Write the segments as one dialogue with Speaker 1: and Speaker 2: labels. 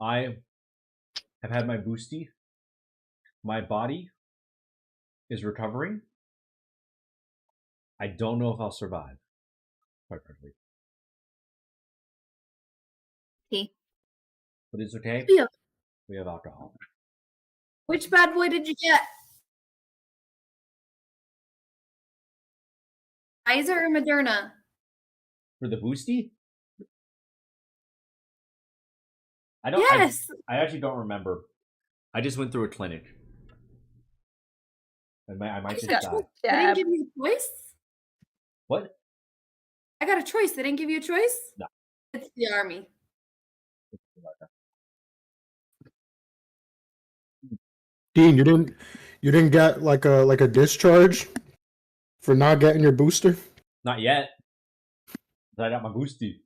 Speaker 1: I have had my boosty. My body is recovering. I don't know if I'll survive, quite frankly.
Speaker 2: Tea.
Speaker 1: But it's okay.
Speaker 2: Yeah.
Speaker 1: We have alcohol.
Speaker 2: Which bad boy did you get? Pfizer or Moderna?
Speaker 1: For the boosty? I don't.
Speaker 2: Yes.
Speaker 1: I actually don't remember. I just went through a clinic. I might just die.
Speaker 2: They didn't give you a choice?
Speaker 1: What?
Speaker 2: I got a choice. They didn't give you a choice?
Speaker 1: No.
Speaker 2: It's the army.
Speaker 3: Dean, you didn't get like a discharge for not getting your booster?
Speaker 1: Not yet. But I got my boosty.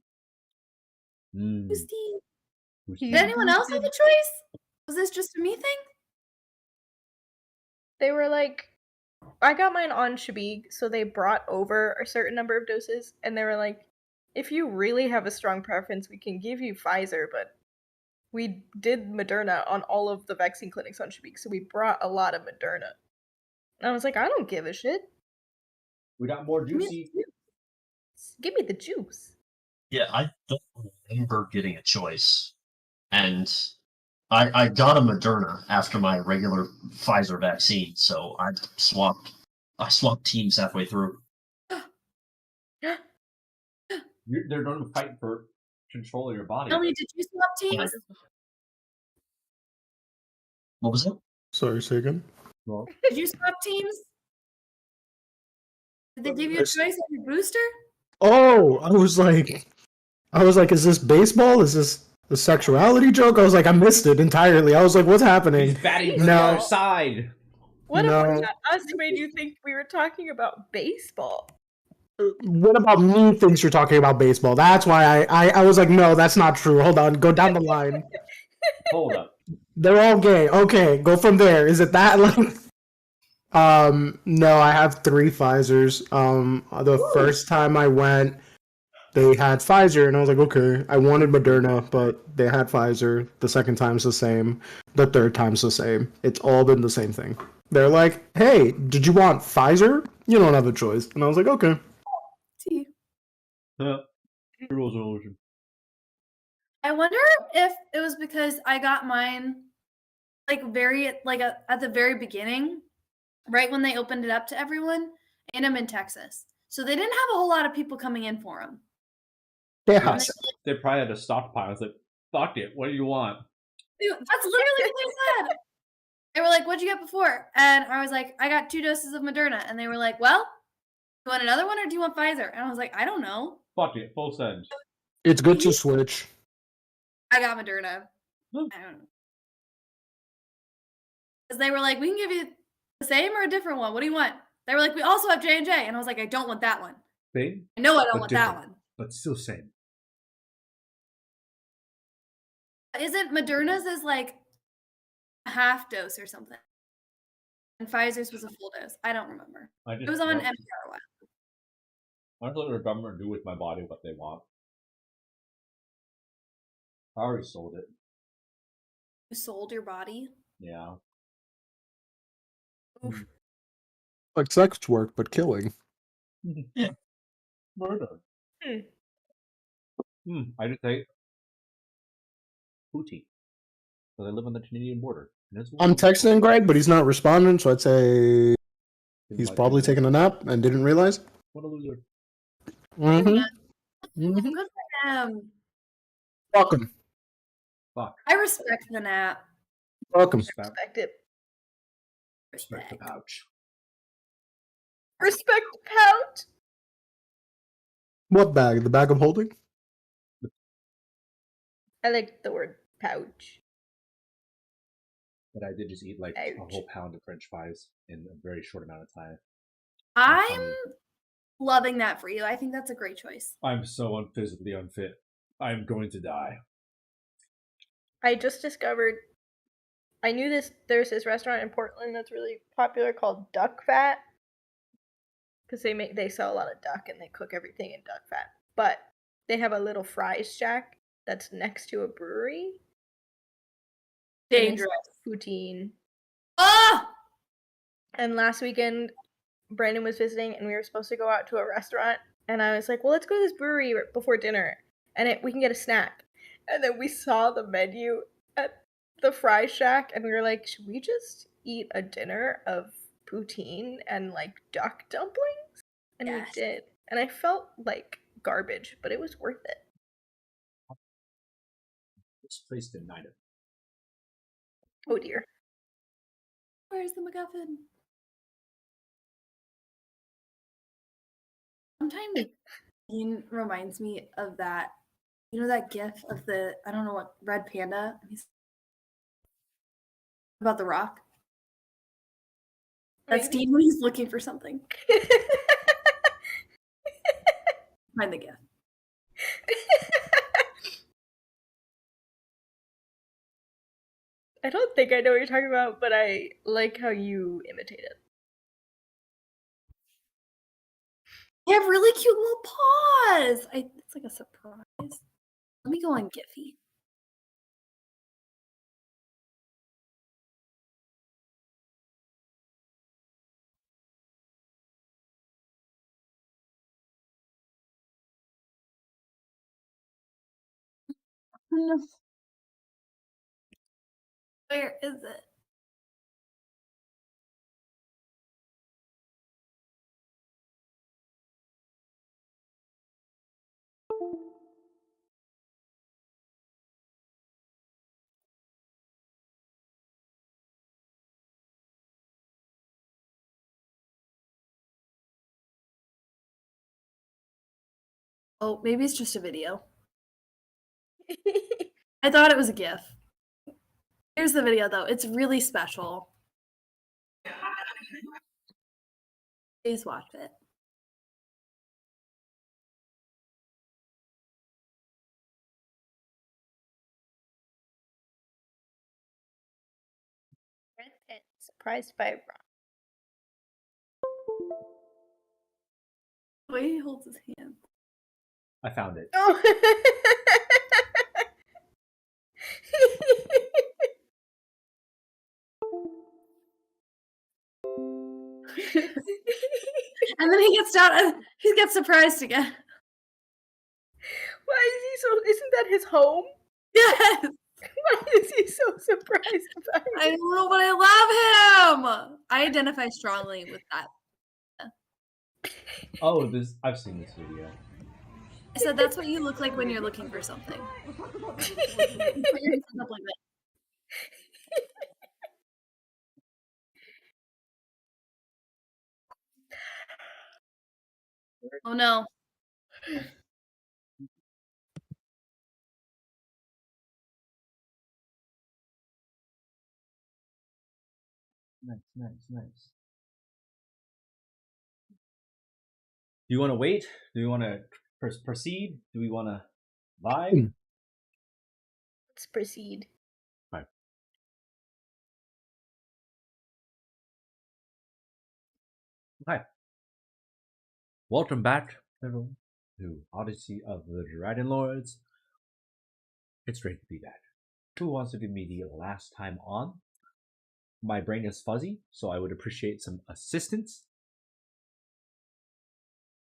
Speaker 2: Boosty. Did anyone else have a choice? Was this just a me thing?
Speaker 4: They were like, I got mine on Shabig, so they brought over a certain number of doses, and they were like, if you really have a strong preference, we can give you Pfizer, but we did Moderna on all of the vaccine clinics on Shabig, so we brought a lot of Moderna. And I was like, I don't give a shit.
Speaker 1: We got more juicy.
Speaker 4: Give me the juice.
Speaker 5: Yeah, I don't remember getting a choice. And I got a Moderna after my regular Pfizer vaccine, so I swapped teams halfway through.
Speaker 1: They're going to fight for control of your body.
Speaker 2: Ellie, did you swap teams?
Speaker 5: What was it?
Speaker 3: Sorry, say again?
Speaker 2: Did you swap teams? Did they give you a choice on your booster?
Speaker 3: Oh, I was like, is this baseball? Is this a sexuality joke? I was like, I missed it entirely. I was like, what's happening?
Speaker 1: He's batting to the other side.
Speaker 4: What about us made you think we were talking about baseball?
Speaker 3: What about me thinks you're talking about baseball? That's why I was like, no, that's not true. Hold on, go down the line.
Speaker 1: Hold up.
Speaker 3: They're all gay. Okay, go from there. Is it that like? No, I have 3 Pfizers. The first time I went, they had Pfizer, and I was like, okay. I wanted Moderna, but they had Pfizer. The second time's the same. The third time's the same. It's all been the same thing. They're like, hey, did you want Pfizer? You don't have a choice. And I was like, okay.
Speaker 2: I wonder if it was because I got mine at the very beginning, right when they opened it up to everyone, and I'm in Texas. So they didn't have a whole lot of people coming in for them.
Speaker 3: Yeah.
Speaker 1: They probably had a stockpile. It's like, fuck it. What do you want?
Speaker 2: That's literally what they said. They were like, what'd you get before? And I was like, I got 2 doses of Moderna. And they were like, well, do you want another one or do you want Pfizer? And I was like, I don't know.
Speaker 1: Fuck it. Full send.
Speaker 3: It's good to switch.
Speaker 2: I got Moderna. I don't know. Because they were like, we can give you the same or a different one. What do you want? They were like, we also have J&J. And I was like, I don't want that one.
Speaker 1: Same?
Speaker 2: I know I don't want that one.
Speaker 1: But still same.
Speaker 2: Isn't Moderna's is like a half dose or something? And Pfizer's was a full dose. I don't remember. It was on NPR a while.
Speaker 1: I don't let the government do with my body what they want. I already sold it.
Speaker 2: You sold your body?
Speaker 1: Yeah.
Speaker 2: Oof.
Speaker 3: Like sex work, but killing.
Speaker 1: Yeah. Murder. I just say Houthi. Because I live on the Canadian border.
Speaker 3: I'm texting Greg, but he's not responding, so I'd say he's probably taking a nap and didn't realize.
Speaker 1: What a loser.
Speaker 2: Good for him.
Speaker 3: Welcome.
Speaker 1: Fuck.
Speaker 2: I respect the nap.
Speaker 3: Welcome.
Speaker 4: Respect it.
Speaker 1: Respect the pouch.
Speaker 4: Respect the pouch.
Speaker 3: What bag? The bag of holding?
Speaker 4: I like the word pouch.
Speaker 1: But I did just eat like a whole pound of French fries in a very short amount of time.
Speaker 2: I'm loving that for you. I think that's a great choice.
Speaker 1: I'm so physically unfit. I'm going to die.
Speaker 4: I just discovered. I knew there's this restaurant in Portland that's really popular called Duck Fat, because they sell a lot of duck and they cook everything in duck fat. But they have a little fries shack that's next to a brewery,
Speaker 2: Dangerous.
Speaker 4: Poutine.
Speaker 2: Ah!
Speaker 4: And last weekend, Brandon was visiting, and we were supposed to go out to a restaurant. And I was like, well, let's go to this brewery before dinner, and we can get a snack. And then we saw the menu at the Fry Shack, and we were like, should we just eat a dinner of poutine and like duck dumplings? And
Speaker 2: Yes.
Speaker 4: we did. And I felt like garbage, but it was worth it.
Speaker 1: This place denied it.
Speaker 4: Oh dear.
Speaker 2: Where's the MacGuffin? Sometimes Dean reminds me of that, you know, that gif of the, I don't know what, red panda? About the rock? That's
Speaker 4: Maybe.
Speaker 2: Dean when he's looking for something. Find the gif.
Speaker 4: I don't think I know what you're talking about, but I like how you imitate it.
Speaker 2: They have really cute little paws. It's like a surprise. Let me go on Giphy. No. Where is it? Oh, maybe it's just a video. I thought it was a GIF. Here's the video, though. It's really special. Please watch it.
Speaker 4: Red Pit, surprised by Ron.
Speaker 2: The way he holds his hand.
Speaker 1: I found it.
Speaker 4: Oh.
Speaker 2: And then he gets down and he gets surprised again.
Speaker 4: Why is he so? Isn't that his home?
Speaker 2: Yes.
Speaker 4: Why is he so surprised about it?
Speaker 2: I know, but I love him. I identify strongly with that.
Speaker 1: Oh, I've seen this video.
Speaker 2: I said that's what you look like when you're looking for something. Put your hands up like that. Oh no.
Speaker 1: Nice. Do you want to wait? Do you want to proceed? Do we want to vibe?
Speaker 4: Let's proceed.
Speaker 1: Right. Hi. Welcome back, everyone, to Odyssey of the Dragonlords. It's great to be back. Who wants to give me the last time on? My brain is fuzzy, so I would appreciate some assistance.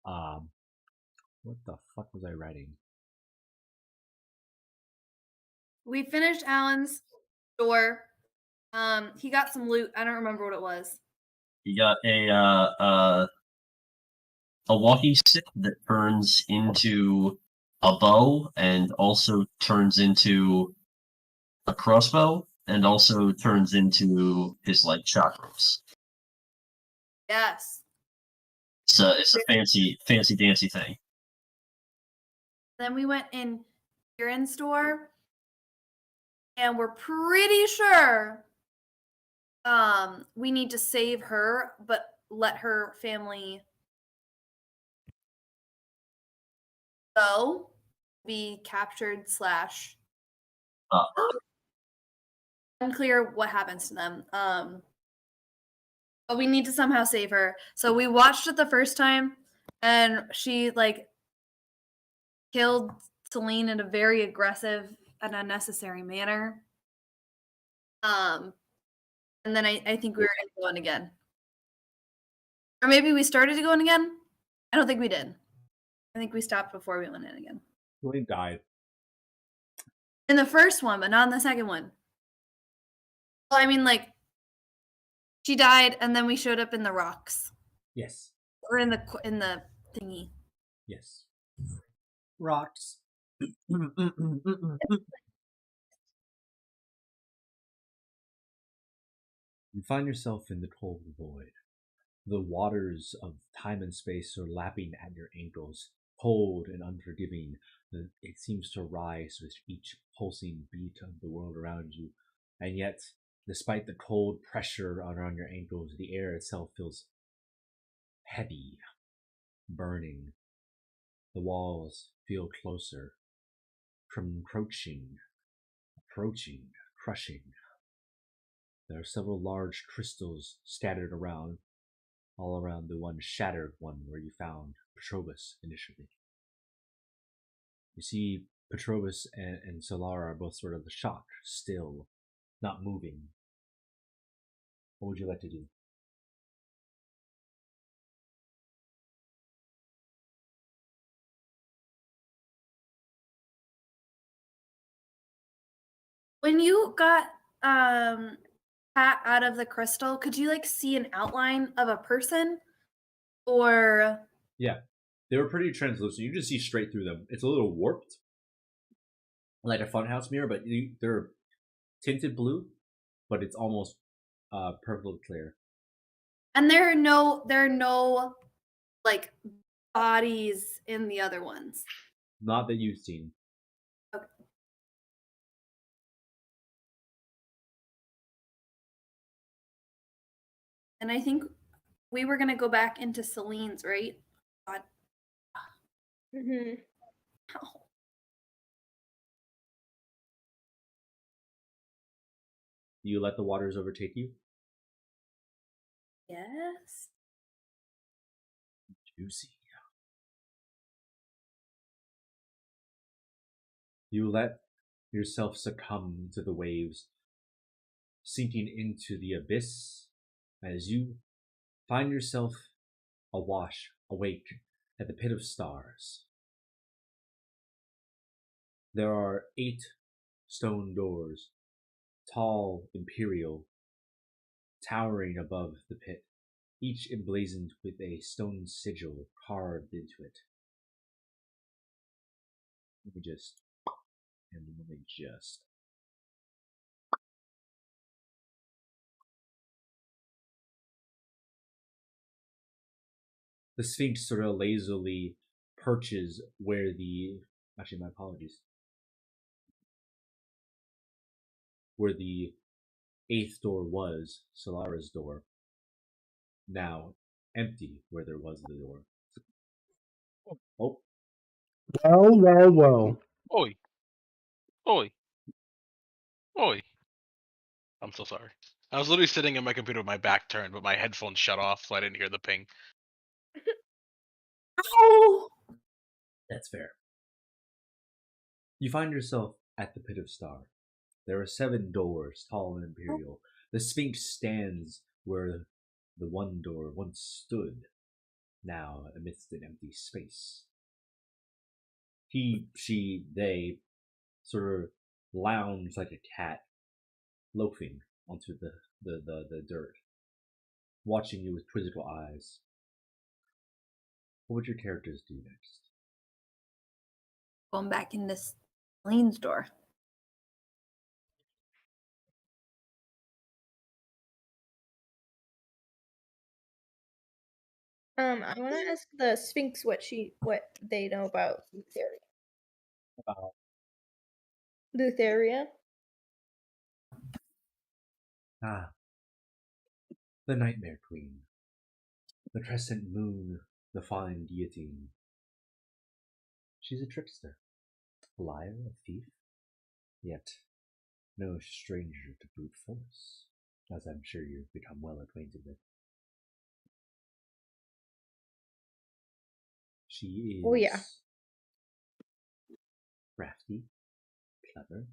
Speaker 1: What the fuck was I writing?
Speaker 2: We finished Alan's door. He got some loot. I don't remember what it was.
Speaker 5: You got a walking stick that turns into a bow and also turns into a crossbow and also turns into his like chakras.
Speaker 2: Yes.
Speaker 5: It's a fancy dancy thing.
Speaker 2: Then we went in Kieran's store, and we're pretty sure we need to save her, but let her family go, be captured / unclear what happens to them. But we need to somehow save her. So we watched it the first time, and she like killed Celine in a very aggressive and unnecessary manner. And then I think we were going to go in again. Or maybe we started to go in again. I don't think we did. I think we stopped before we went in again.
Speaker 1: Dwayne died.
Speaker 2: In the first one, but not in the second one. Well, I mean, like, she died, and then we showed up in the rocks.
Speaker 1: Yes.
Speaker 2: Or in the thingy.
Speaker 1: Yes. Rocks. You find yourself in the cold void. The waters of time and space are lapping at your ankles, cold and unforgiving. It seems to rise with each pulsing beat of the world around you. And yet, despite the cold pressure around your ankles, the air itself feels heavy, burning. The walls feel closer, approaching, crushing. There are several large crystals scattered around, all around the one shattered one where you found Petrobus initially. You see Petrobus and Solara are both sort of shocked, still, not moving. What would you like to do?
Speaker 2: When you got Pat out of the crystal, could you like see an outline of a person? Or
Speaker 1: Yeah, they were pretty translucent. You just see straight through them. It's a little warped, like a funhouse mirror, but they're tinted blue, but it's almost perfectly clear.
Speaker 2: and there are no like bodies in the other ones.
Speaker 1: Not that you've seen.
Speaker 2: Okay. And I think we were gonna go back into Celine's, right? God.
Speaker 4: Mm-hmm.
Speaker 2: Ow.
Speaker 1: You let the waters overtake you?
Speaker 2: Yes.
Speaker 1: Juicy. You let yourself succumb to the waves, sinking into the abyss as you find yourself awash, awake at the pit of stars. There are 8 stone doors, tall, imperial, towering above the pit, each emblazoned with a stone sigil carved into it. Let me just. The Sphinx sort of lazily perches where the. Actually, my apologies. Where the 8th door was, Solara's door. Now empty where there was the door. Oh,
Speaker 3: Well.
Speaker 6: Oi. Oi. Oi. I'm so sorry. I was literally sitting in my computer with my back turned, but my headphones shut off, so I didn't hear the ping.
Speaker 2: Ow!
Speaker 1: that's fair. You find yourself at the Pit of Star. There are 7 doors, tall and imperial. The Sphinx stands where the one door once stood, now amidst an empty space. He, she, they sort of lounge like a cat, loafing onto the dirt, watching you with quizzical eyes. What would your characters do next?
Speaker 2: Going back in this Celine's door.
Speaker 4: I want to ask the Sphinx what they know about Lutheria.
Speaker 1: About
Speaker 4: Lutheria?
Speaker 1: the Nightmare Queen, the Crescent Moon, the fallen guillotine. She's a trickster, a liar, a thief, yet no stranger to brute force, as I'm sure you've become well acquainted with. She is
Speaker 4: Oh, yeah.
Speaker 1: crafty, clever,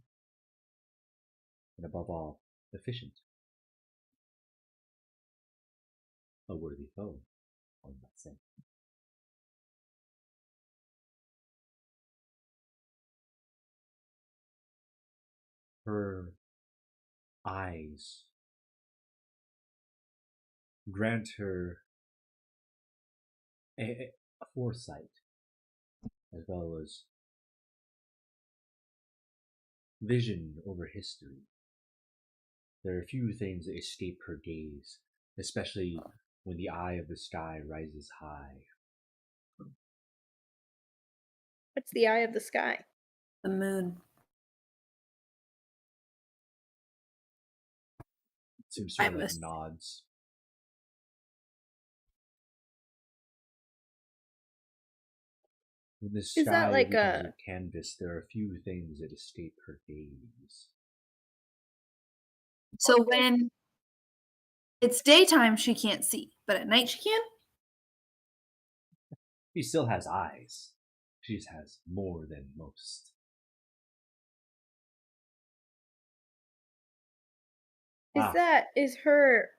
Speaker 1: and above all, efficient. A worthy foe, one might say. Her eyes grant her a foresight as well as vision over history. There are few things that escape her gaze, especially when the eye of the sky rises high.
Speaker 4: What's the eye of the sky?
Speaker 2: The moon.
Speaker 1: Seems sort of like
Speaker 2: Timeless.
Speaker 1: nods. In the
Speaker 4: Is that
Speaker 1: sky
Speaker 4: like
Speaker 1: becomes a canvas, there are few things that escape her gaze.
Speaker 2: So when it's daytime, she can't see, but at night she can?
Speaker 1: She still has eyes. She just has more than most.
Speaker 4: Is her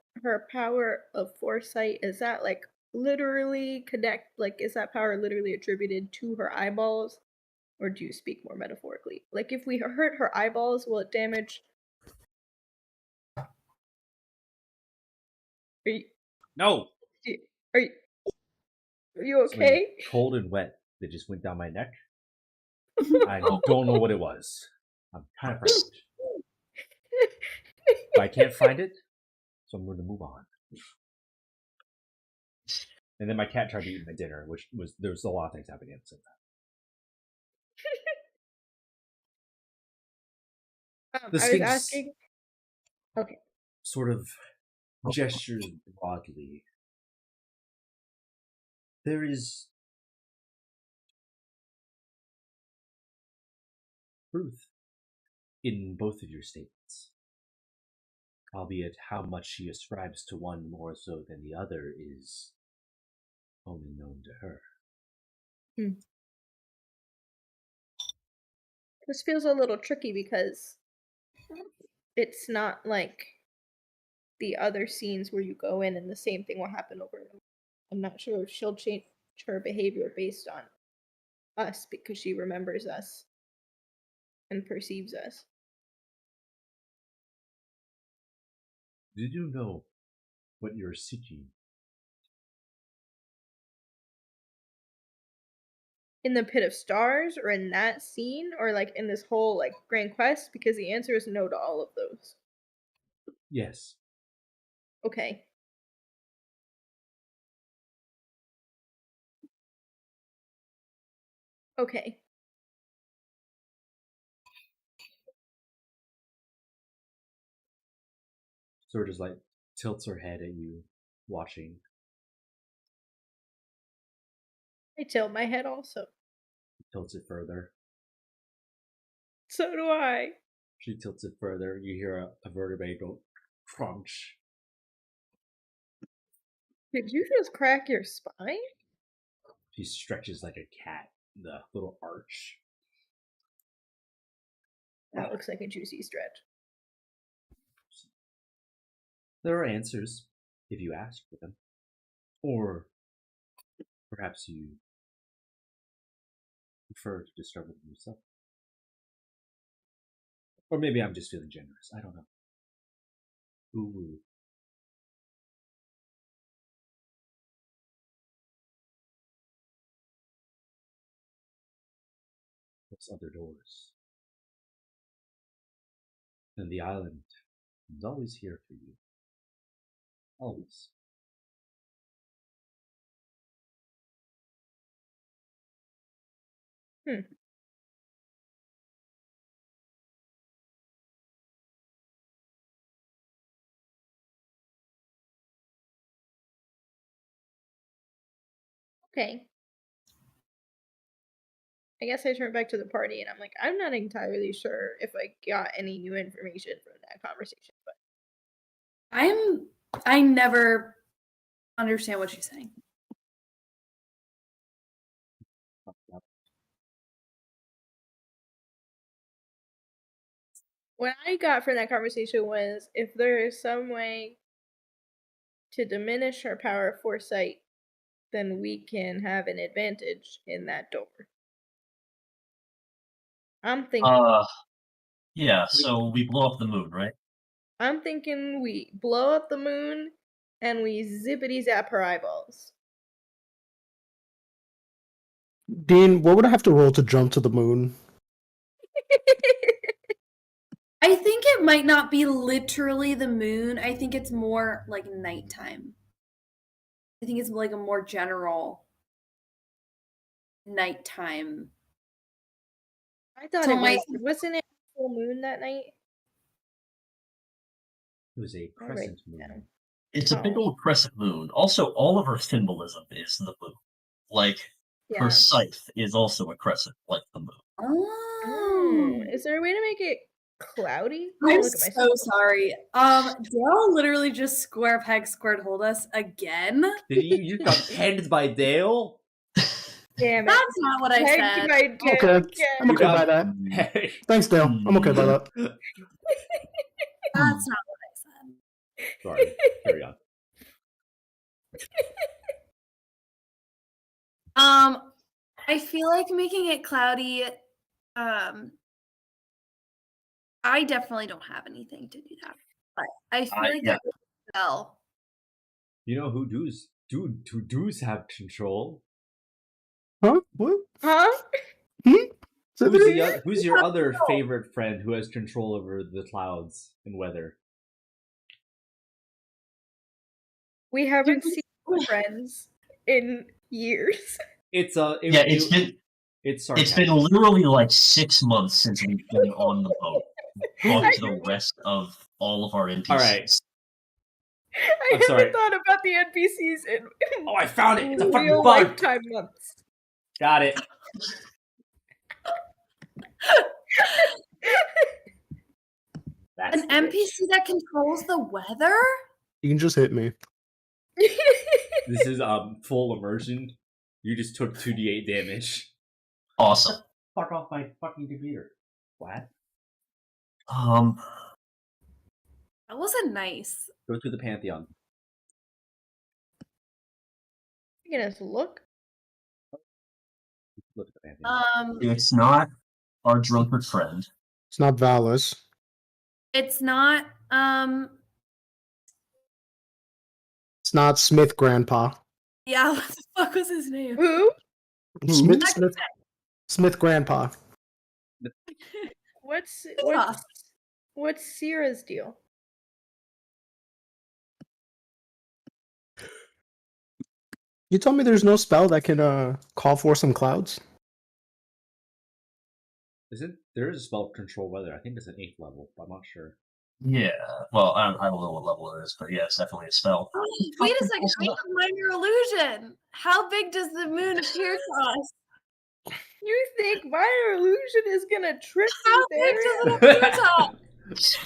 Speaker 4: power of foresight, is that like literally is that power literally attributed to her eyeballs? Or do you speak more metaphorically? Like if we hurt her eyeballs, will it damage? Are you,
Speaker 1: No!
Speaker 4: are you, are you
Speaker 1: Something
Speaker 4: okay?
Speaker 1: cold and wet that just went down my neck. I don't know what it was. I'm kind of frightened. But I can't find it, so I'm going to move on. And then my cat tried to eat my dinner, which was, there was a lot of things happening at the same time. The
Speaker 4: I was
Speaker 1: Sphinx
Speaker 4: asking. Okay.
Speaker 1: sort of gestures broadly. There is truth in both of your statements, albeit how much she ascribes to one more so than the other is only known to her.
Speaker 4: This feels a little tricky because it's not like the other scenes where you go in and the same thing will happen over and over. I'm not sure if she'll change her behavior based on us because she remembers us and perceives us.
Speaker 1: Did you know what you're seeking?
Speaker 4: In the pit of stars or in that scene or like in this whole like grand quest? Because the answer is no to all of those.
Speaker 1: Yes.
Speaker 4: Okay. Okay.
Speaker 1: Sort of just like tilts her head at you, watching.
Speaker 4: I tilt my head also.
Speaker 1: Tilts it further.
Speaker 4: So do I.
Speaker 1: She tilts it further. You hear a vertebrae go crunch.
Speaker 4: Did you just crack your spine?
Speaker 1: She stretches like a cat, the little arch.
Speaker 4: That looks like a juicy stretch.
Speaker 1: There are answers if you ask for them. Or perhaps you prefer to discover them yourself. Or maybe I'm just feeling generous. I don't know. Ooh. What's other doors? And the island is always here for you. Always.
Speaker 4: Okay. I guess I turn back to the party and I'm like, I'm not entirely sure if I got any new information from that conversation, but
Speaker 2: I never understand what she's saying.
Speaker 4: What I got from that conversation was if there is some way to diminish our power of foresight, then we can have an advantage in that door. I'm thinking
Speaker 5: Yeah, so we blow up the moon, right?
Speaker 4: we blow up the moon and we zippity zap her eyeballs.
Speaker 3: Dean, what would I have to roll to jump to the moon?
Speaker 2: I think it might not be literally the moon. I think it's more like nighttime. I think it's like a more general nighttime.
Speaker 4: I thought
Speaker 2: So
Speaker 4: it
Speaker 2: my-
Speaker 4: wasn't it full moon that night?
Speaker 1: It was a
Speaker 4: I'll write
Speaker 1: crescent
Speaker 4: it down.
Speaker 1: moon.
Speaker 5: It's a big old crescent moon. Also, all of her symbolism is the moon. Like, her
Speaker 4: Yeah.
Speaker 5: scythe is also a crescent, like the moon.
Speaker 2: Oh.
Speaker 4: Is there a way to make it cloudy?
Speaker 2: I'm
Speaker 4: Look at my
Speaker 2: so sorry. Dale literally just square peg square hold us again.
Speaker 1: Did you got penned by Dale?
Speaker 4: Damn it.
Speaker 2: That's not what I
Speaker 4: Pegged
Speaker 2: said.
Speaker 4: my dick
Speaker 3: Okay.
Speaker 4: again.
Speaker 3: I'm
Speaker 1: You
Speaker 3: okay by
Speaker 1: got
Speaker 3: that.
Speaker 1: pegged.
Speaker 3: Thanks, Dale. I'm okay by that.
Speaker 2: That's not what I said.
Speaker 1: Sorry. Carry on.
Speaker 2: I feel like making it cloudy. I definitely don't have anything to do that, but I feel like
Speaker 5: yeah.
Speaker 2: that would spell.
Speaker 1: You know who does have control?
Speaker 3: Huh? What?
Speaker 4: Huh?
Speaker 3: Say that again?
Speaker 1: Who's your other favorite friend who has control over the clouds and weather?
Speaker 4: We haven't seen friends in years.
Speaker 1: It's
Speaker 5: It's been literally like 6 months since we've been on the boat. Talking to the rest of all of our NPCs.
Speaker 1: All right.
Speaker 4: I
Speaker 1: I'm sorry.
Speaker 4: haven't thought about the NPCs in
Speaker 1: Oh, I found it! It's a fucking
Speaker 4: real
Speaker 1: bug!
Speaker 4: lifetime months.
Speaker 1: Got it. That's
Speaker 2: An
Speaker 1: the bitch.
Speaker 2: NPC that controls the weather?
Speaker 3: You can just hit me.
Speaker 1: This is full immersion. You just took 2d8 damage.
Speaker 5: Awesome.
Speaker 1: Fuck off my fucking computer. What?
Speaker 2: That wasn't nice.
Speaker 1: Go to the Pantheon.
Speaker 4: You can just look.
Speaker 1: Look at the Pantheon.
Speaker 5: It's not our drunkard friend.
Speaker 3: It's not Valis.
Speaker 2: It's not
Speaker 3: It's not Smith Grandpa.
Speaker 2: yeah, what the fuck was his name?
Speaker 4: Who?
Speaker 3: Smith Grandpa.
Speaker 4: What's Sierra's deal?
Speaker 3: You told me there's no spell that can call for some clouds?
Speaker 1: There is a spell to control weather. I think it's an 8th level, but I'm not sure.
Speaker 5: Yeah. Well, I don't know what level it is, but yeah, it's definitely a spell.
Speaker 2: Wait a second, I have minor illusion. How big does the moon appear to us?
Speaker 4: You think minor illusion is gonna trick
Speaker 2: How
Speaker 4: you
Speaker 2: big
Speaker 4: there?
Speaker 2: does it appear to us?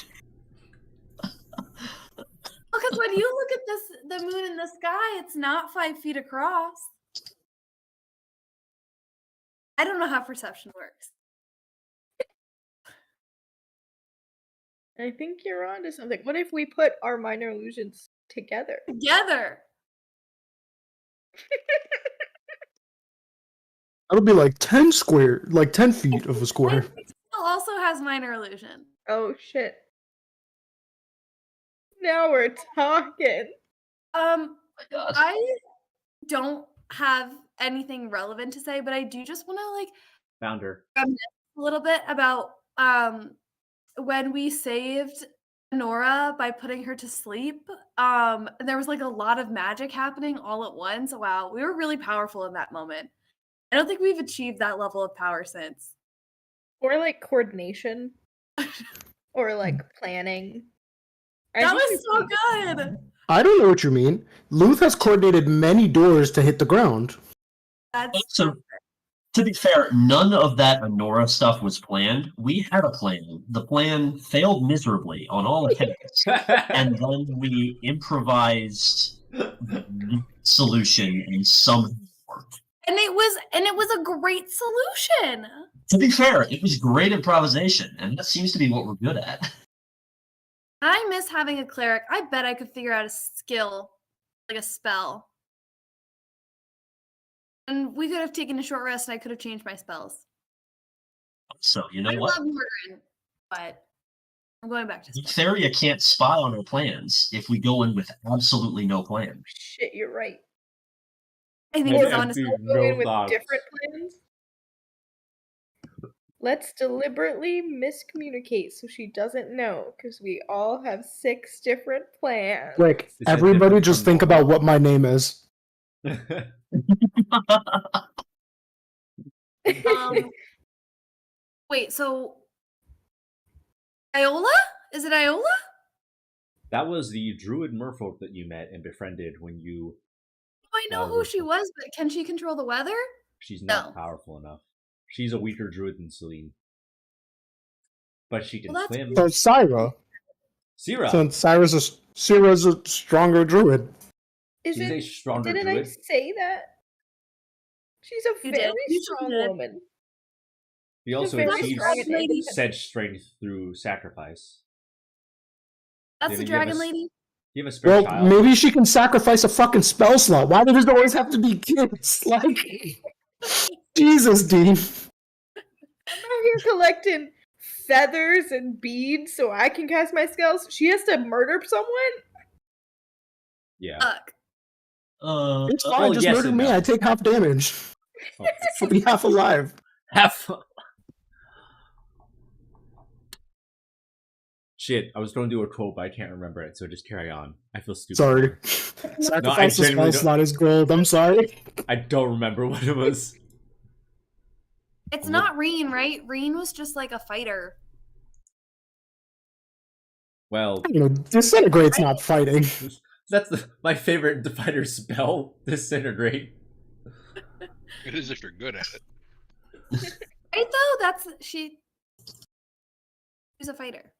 Speaker 2: Because when you look at the moon in the sky, it's not 5 feet across. I don't know how perception works.
Speaker 4: I think you're onto something. What if we put our minor illusions together?
Speaker 2: Together.
Speaker 3: That'll be like 10 feet of a square.
Speaker 2: It also has minor illusion.
Speaker 4: Oh shit. Now we're talking.
Speaker 5: God.
Speaker 2: I don't have anything relevant to say, but I do just want to
Speaker 1: Found her.
Speaker 2: reminisce a little bit about when we saved Nora by putting her to sleep. There was like a lot of magic happening all at once. Wow, we were really powerful in that moment. I don't think we've achieved that level of power since.
Speaker 4: Or like coordination. Or like planning.
Speaker 2: That was so good.
Speaker 3: I don't know what you mean. Luth has coordinated many doors to hit the ground.
Speaker 2: That's
Speaker 5: So, to be fair, none of that Honora stuff was planned. We had a plan. The plan failed miserably on all accounts. And then we improvised the solution and somehow it worked.
Speaker 2: and it was a great solution.
Speaker 5: To be fair, it was great improvisation, and that seems to be what we're good at.
Speaker 2: I miss having a cleric. I bet I could figure out a skill, like a spell. And we could have taken a short rest and I could have changed my spells.
Speaker 5: So, you know
Speaker 2: I
Speaker 5: what?
Speaker 2: love Mordrin, but I'm going back to spells.
Speaker 5: Theria can't spy on our plans if we go in with absolutely no plan.
Speaker 4: Shit, you're right.
Speaker 2: I think
Speaker 1: Maybe
Speaker 2: it's
Speaker 1: I'd
Speaker 2: honestly
Speaker 1: be
Speaker 4: Go in
Speaker 1: no
Speaker 4: with
Speaker 1: thoughts.
Speaker 4: different plans. Let's deliberately miscommunicate so she doesn't know, because we all have 6 different plans.
Speaker 3: Quick,
Speaker 1: Is that
Speaker 3: everybody
Speaker 1: different
Speaker 3: just
Speaker 1: from
Speaker 3: think
Speaker 1: normal?
Speaker 3: about what my name is.
Speaker 2: Wait, so Iola? Is it Iola?
Speaker 1: That was the druid merfolk that you met and befriended when you.
Speaker 2: I know who she was, but can she control the weather?
Speaker 1: She's not
Speaker 2: No.
Speaker 1: powerful enough. She's a weaker druid than Celine. But she can
Speaker 2: Well, that's
Speaker 1: swim.
Speaker 3: So Syra,
Speaker 1: Syrah.
Speaker 3: since Syra's a stronger druid.
Speaker 4: Is
Speaker 1: She's a
Speaker 4: it?
Speaker 1: stronger
Speaker 4: Didn't
Speaker 1: druid.
Speaker 4: I say that? She's a
Speaker 2: You did.
Speaker 4: very
Speaker 2: You
Speaker 4: strong
Speaker 2: did.
Speaker 4: woman.
Speaker 1: He also
Speaker 4: very
Speaker 1: achieves
Speaker 4: strong and independent.
Speaker 1: said strength through sacrifice.
Speaker 2: That's the
Speaker 1: Didn't you have a
Speaker 2: dragon
Speaker 1: s-
Speaker 2: lady?
Speaker 1: You have a spare
Speaker 3: Well,
Speaker 1: child.
Speaker 3: maybe she can sacrifice a fucking spell slot. Why does it always have to be kids? Like, Jesus, Dean.
Speaker 4: I'm out here collecting feathers and beads so I can cast my spells. She has to murder someone?
Speaker 1: Yeah.
Speaker 2: Fuck.
Speaker 3: It's fine,
Speaker 1: well,
Speaker 3: just
Speaker 1: yes
Speaker 3: murder
Speaker 1: and
Speaker 3: me.
Speaker 1: no.
Speaker 3: I take half damage.
Speaker 1: Oh.
Speaker 3: I'll be half alive.
Speaker 1: Have fun. Shit, I was going to do a quote, but I can't remember it, so just carry on. I feel stupid.
Speaker 3: Sorry.
Speaker 1: No,
Speaker 3: Sacrifice the spell
Speaker 1: genuinely
Speaker 3: slot is gold. I'm sorry.
Speaker 1: I don't remember what it was.
Speaker 2: It's not Reen, right? Reen was just like a fighter.
Speaker 1: Well,
Speaker 3: You know, disintegrate's not fighting.
Speaker 1: that's my favorite fighter spell, Disintegrate.
Speaker 6: It is if you're good at it.
Speaker 2: Right though? She's a fighter.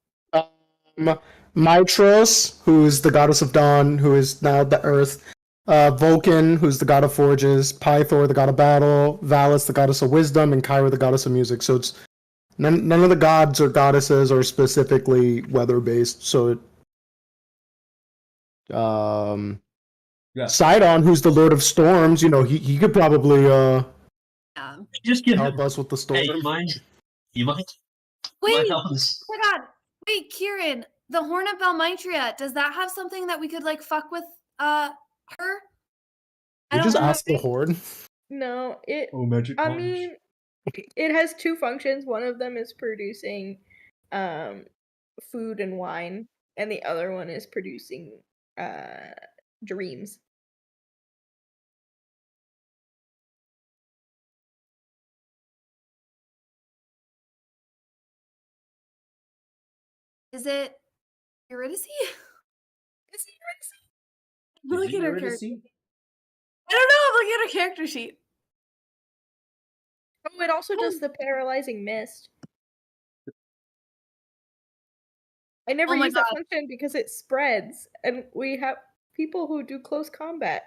Speaker 3: Mitros, who's the goddess of dawn, who is now the earth. Vulcan, who's the god of forges. Pythor, the god of battle. Valis, the goddess of wisdom. And Kyra, the goddess of music. So it's none of the gods or goddesses are specifically weather-based. So
Speaker 1: Yeah.
Speaker 3: Sidon, who's the lord of storms, you know, he could probably
Speaker 5: Just give
Speaker 3: help
Speaker 5: him.
Speaker 3: us with the storm.
Speaker 5: Hey, you mind? You might
Speaker 2: Wait,
Speaker 5: help us.
Speaker 2: oh my god. Wait, Kieran, the Horn of Balmitria, does that have something that we could like fuck with her?
Speaker 3: You just
Speaker 2: know.
Speaker 3: ask the horde.
Speaker 4: No, it.
Speaker 1: Oh, magic
Speaker 4: I
Speaker 1: punch.
Speaker 4: mean, it has 2 functions. One of them is producing food and wine, and the other one is producing dreams.
Speaker 2: Is it Eurydice? Is it Eurydice?
Speaker 1: Is
Speaker 2: Look
Speaker 1: it
Speaker 2: at her
Speaker 1: Eurydice?
Speaker 2: character. I don't know. I'm looking at her character sheet.
Speaker 4: Oh, it also does the paralyzing mist. I never
Speaker 2: Oh my
Speaker 4: use that
Speaker 2: God.
Speaker 4: function because it spreads, and we have people who do close combat.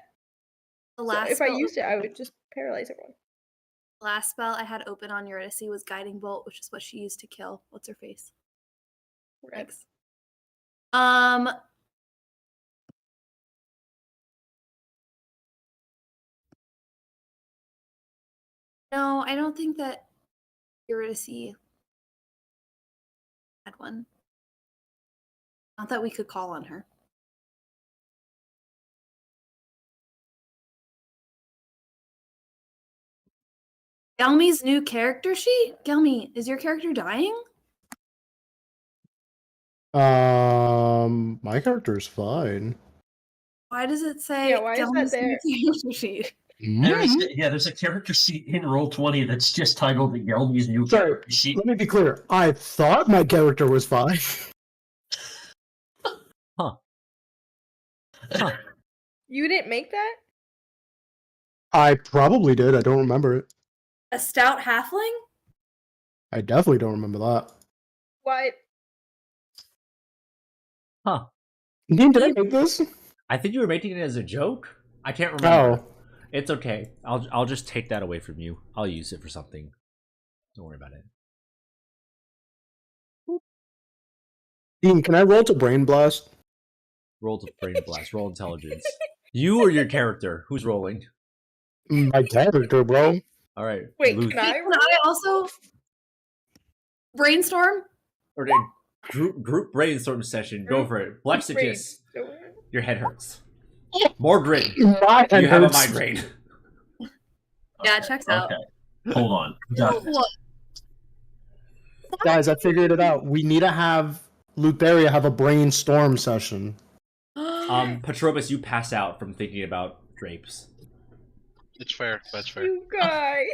Speaker 2: The
Speaker 4: So
Speaker 2: last
Speaker 4: if I
Speaker 2: spell,
Speaker 4: used it, I would just paralyze everyone.
Speaker 2: last spell I had open on Eurydice was Guiding Bolt, which is what she used to kill. What's her face? Thanks. No, I don't think that Eurydice had one. Not that we could call on her. Gelmi's new character sheet? Gelmi, is your character dying?
Speaker 3: My character's fine.
Speaker 2: Why does it say
Speaker 4: Yeah, why is that
Speaker 2: Gelmi's
Speaker 4: there?
Speaker 2: new character sheet?
Speaker 5: There's a character sheet in Roll20 that's just titled the Gelby's new
Speaker 3: Sorry,
Speaker 5: character sheet.
Speaker 3: let me be clear. I thought my character was fine.
Speaker 4: You didn't make that?
Speaker 3: I probably did. I don't remember it.
Speaker 2: A stout halfling?
Speaker 3: I definitely don't remember that.
Speaker 4: What?
Speaker 1: Huh.
Speaker 3: Dean, did I make this?
Speaker 1: I think you were making it as a joke. I can't remember.
Speaker 3: Oh.
Speaker 1: It's okay. I'll just take that away from you. I'll use it for something. Don't worry about it.
Speaker 3: Dean, can I roll to brain blast?
Speaker 1: Roll to brain blast. Roll intelligence. You or your character? Who's rolling?
Speaker 3: My character, bro.
Speaker 1: All right.
Speaker 4: Wait,
Speaker 1: Luth.
Speaker 4: can I
Speaker 2: Can I also brainstorm?
Speaker 1: Or group brainstorm session. Go for it. Blexicus. Your head hurts. Mordred.
Speaker 3: My head
Speaker 1: You have a
Speaker 3: hurts.
Speaker 1: migraine.
Speaker 2: Yeah, it checks out.
Speaker 5: Okay. Hold on. Got this.
Speaker 2: What?
Speaker 3: Guys, I figured it out. We need to have Lutheria have a brainstorm session.
Speaker 1: Petrobus, you pass out from thinking about drapes.
Speaker 6: It's fair. That's fair.
Speaker 4: You guys.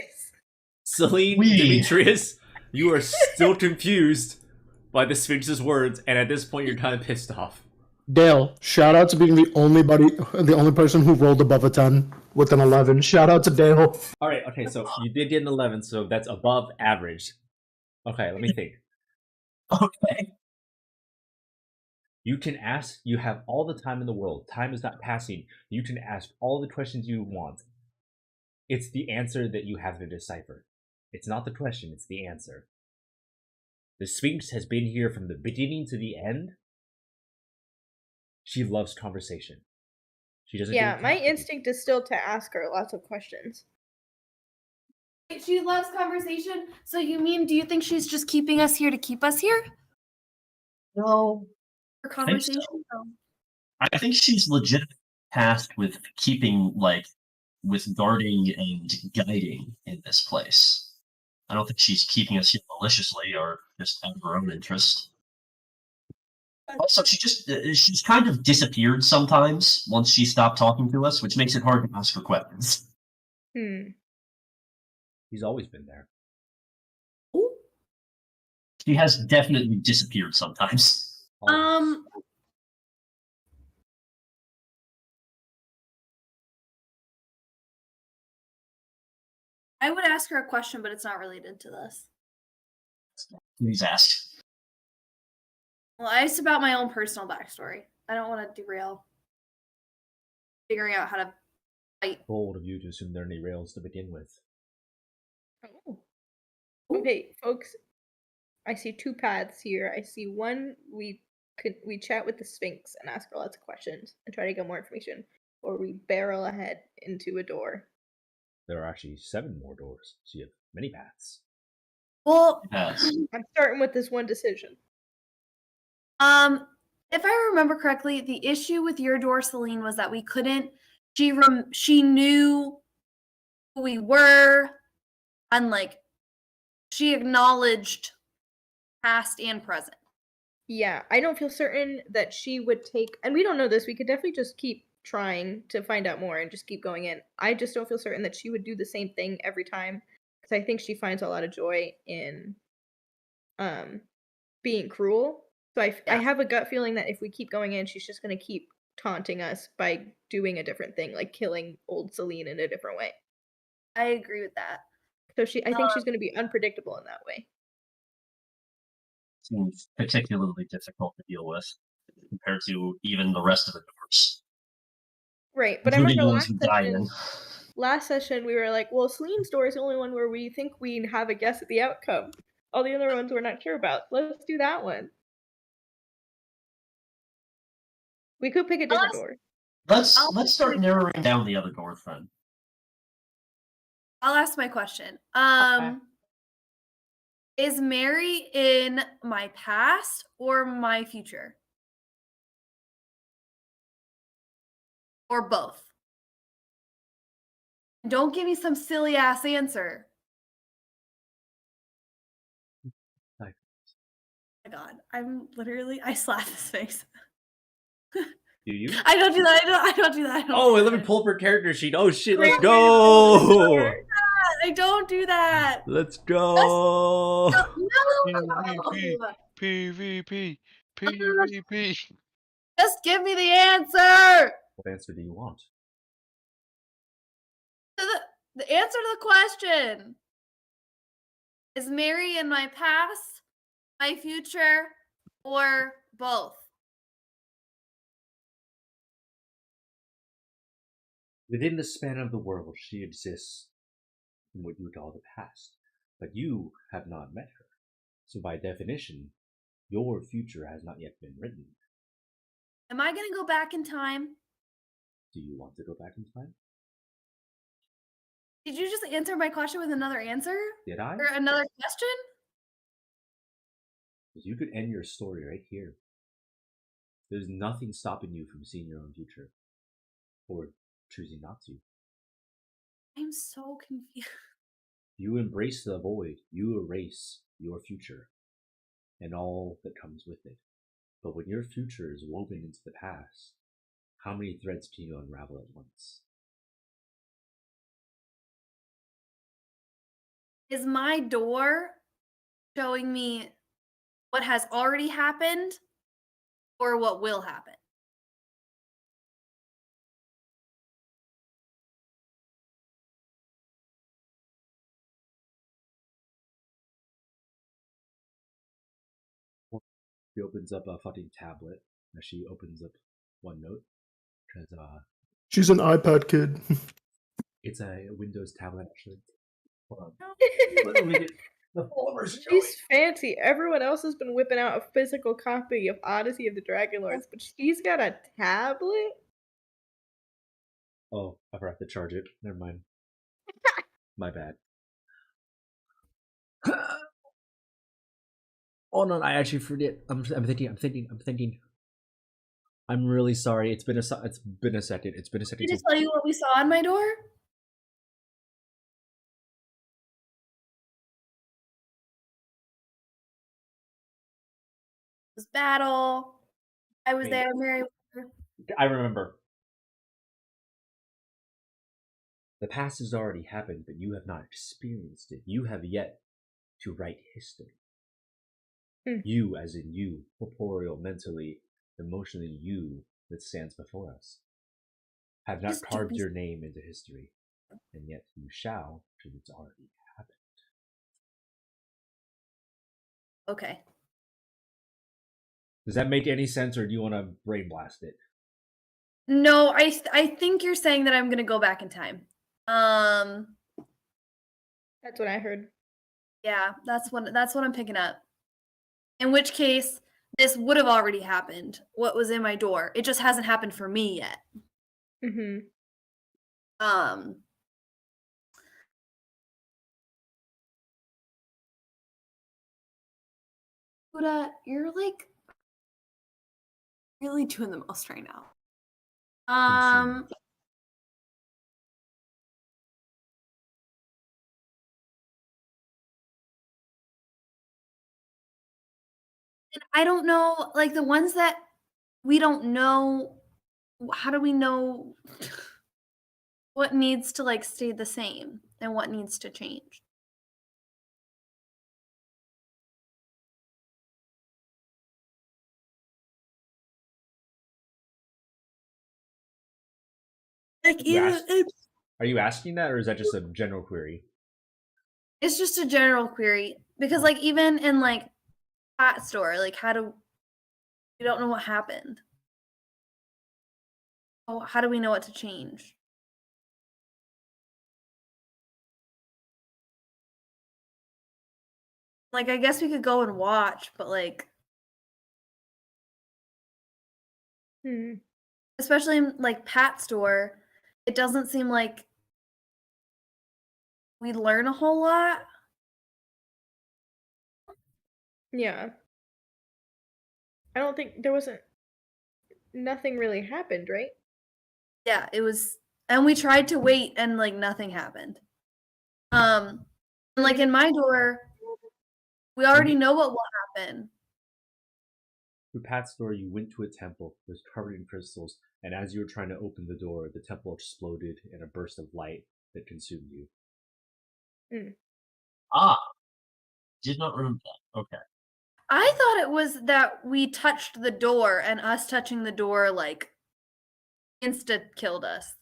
Speaker 1: Celine,
Speaker 5: We-
Speaker 1: Demetrius, you are still confused by the Sphinx's words, and at this point, you're kind of pissed off.
Speaker 3: Dale, shout out to being the only person who rolled above a 10 with an 11. Shout out to Dale.
Speaker 1: All right, okay, so you did get an 11, so that's above average. Okay, let me think.
Speaker 5: Okay.
Speaker 1: You can ask, you have all the time in the world. Time is not passing. You can ask all the questions you want. It's the answer that you have to decipher. It's not the question, it's the answer. The Sphinx has been here from the beginning to the end. She loves conversation. She doesn't.
Speaker 4: Yeah,
Speaker 1: do
Speaker 4: my
Speaker 1: talking.
Speaker 4: instinct is still to ask her lots of questions.
Speaker 2: She loves conversation. So you mean, do you think she's just keeping us here to keep us here?
Speaker 5: No.
Speaker 2: For
Speaker 5: think so.
Speaker 2: conversation? Oh.
Speaker 5: I think she's legitimately tasked with keeping, with guarding and guiding in this place. I don't think she's keeping us here maliciously or just out of her own interest. Also, she's kind of disappeared sometimes once she stopped talking to us, which makes it hard to ask her questions.
Speaker 1: He's always been there.
Speaker 5: She has definitely disappeared sometimes.
Speaker 1: Always.
Speaker 2: I would ask her a question, but it's not related to this.
Speaker 5: Please ask.
Speaker 2: Well, it's about my own personal backstory. I don't want to derail figuring out how to fight.
Speaker 1: Bold of you to assume there are any rails to begin with.
Speaker 4: Oh. Okay, folks. I see two paths here. I see one we chat with the Sphinx and ask her lots of questions and try to get more information, or we barrel ahead into a door.
Speaker 1: There are actually 7 more doors, so you have many paths.
Speaker 2: Well,
Speaker 5: Yes.
Speaker 4: I'm starting with this one decision.
Speaker 2: if I remember correctly, the issue with your door, Celine, was that we couldn't. She knew who we were, and she acknowledged past and present.
Speaker 4: Yeah, I don't feel certain that she would take, and we don't know this, we could definitely just keep trying to find out more and just keep going in. I just don't feel certain that she would do the same thing every time, because I think she finds a lot of joy in being cruel. So I have a gut feeling that if we keep going in, she's just going to keep taunting us by doing a different thing, like killing old Celine in a different way.
Speaker 2: I agree with that.
Speaker 4: So I think she's going to be unpredictable in that way.
Speaker 5: Seems particularly difficult to deal with compared to even the rest of the doors.
Speaker 4: Right, but I
Speaker 5: Including
Speaker 4: remember
Speaker 5: the ones we died in.
Speaker 4: last session we were like, well, Celine's door is the only one where we think we have a guess at the outcome. All the other ones we're not sure about. Let's do that one. We could pick a different door.
Speaker 5: Let's start narrowing down the other doors then.
Speaker 2: I'll ask my question. Is Mary in my past or my future? Or both? Don't give me some silly ass answer.
Speaker 1: Hi.
Speaker 2: Oh my god, I slap his face.
Speaker 1: Do you?
Speaker 2: I don't do that. I don't do that.
Speaker 1: Oh, let me pull up her character sheet. Oh shit, let's
Speaker 4: Great.
Speaker 1: go!
Speaker 2: I don't do that.
Speaker 1: Let's go!
Speaker 2: No.
Speaker 6: PvP. PvP.
Speaker 2: Just give me the answer.
Speaker 1: What answer do you want?
Speaker 2: The answer to the question. Is Mary in my past, my future, or both?
Speaker 1: Within the span of the world, she exists in what you would call the past. But you have not met her. So by definition, your future has not yet been written.
Speaker 2: Am I gonna go back in time?
Speaker 1: Do you want to go back in time?
Speaker 2: Did you just answer my question with another answer?
Speaker 1: Did I?
Speaker 2: Or another question?
Speaker 1: Because you could end your story right here. There's nothing stopping you from seeing your own future. Or choosing not to.
Speaker 2: I'm so confused.
Speaker 1: You embrace the void, you erase your future and all that comes with it. But when your future is woven into the past, how many threads can you unravel at once?
Speaker 2: Is my door showing me what has already happened or what will happen?
Speaker 1: She opens up a fucking tablet as she opens up OneNote. Because
Speaker 3: She's an iPad kid.
Speaker 1: it's a Windows tablet actually. Hold on. Let me get the full version.
Speaker 4: She's fancy. Everyone else has been whipping out a physical copy of Odyssey of the Dragonlords, but she's got a tablet?
Speaker 1: Oh, I forgot to charge it. Never mind. My bad. Oh no, I actually forget. I'm thinking. I'm really sorry. It's been a second. It's been a second.
Speaker 2: Did I tell you what we saw on my door? It was battle. I was
Speaker 1: Wait.
Speaker 2: there, Mary.
Speaker 1: I remember. The past has already happened, but you have not experienced it. You have yet to write history. You, as in you, corporeal, mentally, emotionally, you that stands before us, have not
Speaker 2: Just do
Speaker 1: carved
Speaker 2: be-
Speaker 1: your name into history, and yet you shall, because it's already happened.
Speaker 2: Okay.
Speaker 1: Does that make any sense, or do you want to brain blast it?
Speaker 2: No, I think you're saying that I'm gonna go back in time.
Speaker 4: That's what I heard.
Speaker 2: Yeah, that's what I'm picking up. In which case, this would have already happened. What was in my door? It just hasn't happened for me yet.
Speaker 4: Mm-hmm.
Speaker 2: Buddha, you're like really doing the most right now. Um, and I don't know, like the ones that we don't know, how do we know what needs to like stay the same and what needs to change? Like
Speaker 1: Are you asking that, or is that just a general query?
Speaker 2: it's just a general query because like even in like Pat store, like we don't know what happened. Oh, how do we know what to change? Like I guess we could go and watch, but like especially in like Pat store, it doesn't seem like we learn a whole lot.
Speaker 4: Yeah. I don't think there wasn't. Nothing really happened, right?
Speaker 2: Yeah, it was, and we tried to wait and like nothing happened. And like in my door, we already know what will happen.
Speaker 1: Through Pat's door, you went to a temple that was covered in crystals, and as you were trying to open the door, the temple exploded in a burst of light that consumed you.
Speaker 5: Ah, did not remember that. Okay.
Speaker 2: I thought it was that we touched the door and us touching the door like insta killed us.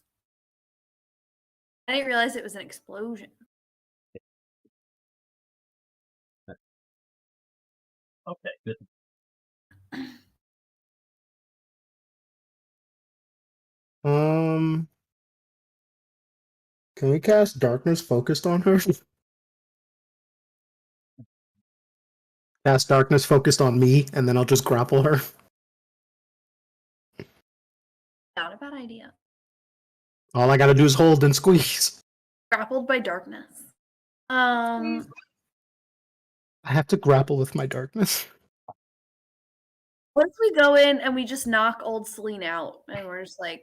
Speaker 2: I didn't realize it was an explosion.
Speaker 5: Okay, good.
Speaker 3: Can we cast darkness focused on her? Cast darkness focused on me, and then I'll just grapple her.
Speaker 2: Not a bad idea.
Speaker 3: All I gotta do is hold and squeeze.
Speaker 2: Grappled by darkness.
Speaker 3: I have to grapple with my darkness.
Speaker 2: What if we go in and we just knock old Celine out and we're just like,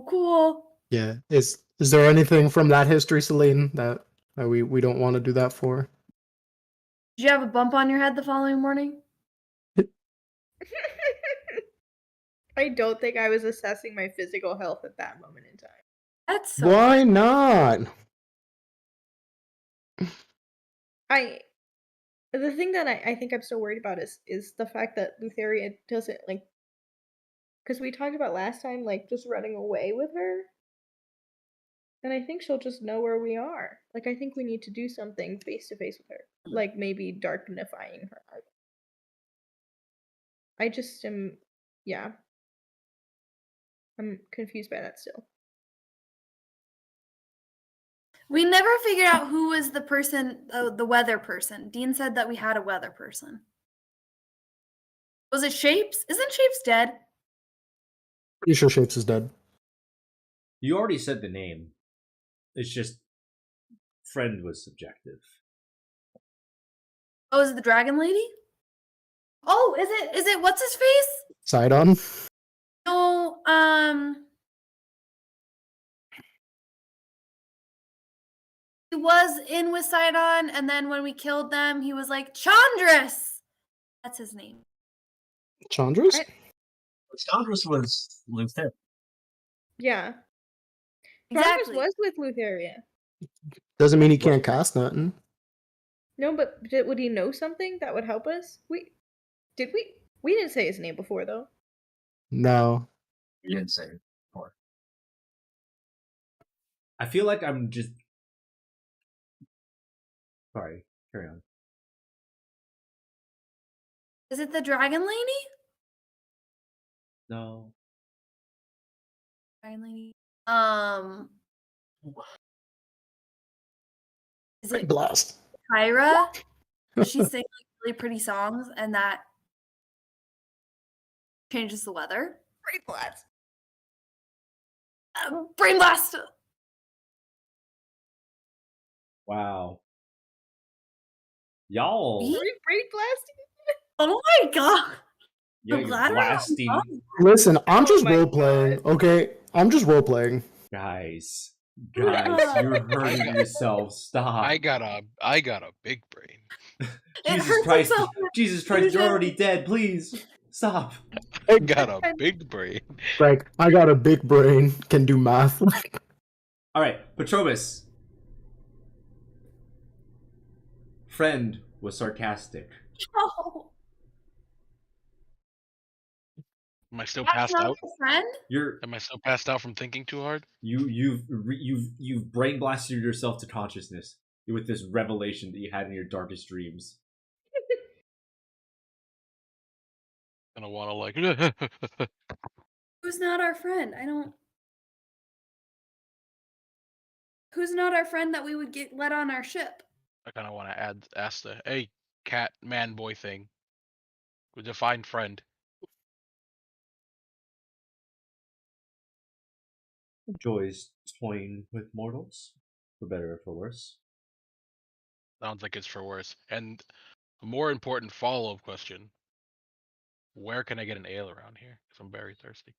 Speaker 2: cool.
Speaker 3: Yeah. Is there anything from that history, Celine, that we don't want to do that for?
Speaker 2: Did you have a bump on your head the following morning?
Speaker 4: I don't think I was assessing my physical health at that moment in time.
Speaker 2: That's so
Speaker 3: Why not?
Speaker 4: The thing that I think I'm so worried about is the fact that Lutheria doesn't like, because we talked about last time, like just running away with her, and I think she'll just know where we are. Like I think we need to do something face to face with her, like maybe darkenifying her. I just am, yeah. I'm confused by that still.
Speaker 2: We never figured out who was the person, the weather person. Dean said that we had a weather person. Was it Shapes? Isn't Shapes dead?
Speaker 3: Pretty sure Shapes is dead.
Speaker 1: You already said the name. It's just friend was subjective.
Speaker 2: Oh, is it the Dragon Lady? Oh, is it what's his face?
Speaker 3: Sidon?
Speaker 2: No, he was in with Sidon, and then when we killed them, he was like, Chandris! That's his name.
Speaker 3: Chandras?
Speaker 5: Chandras was Luther.
Speaker 4: Yeah.
Speaker 2: Exactly.
Speaker 4: Chandras was with Lutheria.
Speaker 3: Doesn't mean he can't cast nothing.
Speaker 4: No, but would he know something that would help us? We didn't say his name before though.
Speaker 3: No.
Speaker 5: You didn't say it before.
Speaker 1: I feel like I'm just. Sorry, carry on.
Speaker 2: Is it the Dragon Lady?
Speaker 1: No.
Speaker 2: Dragon Lady. Is it
Speaker 3: Blast.
Speaker 2: Kyra? She sings like really pretty songs, and that changes the weather.
Speaker 4: Brain blast.
Speaker 2: Brain blast.
Speaker 3: Oh
Speaker 1: Wow. Y'all.
Speaker 4: Brain blasting?
Speaker 2: Oh my god!
Speaker 1: Yeah,
Speaker 2: I'm
Speaker 1: you're
Speaker 2: glad we're not
Speaker 1: blasting.
Speaker 2: wrong.
Speaker 3: Listen, I'm just
Speaker 4: my
Speaker 3: role playing, okay? I'm just role playing.
Speaker 1: Guys,
Speaker 2: God.
Speaker 1: you're hurting yourselves. Stop.
Speaker 6: I got a big brain.
Speaker 2: It
Speaker 1: Jesus
Speaker 2: hurts
Speaker 1: Christ,
Speaker 2: itself.
Speaker 1: Jesus Christ, you're already dead. Please stop.
Speaker 6: I got a big brain.
Speaker 3: Like, I got a big brain, can do math.
Speaker 1: All right, Petrobus. Friend was sarcastic.
Speaker 2: Oh,
Speaker 6: Am I still
Speaker 2: that's
Speaker 6: passed
Speaker 2: not
Speaker 6: out?
Speaker 2: my friend.
Speaker 6: Am I still passed out from thinking too hard?
Speaker 1: You've brain blasted yourself to consciousness with this revelation that you had in your darkest dreams.
Speaker 6: And I want to like.
Speaker 2: Who's not our friend? Who's not our friend that we would get let on our ship?
Speaker 6: I kind of want to ask the hey cat man boy thing. Define friend.
Speaker 1: Enjoys toying with mortals, for better or for worse.
Speaker 6: Sounds like it's for worse. And a more important follow-up question: where can I get an ale around here? Because I'm very thirsty.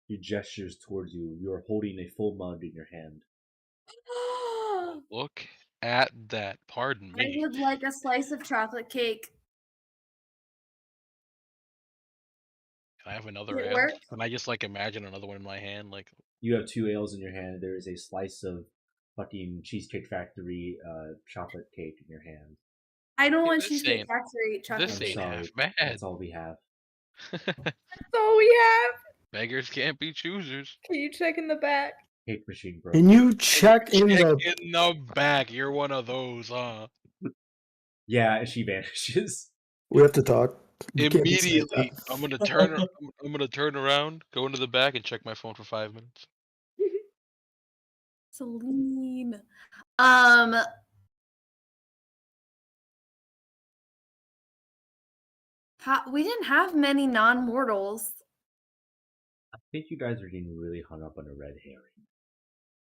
Speaker 1: He gestures towards you. You are holding a full mug in your hand.
Speaker 6: Look at that. Pardon
Speaker 2: I
Speaker 6: me.
Speaker 2: would like a slice of chocolate cake.
Speaker 6: Can I have another
Speaker 2: Does it
Speaker 6: ale?
Speaker 2: work?
Speaker 6: Can I just like imagine another one in my hand? Like
Speaker 1: You have 2 ales in your hand. There is a slice of fucking Cheesecake Factory chocolate cake in your hand.
Speaker 2: I don't
Speaker 6: Yeah,
Speaker 2: want
Speaker 6: this
Speaker 2: Cheesecake
Speaker 6: ain't-
Speaker 2: Factory chocolate
Speaker 6: this
Speaker 1: I'm
Speaker 6: ain't
Speaker 2: cake.
Speaker 1: sorry.
Speaker 6: half bad.
Speaker 1: That's all we have.
Speaker 4: That's all we have.
Speaker 6: Beggars can't be choosers.
Speaker 4: Can you check in the back?
Speaker 1: Cake machine, bro.
Speaker 3: Can you check in
Speaker 6: Check
Speaker 3: the...
Speaker 6: in the back. You're one of those, huh?
Speaker 1: Yeah, she vanishes.
Speaker 3: We have to talk. You can't say
Speaker 6: Immediately,
Speaker 3: that.
Speaker 6: I'm gonna turn. I'm gonna turn around, go into the back, and check my phone for 5 minutes.
Speaker 2: Celine. We didn't have many non-mortals.
Speaker 1: I think you guys are getting really hung up on a red herring.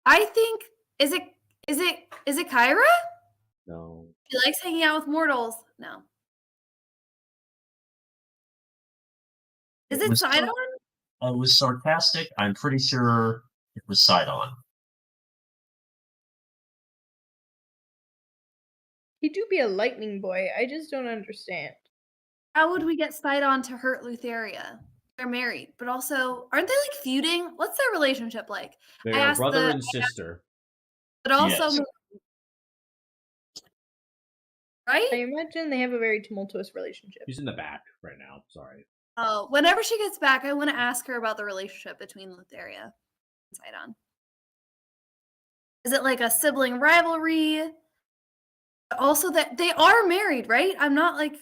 Speaker 2: I think is it Kyra?
Speaker 1: No.
Speaker 2: She likes hanging out with mortals. No. Is it
Speaker 5: was
Speaker 2: Sidon?
Speaker 5: it was sarcastic. I'm pretty sure it was Sidon.
Speaker 4: He do be a lightning boy. I just don't understand.
Speaker 2: How would we get Sidon to hurt Lutheria? They're married, but also aren't they like feuding? What's their relationship like?
Speaker 1: They
Speaker 2: I
Speaker 1: are
Speaker 2: asked
Speaker 1: brother and sister.
Speaker 2: but also
Speaker 5: Yes.
Speaker 2: right?
Speaker 4: I imagine they have a very tumultuous relationship.
Speaker 1: He's in the back right now. Sorry.
Speaker 2: Oh, whenever she gets back, I want to ask her about the relationship between Lutheria and Sidon. Is it like a sibling rivalry? Also, that they are married, right? I'm not like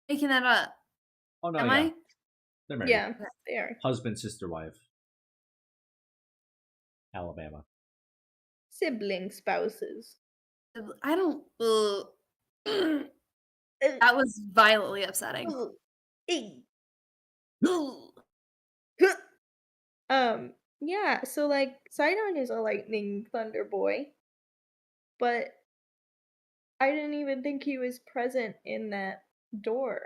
Speaker 2: making that up.
Speaker 1: Oh no,
Speaker 2: Am
Speaker 1: yeah.
Speaker 2: I?
Speaker 1: They're married.
Speaker 4: Yeah, they are.
Speaker 1: Husband, sister, wife. Alabama.
Speaker 4: Sibling spouses.
Speaker 2: I don't. That was violently upsetting.
Speaker 4: Yeah, so like Sidon is a lightning thunder boy, but I didn't even think he was present in that door.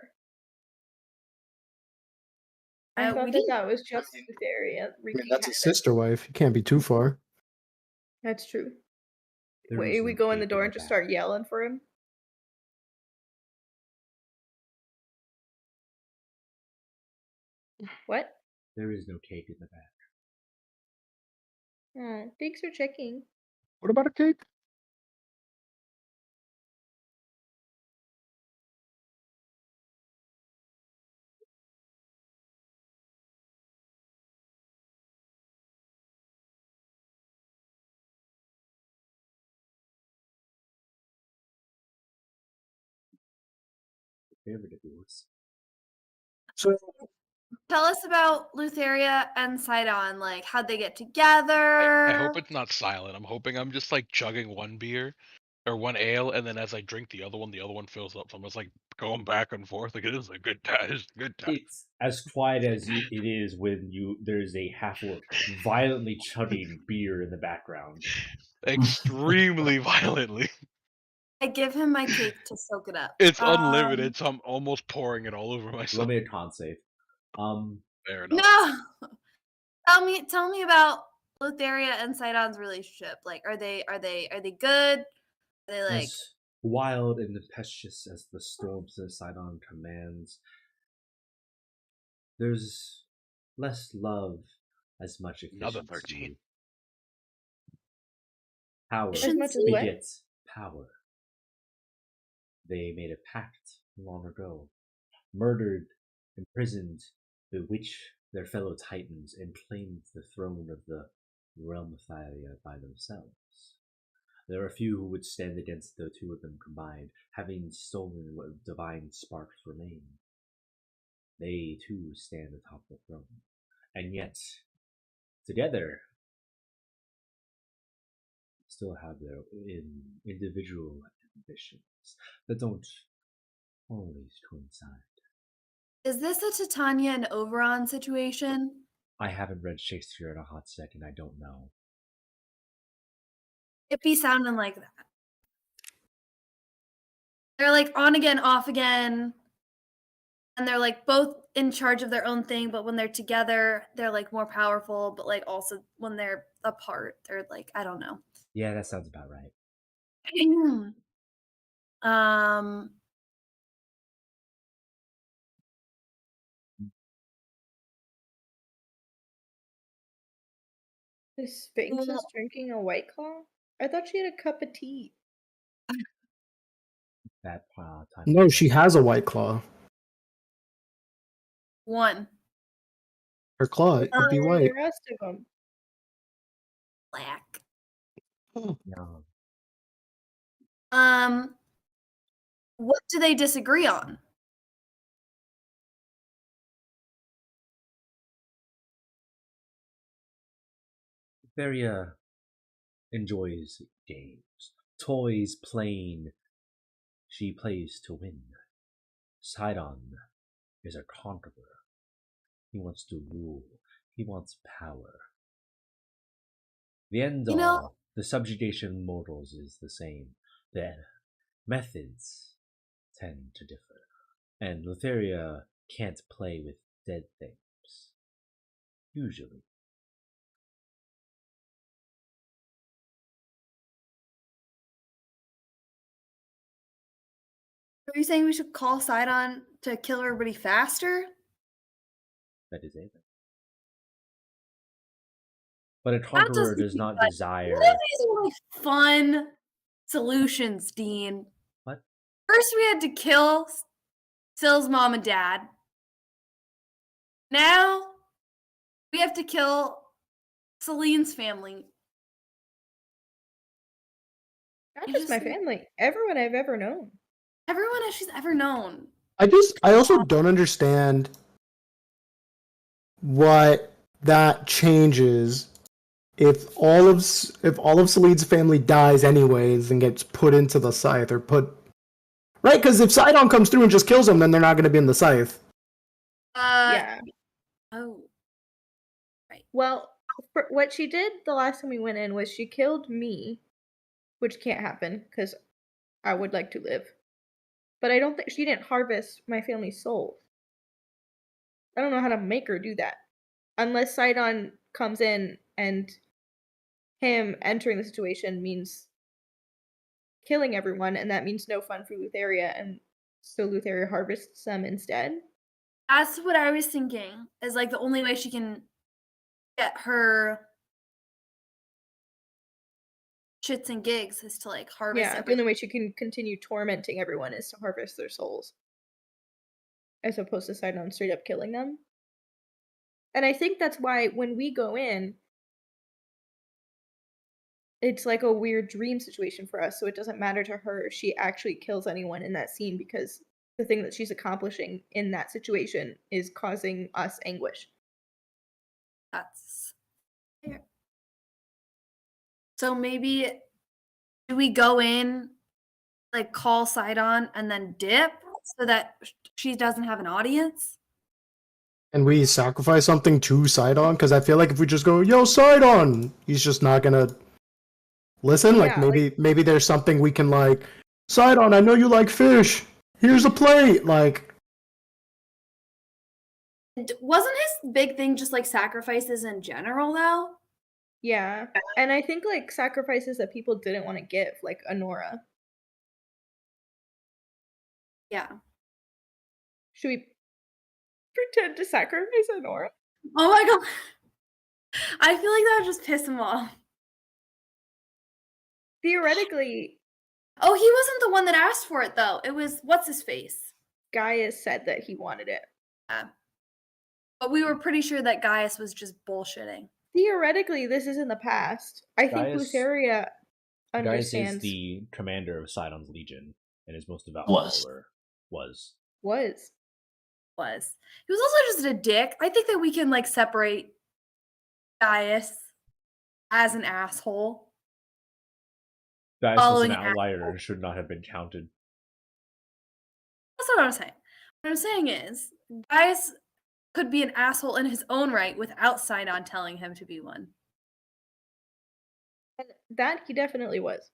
Speaker 4: I thought
Speaker 2: We
Speaker 4: that
Speaker 2: didn't.
Speaker 4: that was just Lutheria
Speaker 3: I mean,
Speaker 4: wreaking
Speaker 3: that's his
Speaker 4: havoc.
Speaker 3: sister wife. You can't be too far.
Speaker 4: That's true.
Speaker 1: There
Speaker 4: Wait,
Speaker 1: is
Speaker 4: we
Speaker 1: no
Speaker 4: go in the
Speaker 1: cake
Speaker 4: door and just
Speaker 1: back.
Speaker 4: start yelling for him? What?
Speaker 1: There is no cake in the back.
Speaker 4: Thanks for checking.
Speaker 3: What about a cake?
Speaker 1: Favorite of yours.
Speaker 3: So
Speaker 2: Tell us about Lutheria and Sidon. Like, how'd they get together?
Speaker 6: I hope it's not silent. I'm hoping I'm just like chugging one beer or one ale, and then as I drink the other one fills up. So I'm just like going back and forth. Like it is a good time. It's a good time.
Speaker 1: It's as quiet as it is when there's a half-orc violently chugging beer in the background.
Speaker 6: Extremely violently.
Speaker 2: I give him my cake to soak it up.
Speaker 6: It's unlimited, so I'm almost pouring it all over myself.
Speaker 1: Let me a con save.
Speaker 6: Fair enough.
Speaker 2: No. Tell me about Lutheria and Sidon's relationship. Like, are they good? Are they like?
Speaker 1: As wild and tempestuous as the storms that Sidon commands, there's less love, as much
Speaker 6: Another
Speaker 1: efficiency.
Speaker 6: 13.
Speaker 1: Power
Speaker 4: As much as
Speaker 2: Efficiency?
Speaker 4: what?
Speaker 1: begets power. They made a pact long ago, murdered, imprisoned, bewitched their fellow titans, and claimed the throne of the realm of Thyria by themselves. There are few who would stand against the two of them combined, having stolen what divine sparks remain. They too stand atop the throne, and yet, together, still have their individual ambitions that don't always coincide.
Speaker 2: Is this a Titania and Oberon situation?
Speaker 1: I haven't read Shakespeare in a hot second, I don't know.
Speaker 2: It be sounding like that. They're like on again, off again. And they're like both in charge of their own thing, but when they're together, they're like more powerful, but like also when they're apart, they're like, I don't know.
Speaker 1: Yeah, that sounds about right.
Speaker 2: um
Speaker 4: The Sphinx is drinking a White Claw? I thought she had a cup of tea.
Speaker 1: That time.
Speaker 3: no, she has a white claw.
Speaker 2: one
Speaker 3: Her claw it would be
Speaker 4: Where are the
Speaker 3: white.
Speaker 4: rest of them?
Speaker 2: black.
Speaker 1: No.
Speaker 2: What do they disagree on?
Speaker 1: Varia enjoys games, toys, playing. She plays to win. Sidon is a conqueror. He wants to rule. He wants power. The end
Speaker 2: You know-
Speaker 1: all, the subjugation of mortals is the same. The methods tend to differ. And Lutheria can't play with dead things. Usually.
Speaker 2: Are you saying we should call Sidon to kill everybody faster?
Speaker 1: That is it. But a
Speaker 2: That
Speaker 1: conqueror
Speaker 2: doesn't
Speaker 1: does
Speaker 2: seem
Speaker 1: not
Speaker 2: fun.
Speaker 1: desire.
Speaker 2: None of these are like fun solutions, Dean.
Speaker 1: What?
Speaker 2: First, we had to kill Sill's mom and dad. Now, we have to kill Celine's family.
Speaker 4: Not
Speaker 2: You
Speaker 4: just my
Speaker 2: just-
Speaker 4: family, everyone I've ever known.
Speaker 2: Everyone that she's ever known.
Speaker 3: I also don't understand what that changes if all of Selene's family dies anyways and gets put into the scythe or put right, because if Sidon comes through and just kills them, then they're not going to be in the scythe.
Speaker 4: Yeah.
Speaker 2: Oh.
Speaker 4: Well, what she did the last time we went in was she killed me, which can't happen because I would like to live. But I don't think she didn't harvest my family's souls. I don't know how to make her do that. Unless Sidon comes in and him entering the situation means killing everyone, and that means no fun for Lutheria, and so Lutheria harvests them instead.
Speaker 2: That's what I was thinking. Is like the only way she can get her shits and gigs is to like harvest
Speaker 4: Yeah, the
Speaker 2: everything.
Speaker 4: only way she can continue tormenting everyone is to harvest their souls. As opposed to Sidon straight up killing them. And I think that's why when we go in, it's like a weird dream situation for us, so it doesn't matter to her if she actually kills anyone in that scene because the thing that she's accomplishing in that situation is causing us anguish.
Speaker 2: That's fair. So maybe do we go in, like call Sidon and then dip so that she doesn't have an audience?
Speaker 3: And we sacrifice something to Sidon? Because I feel like if we just go, yo, Sidon, he's just not going to listen. Like
Speaker 4: Yeah,
Speaker 3: maybe there's something we can like, Sidon, I know you like fish. Here's a plate. Like,
Speaker 2: Wasn't his big thing just like sacrifices in general though?
Speaker 4: Yeah. And I think like sacrifices that people didn't want to give, like Honora.
Speaker 2: Yeah.
Speaker 4: Should we pretend to sacrifice Honora?
Speaker 2: Oh my god. I feel like that would just piss him off.
Speaker 4: Theoretically,
Speaker 2: Oh, he wasn't the one that asked for it though. It was what's his face?
Speaker 4: Gaius said that he wanted it.
Speaker 2: Yeah. But we were pretty sure that Gaius was just bullshitting.
Speaker 4: Theoretically, this is in the past. I think
Speaker 1: Gaius-
Speaker 4: Lutheria
Speaker 1: Gaius
Speaker 4: understands.
Speaker 1: is the commander of Sidon's legion, and his most devout
Speaker 5: Was.
Speaker 1: follower was.
Speaker 4: Was.
Speaker 2: He was also just a dick. I think that we can like separate Gaius as an asshole.
Speaker 1: Gaius was
Speaker 2: Following
Speaker 1: an
Speaker 2: an
Speaker 1: outlier and should not have been counted.
Speaker 2: That's not what I'm saying. What I'm saying is Gaius could be an asshole in his own right without Sidon telling him to be one.
Speaker 4: And that he definitely was.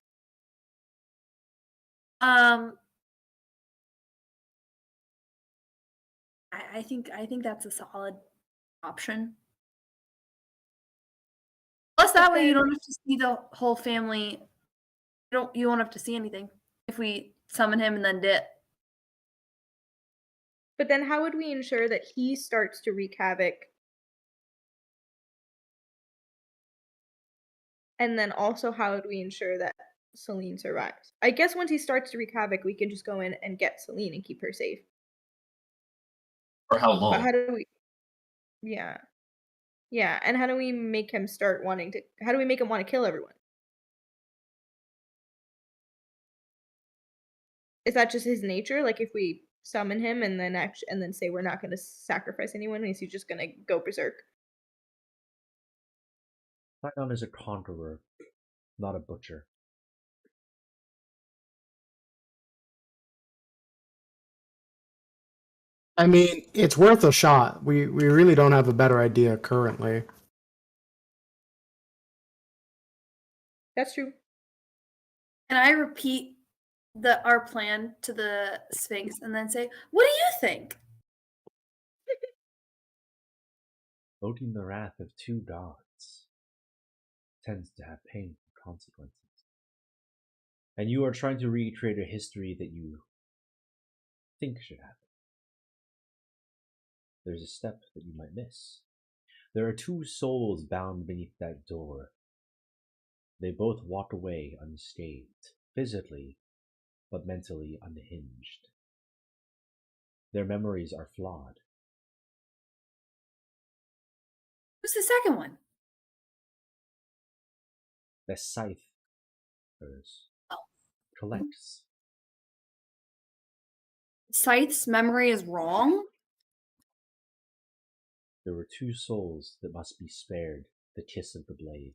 Speaker 2: I think that's a solid option. Plus, that way you don't have to see the whole family. You won't have to see anything if we summon him and then dip.
Speaker 4: But then how would we ensure that he starts to wreak havoc? And then also how would we ensure that Celine survives? I guess once he starts to wreak havoc, we can just go in and get Celine and keep her safe.
Speaker 5: For how
Speaker 4: But
Speaker 5: long?
Speaker 4: how do we Yeah. Yeah, and how do we make him start wanting to how do we make him want to kill everyone? Is that just his nature? Like if we summon him and then say we're not going to sacrifice anyone, is he just going to go berserk?
Speaker 1: Sidon is a conqueror, not a butcher.
Speaker 3: I mean, it's worth a shot. We really don't have a better idea currently.
Speaker 4: That's true.
Speaker 2: And I repeat our plan to the Sphinx and then say, "What do you think?"
Speaker 1: Voting the wrath of two gods tends to have painful consequences. And you are trying to recreate a history that you think should happen. There's a step that you might miss. There are two souls bound beneath that door. They both walk away unscathed, physically, but mentally unhinged. Their memories are flawed.
Speaker 2: Who's the second one?
Speaker 1: The scythe collects.
Speaker 2: Scythe's memory is wrong?
Speaker 1: There were two souls that must be spared the kiss of the blade.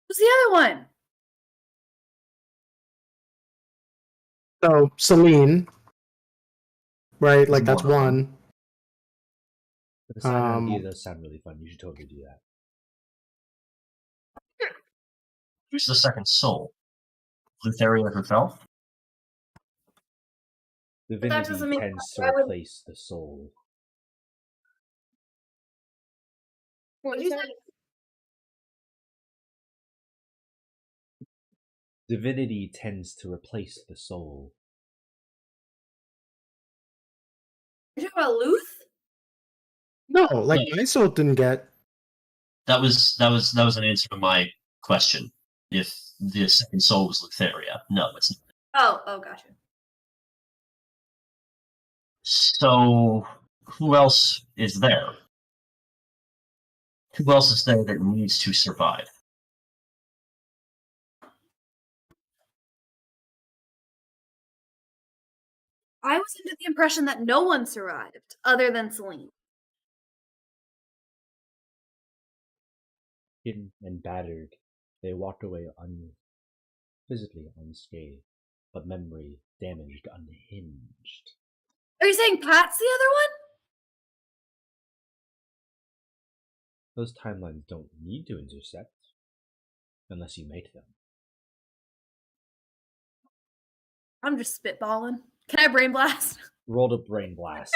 Speaker 2: Who's the other one?
Speaker 3: So Celine, right? Like that's
Speaker 5: One of them.
Speaker 3: one.
Speaker 1: But the side idea
Speaker 3: Um,
Speaker 1: does sound really fun. You should totally do that.
Speaker 5: Who's the second soul? Lutheria herself?
Speaker 2: that
Speaker 1: Divinity
Speaker 2: doesn't make
Speaker 1: tends to
Speaker 2: sense. I would-
Speaker 1: replace the soul.
Speaker 4: What
Speaker 2: What'd
Speaker 4: is
Speaker 2: you
Speaker 4: that?
Speaker 2: say?
Speaker 1: Divinity tends to replace the soul.
Speaker 2: You're talking about Luth?
Speaker 3: no, like
Speaker 5: No.
Speaker 3: my soul didn't get.
Speaker 5: That was an answer to my question. If the second soul was Lutheria. No, it's not.
Speaker 2: Oh, gotcha.
Speaker 5: So who else is there? Who else is there that needs to survive?
Speaker 2: I was under the impression that no one survived other than Celine.
Speaker 1: Hidden and battered, they walked away physically unscathed, but memory damaged, unhinged.
Speaker 2: Are you saying Pat's the other one?
Speaker 1: Those timelines don't need to intersect unless you make them.
Speaker 2: I'm just spitballing. Can I brain blast?
Speaker 1: Rolled a brain blast.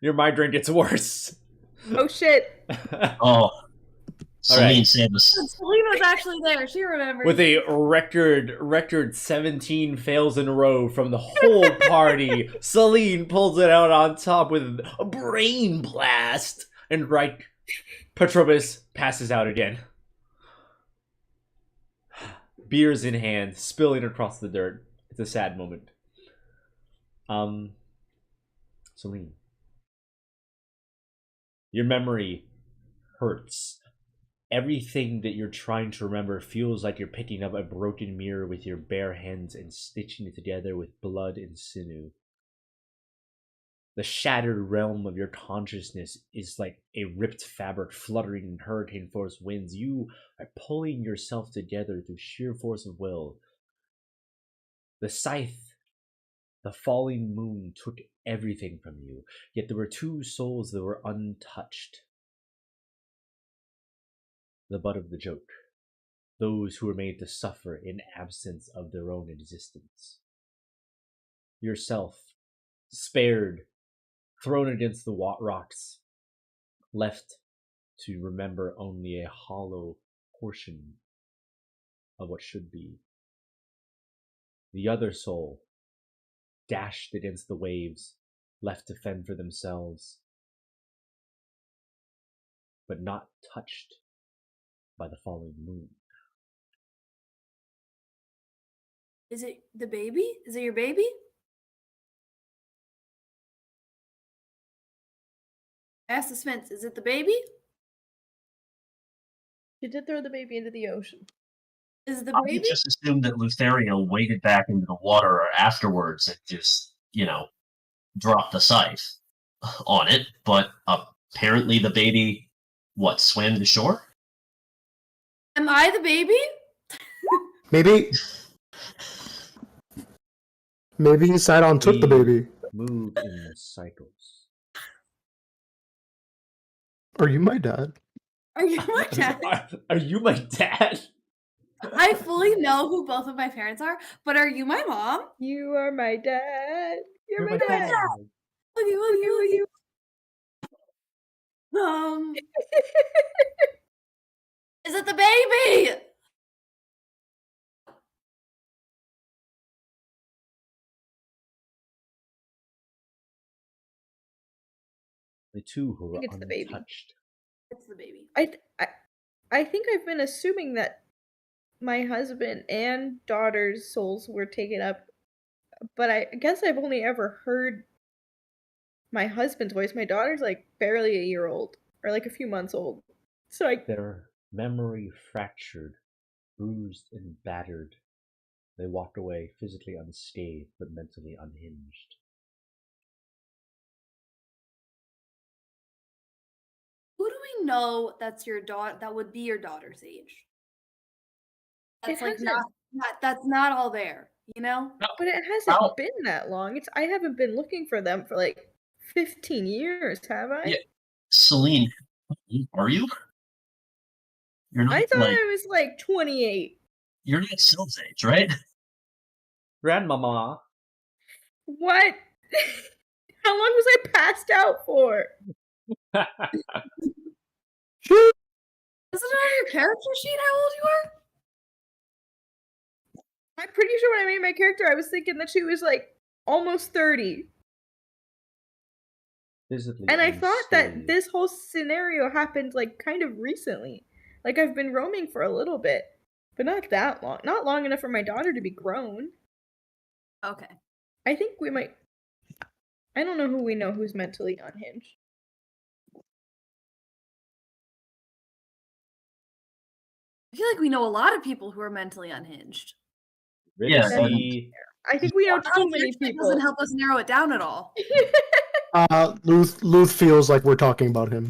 Speaker 1: Your mind drain gets worse.
Speaker 4: Oh shit.
Speaker 5: Oh, Celine
Speaker 1: right.
Speaker 5: saved us.
Speaker 2: Celine was actually there. She remembers.
Speaker 1: With a record 17 fails in a row from the whole party, Celine pulls it out on top with a brain blast, and right, Petrobus passes out again. Beers in hand, spilling across the dirt. It's a sad moment. Celine, your memory hurts. Everything that you're trying to remember feels like you're picking up a broken mirror with your bare hands and stitching it together with blood and sinew. The shattered realm of your consciousness is like a ripped fabric fluttering in hurricane force winds. You are pulling yourself together through sheer force of will. The scythe, the falling moon, took everything from you, yet there were two souls that were untouched. The butt of the joke, those who were made to suffer in absence of their own existence. Yourself, spared, thrown against the rocks, left to remember only a hollow portion of what should be. The other soul, dashed against the waves, left to fend for themselves, but not touched by the falling moon.
Speaker 2: Is it the baby? Is it your baby? I asked the Sphinx, is it the baby?
Speaker 4: She did throw the baby into the ocean.
Speaker 2: Is it the
Speaker 5: I
Speaker 2: baby?
Speaker 5: just assumed that Lutheria waded back into the water afterwards and just, dropped the scythe on it, but apparently the baby, swam to shore?
Speaker 2: Am I the baby?
Speaker 3: Maybe Sidon took the
Speaker 1: We
Speaker 3: baby.
Speaker 1: move in cycles.
Speaker 3: Are you my dad?
Speaker 2: Are you my dad?
Speaker 1: Are you my dad?
Speaker 2: I fully know who both of my parents are, but are you my mom?
Speaker 4: You are my dad. You're my
Speaker 2: my
Speaker 4: dad.
Speaker 2: dad. Look at you. Is it the baby?
Speaker 1: The two who were
Speaker 4: think it's the baby.
Speaker 1: untouched.
Speaker 2: It's the baby.
Speaker 4: I think I've been assuming that my husband and daughter's souls were taken up, but I guess I've only ever heard my husband's voice. My daughter's like barely a year old, or like a few months old. So
Speaker 1: Their memory fractured, bruised and battered. They walked away physically unscathed but mentally unhinged.
Speaker 2: Who do we know that's your daughter? That would be your daughter's age. That's
Speaker 4: It
Speaker 2: like
Speaker 4: hasn't-
Speaker 2: that's not all there, you know?
Speaker 4: but it hasn't been that long. I haven't been looking for them for like 15 years, have I?
Speaker 5: Yeah. Celine, are you? You're not
Speaker 4: I thought
Speaker 5: like
Speaker 4: I was like 28.
Speaker 5: you're not Syl's age, right?
Speaker 1: Grandmama.
Speaker 4: What? How long was I passed out for?
Speaker 2: Isn't it on your character sheet how old you are?
Speaker 4: I'm pretty sure when I made my character, I was thinking that she was like almost 30.
Speaker 1: Physically
Speaker 4: And I thought that
Speaker 1: unscathed.
Speaker 4: this whole scenario happened like kind of recently. Like I've been roaming for a little bit, but not that long. Not long enough for my daughter to be grown.
Speaker 2: Okay.
Speaker 4: I think we might. I don't know who we know who's mentally unhinged.
Speaker 2: I feel like we know a lot of people who are mentally unhinged.
Speaker 5: Yeah,
Speaker 1: Ripsy.
Speaker 4: I think we know too many
Speaker 2: Unfortunately, it
Speaker 4: people.
Speaker 2: doesn't help us narrow it down at all.
Speaker 3: Luth feels like we're talking about him.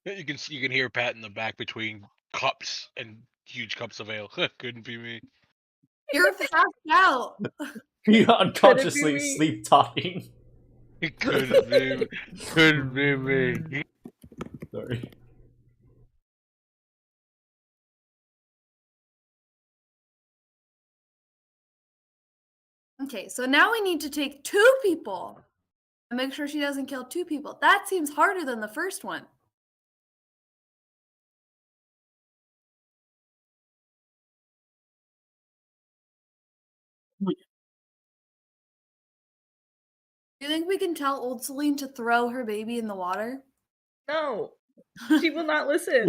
Speaker 6: You can hear Pat in the back between cups and huge cups of ale. Couldn't be me.
Speaker 2: You're passed out.
Speaker 1: You're unconsciously
Speaker 4: me?
Speaker 1: sleep talking.
Speaker 6: Couldn't be me. Couldn't be me.
Speaker 1: Sorry.
Speaker 2: Okay, so now we need to take 2 people and make sure she doesn't kill 2 people. That seems harder than the first one. Do you think we can tell old Celine to throw her baby in the water?
Speaker 4: No, she will not listen.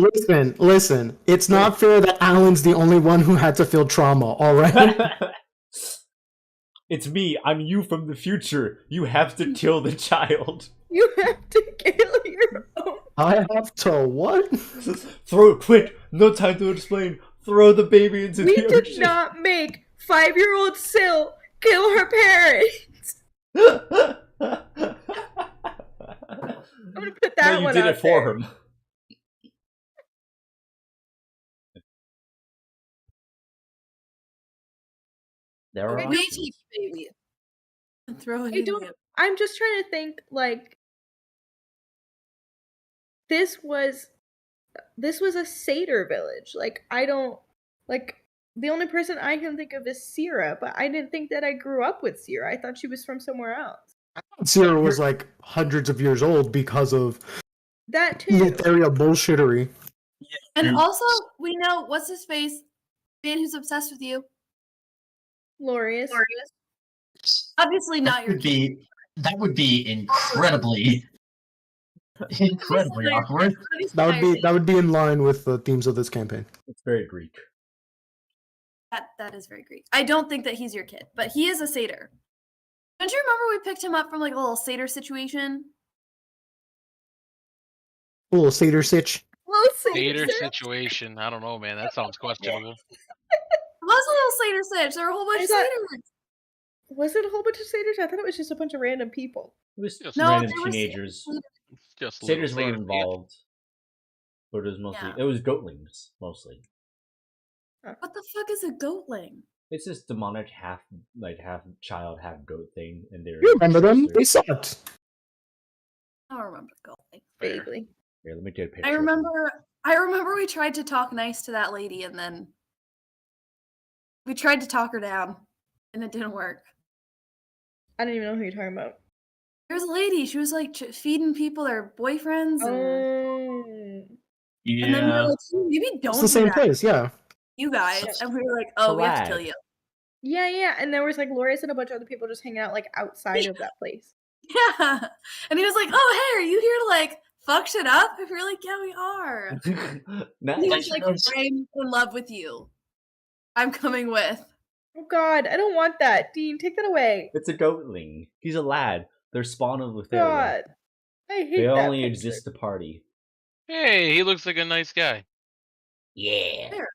Speaker 3: Listen. It's not fair that Alan's the only one who had to feel trauma, alright?
Speaker 1: It's me. I'm you from the future. You have to kill the child.
Speaker 4: You have to kill your own.
Speaker 3: I have to what?
Speaker 1: Throw it quick. No time to explain. Throw the baby into
Speaker 4: We
Speaker 1: the
Speaker 4: did
Speaker 1: ocean.
Speaker 4: not make 5-year-old Syl kill her parents. I'm gonna put that
Speaker 1: No, you
Speaker 4: one
Speaker 1: did
Speaker 4: out
Speaker 1: it for
Speaker 4: there.
Speaker 1: him. There are
Speaker 2: We
Speaker 1: options.
Speaker 2: take the baby and throw it
Speaker 4: I
Speaker 2: in
Speaker 4: don't.
Speaker 2: the
Speaker 4: I'm just trying to think. Like, this was a satyr village. Like, I don't like. The only person I can think of is Sierra, but I didn't think that I grew up with Sierra. I thought she was from somewhere else.
Speaker 3: Sierra was like hundreds of years old because of
Speaker 4: That too.
Speaker 3: Lutheria bullshittery.
Speaker 2: And also, we know what's his face, man who's obsessed with you.
Speaker 4: Glorious.
Speaker 2: Obviously not your kid.
Speaker 5: That would be incredibly awkward.
Speaker 3: That would be in line with the themes of this campaign.
Speaker 1: It's very Greek.
Speaker 2: That is very Greek. I don't think that he's your kid, but he is a satyr. Don't you remember we picked him up from like a little satyr situation?
Speaker 3: A little satyr sitch.
Speaker 6: Satyr situation. I don't know, man. That sounds questionable.
Speaker 2: It was a little satyr sitch. There were a whole bunch
Speaker 4: I
Speaker 2: of
Speaker 4: thought-
Speaker 2: satyrs.
Speaker 4: Was it a whole bunch of satyrs? I thought it was just a bunch of random people.
Speaker 1: It was
Speaker 6: Just
Speaker 2: No,
Speaker 1: random
Speaker 2: they were
Speaker 1: teenagers.
Speaker 6: Just
Speaker 1: Satyrs
Speaker 6: little
Speaker 1: were
Speaker 6: satyrs.
Speaker 1: involved. But it was mostly
Speaker 2: Yeah.
Speaker 1: it was goatlings mostly.
Speaker 2: What the fuck is a goatling?
Speaker 1: It's this demonic half child, half goat thing, and they're
Speaker 3: You remember them?
Speaker 1: sorcerers.
Speaker 3: They sucked.
Speaker 2: I don't remember goatling.
Speaker 6: Fair.
Speaker 4: Vaguely.
Speaker 1: Here, let me get a picture.
Speaker 2: I
Speaker 1: of them.
Speaker 2: remember we tried to talk nice to that lady and then we tried to talk her down and it didn't work.
Speaker 4: I don't even know who you're talking about.
Speaker 2: There was a lady, she was like feeding people their boyfriends and
Speaker 4: Oh.
Speaker 2: and then we were
Speaker 5: Yeah.
Speaker 2: like, "Hey, maybe don't
Speaker 3: It's the
Speaker 2: do
Speaker 3: same
Speaker 2: that,
Speaker 3: place, yeah.
Speaker 2: you guys." And we were like, "Oh, we have to kill
Speaker 1: Collab.
Speaker 2: you."
Speaker 4: Yeah. And there was like Loris and a bunch of other people just hanging out like outside of that place.
Speaker 2: Yeah. And he was like, "Oh, hey, are you here to like fuck shit up?" And we were like, "Yeah, we are."
Speaker 1: Nice.
Speaker 2: And he was
Speaker 5: Like,
Speaker 2: like, "I'm in love with you. I'm coming with."
Speaker 4: Oh god, I don't want that. Dean, take that away.
Speaker 1: It's a goatling. He's a lad. They're spawn of Lutheria.
Speaker 4: God. I hate
Speaker 1: They
Speaker 4: that
Speaker 1: only
Speaker 4: picture.
Speaker 1: exist to party.
Speaker 6: Hey, he looks like a nice guy.
Speaker 1: Yeah.
Speaker 2: There.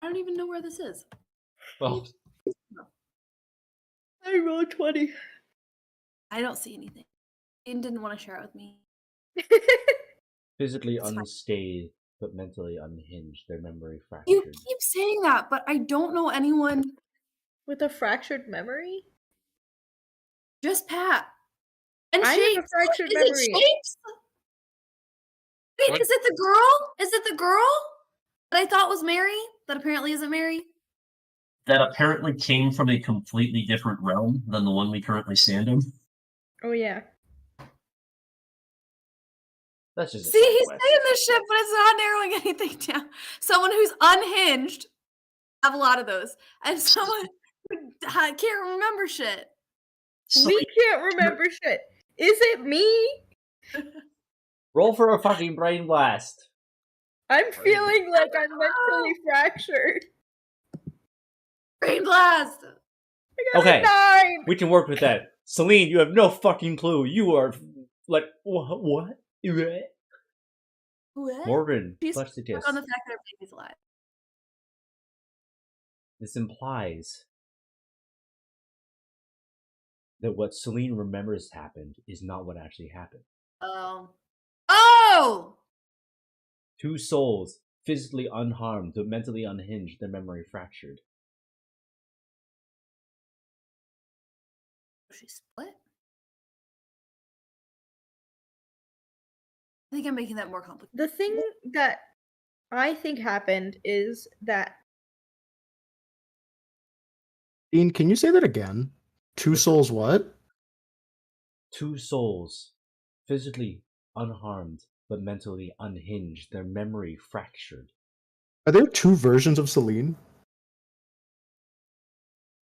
Speaker 2: I don't even know where this is.
Speaker 1: Well,
Speaker 4: I rolled 20.
Speaker 2: I don't see anything. Dean didn't want to share it with me.
Speaker 1: physically
Speaker 2: It's fine.
Speaker 1: unscathed but mentally unhinged. Their memory fractured.
Speaker 2: You keep saying that, but I don't know anyone.
Speaker 4: With a fractured memory?
Speaker 2: Just Pat. And
Speaker 4: I have a
Speaker 2: Shapes.
Speaker 4: fractured
Speaker 2: Is
Speaker 4: memory.
Speaker 2: it Shapes? Wait,
Speaker 6: What?
Speaker 2: is it the girl? Is it the girl that I thought was Mary? That apparently isn't Mary?
Speaker 5: That apparently came from a completely different realm than the one we currently stand in.
Speaker 4: Oh yeah.
Speaker 1: That's just a
Speaker 2: See, he's
Speaker 1: side
Speaker 2: saying
Speaker 1: quest.
Speaker 2: this shit, but it's not narrowing anything down. Someone who's unhinged, I have a lot of those, and someone who can't remember shit.
Speaker 5: So
Speaker 4: We can't remember shit. Is it me?
Speaker 1: Roll for a fucking brain blast.
Speaker 4: I'm feeling like I'm mentally fractured.
Speaker 2: Brain blast.
Speaker 4: I got
Speaker 1: Okay.
Speaker 4: a 9.
Speaker 1: We can work with that. Celine, you have no fucking clue. You are like what?
Speaker 2: What?
Speaker 1: Morgan,
Speaker 2: She's
Speaker 1: clutch the kiss.
Speaker 2: stuck on the fact that her baby's alive.
Speaker 1: This implies that what Celine remembers happened is not what actually happened.
Speaker 2: Oh!
Speaker 1: Two souls, physically unharmed but mentally unhinged, their memory fractured.
Speaker 2: She split? I think I'm making that more complicated.
Speaker 4: The thing that I think happened is that
Speaker 3: Dean, can you say that again? Two souls what?
Speaker 1: Two souls, physically unharmed but mentally unhinged, their memory fractured.
Speaker 3: Are there two versions of Celine?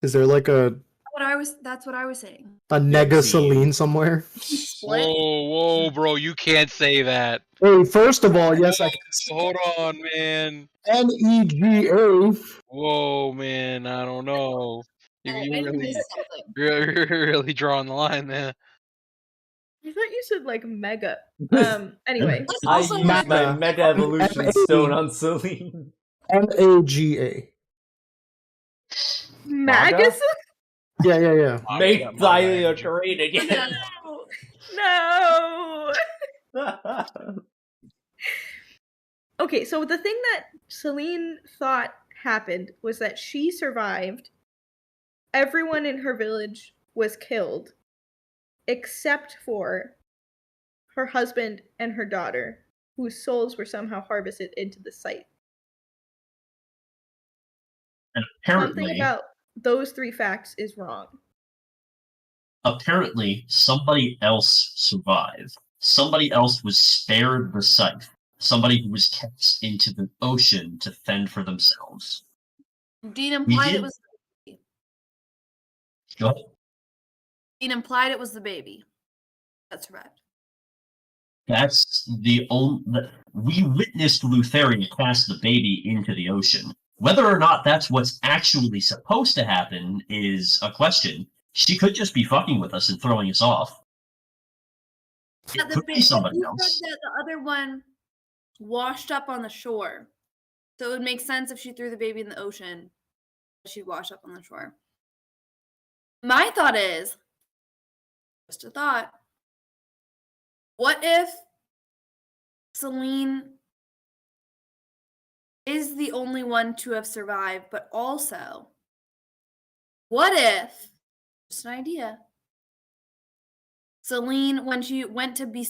Speaker 3: Is there like
Speaker 2: That's what I was saying.
Speaker 3: a nega
Speaker 1: see.
Speaker 3: Celine somewhere?
Speaker 2: Split?
Speaker 6: Whoa, bro, you can't say that.
Speaker 3: Hey, first of all, yes, I
Speaker 6: Hold on, man.
Speaker 3: can. NEGA.
Speaker 6: Whoa, man, I don't know.
Speaker 2: Oh, I
Speaker 6: You
Speaker 2: missed something.
Speaker 6: you're really drawing the line there.
Speaker 4: I thought you said like mega. Anyway.
Speaker 2: That's
Speaker 1: I
Speaker 2: also
Speaker 1: used
Speaker 2: what
Speaker 1: my
Speaker 2: I-
Speaker 1: Mega Evolution
Speaker 3: M-A.
Speaker 1: stone on Celine.
Speaker 3: MAGA.
Speaker 4: Magus?
Speaker 3: Yeah.
Speaker 1: Made
Speaker 6: got
Speaker 1: by
Speaker 6: my
Speaker 1: the
Speaker 6: range.
Speaker 1: terrain again.
Speaker 4: No. Okay, so the thing that Celine thought happened was that she survived. Everyone in her village was killed, except for her husband and her daughter, whose souls were somehow harvested into the site.
Speaker 5: And
Speaker 4: Something
Speaker 5: apparently,
Speaker 4: about those 3 facts is wrong.
Speaker 5: somebody else survived. Somebody else was spared the site. Somebody who was cast into the ocean to fend for themselves.
Speaker 2: Dean implied
Speaker 5: did-
Speaker 2: it was.
Speaker 5: Go ahead.
Speaker 2: Dean implied it was the baby that survived.
Speaker 5: That's the only. We witnessed Lutheria cast the baby into the ocean. Whether or not that's what's actually supposed to happen is a question. She could just be fucking with us and throwing us off. It
Speaker 2: Yeah, the
Speaker 5: could be
Speaker 2: baby.
Speaker 5: somebody
Speaker 2: You
Speaker 5: else.
Speaker 2: said that the other one washed up on the shore, so it would make sense if she threw the baby in the ocean, she'd wash up on the shore. My thought is, just a thought. What if Celine is the only one to have survived, but also, what if, just an idea, Celine, when she went to be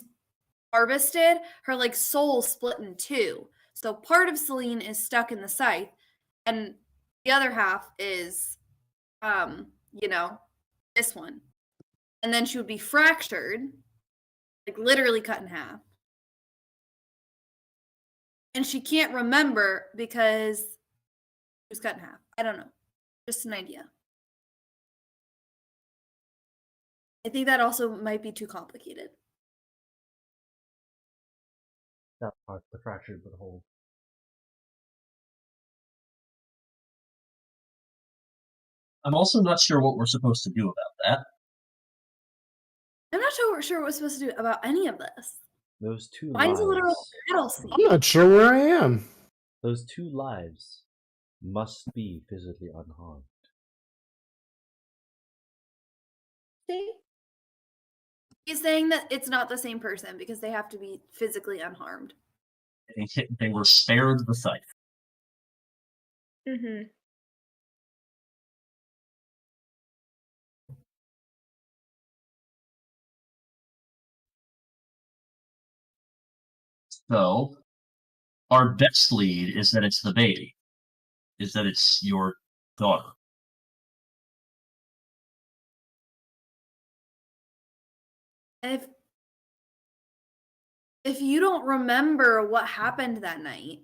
Speaker 2: harvested, her like soul split in two. So part of Celine is stuck in the scythe, and the other half is, you know, this one. And then she would be fractured, like literally cut in half. And she can't remember because she was cut in half. I don't know. Just an idea. I think that also might be too complicated.
Speaker 1: That part, the fractured but whole.
Speaker 5: I'm also not sure what we're supposed to do about that.
Speaker 2: I'm not sure what we're supposed to do about any of this.
Speaker 1: Those two
Speaker 2: Mine's a literal
Speaker 1: lives.
Speaker 2: battle scene.
Speaker 3: I'm not sure where I am.
Speaker 1: Those two lives must be physically unharmed.
Speaker 4: See?
Speaker 2: He's saying that it's not the same person because they have to be physically unharmed.
Speaker 5: They were spared the scythe.
Speaker 4: Mm-hmm.
Speaker 5: So, our best lead is that it's the baby. Is that it's your daughter.
Speaker 2: And if you don't remember what happened that night,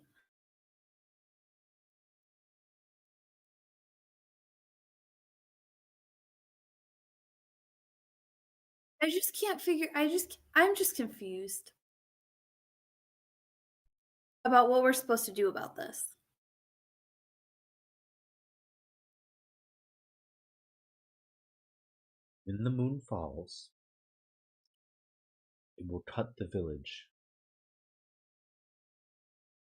Speaker 2: I just can't figure. I'm just confused about what we're supposed to do about this.
Speaker 1: When the moon falls, it will cut the village.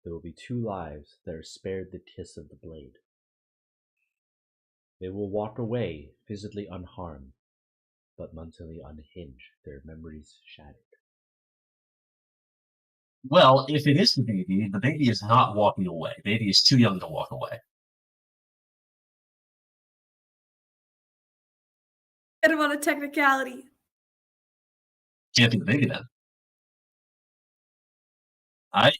Speaker 1: There will be two lives that are spared the kiss of the blade. They will walk away physically unharmed, but mentally unhinged, their memories shattered.
Speaker 5: Well, if it is the baby is not walking away. Baby is too young to walk away.
Speaker 2: Kind of on a technicality.
Speaker 5: Can't be the baby then. I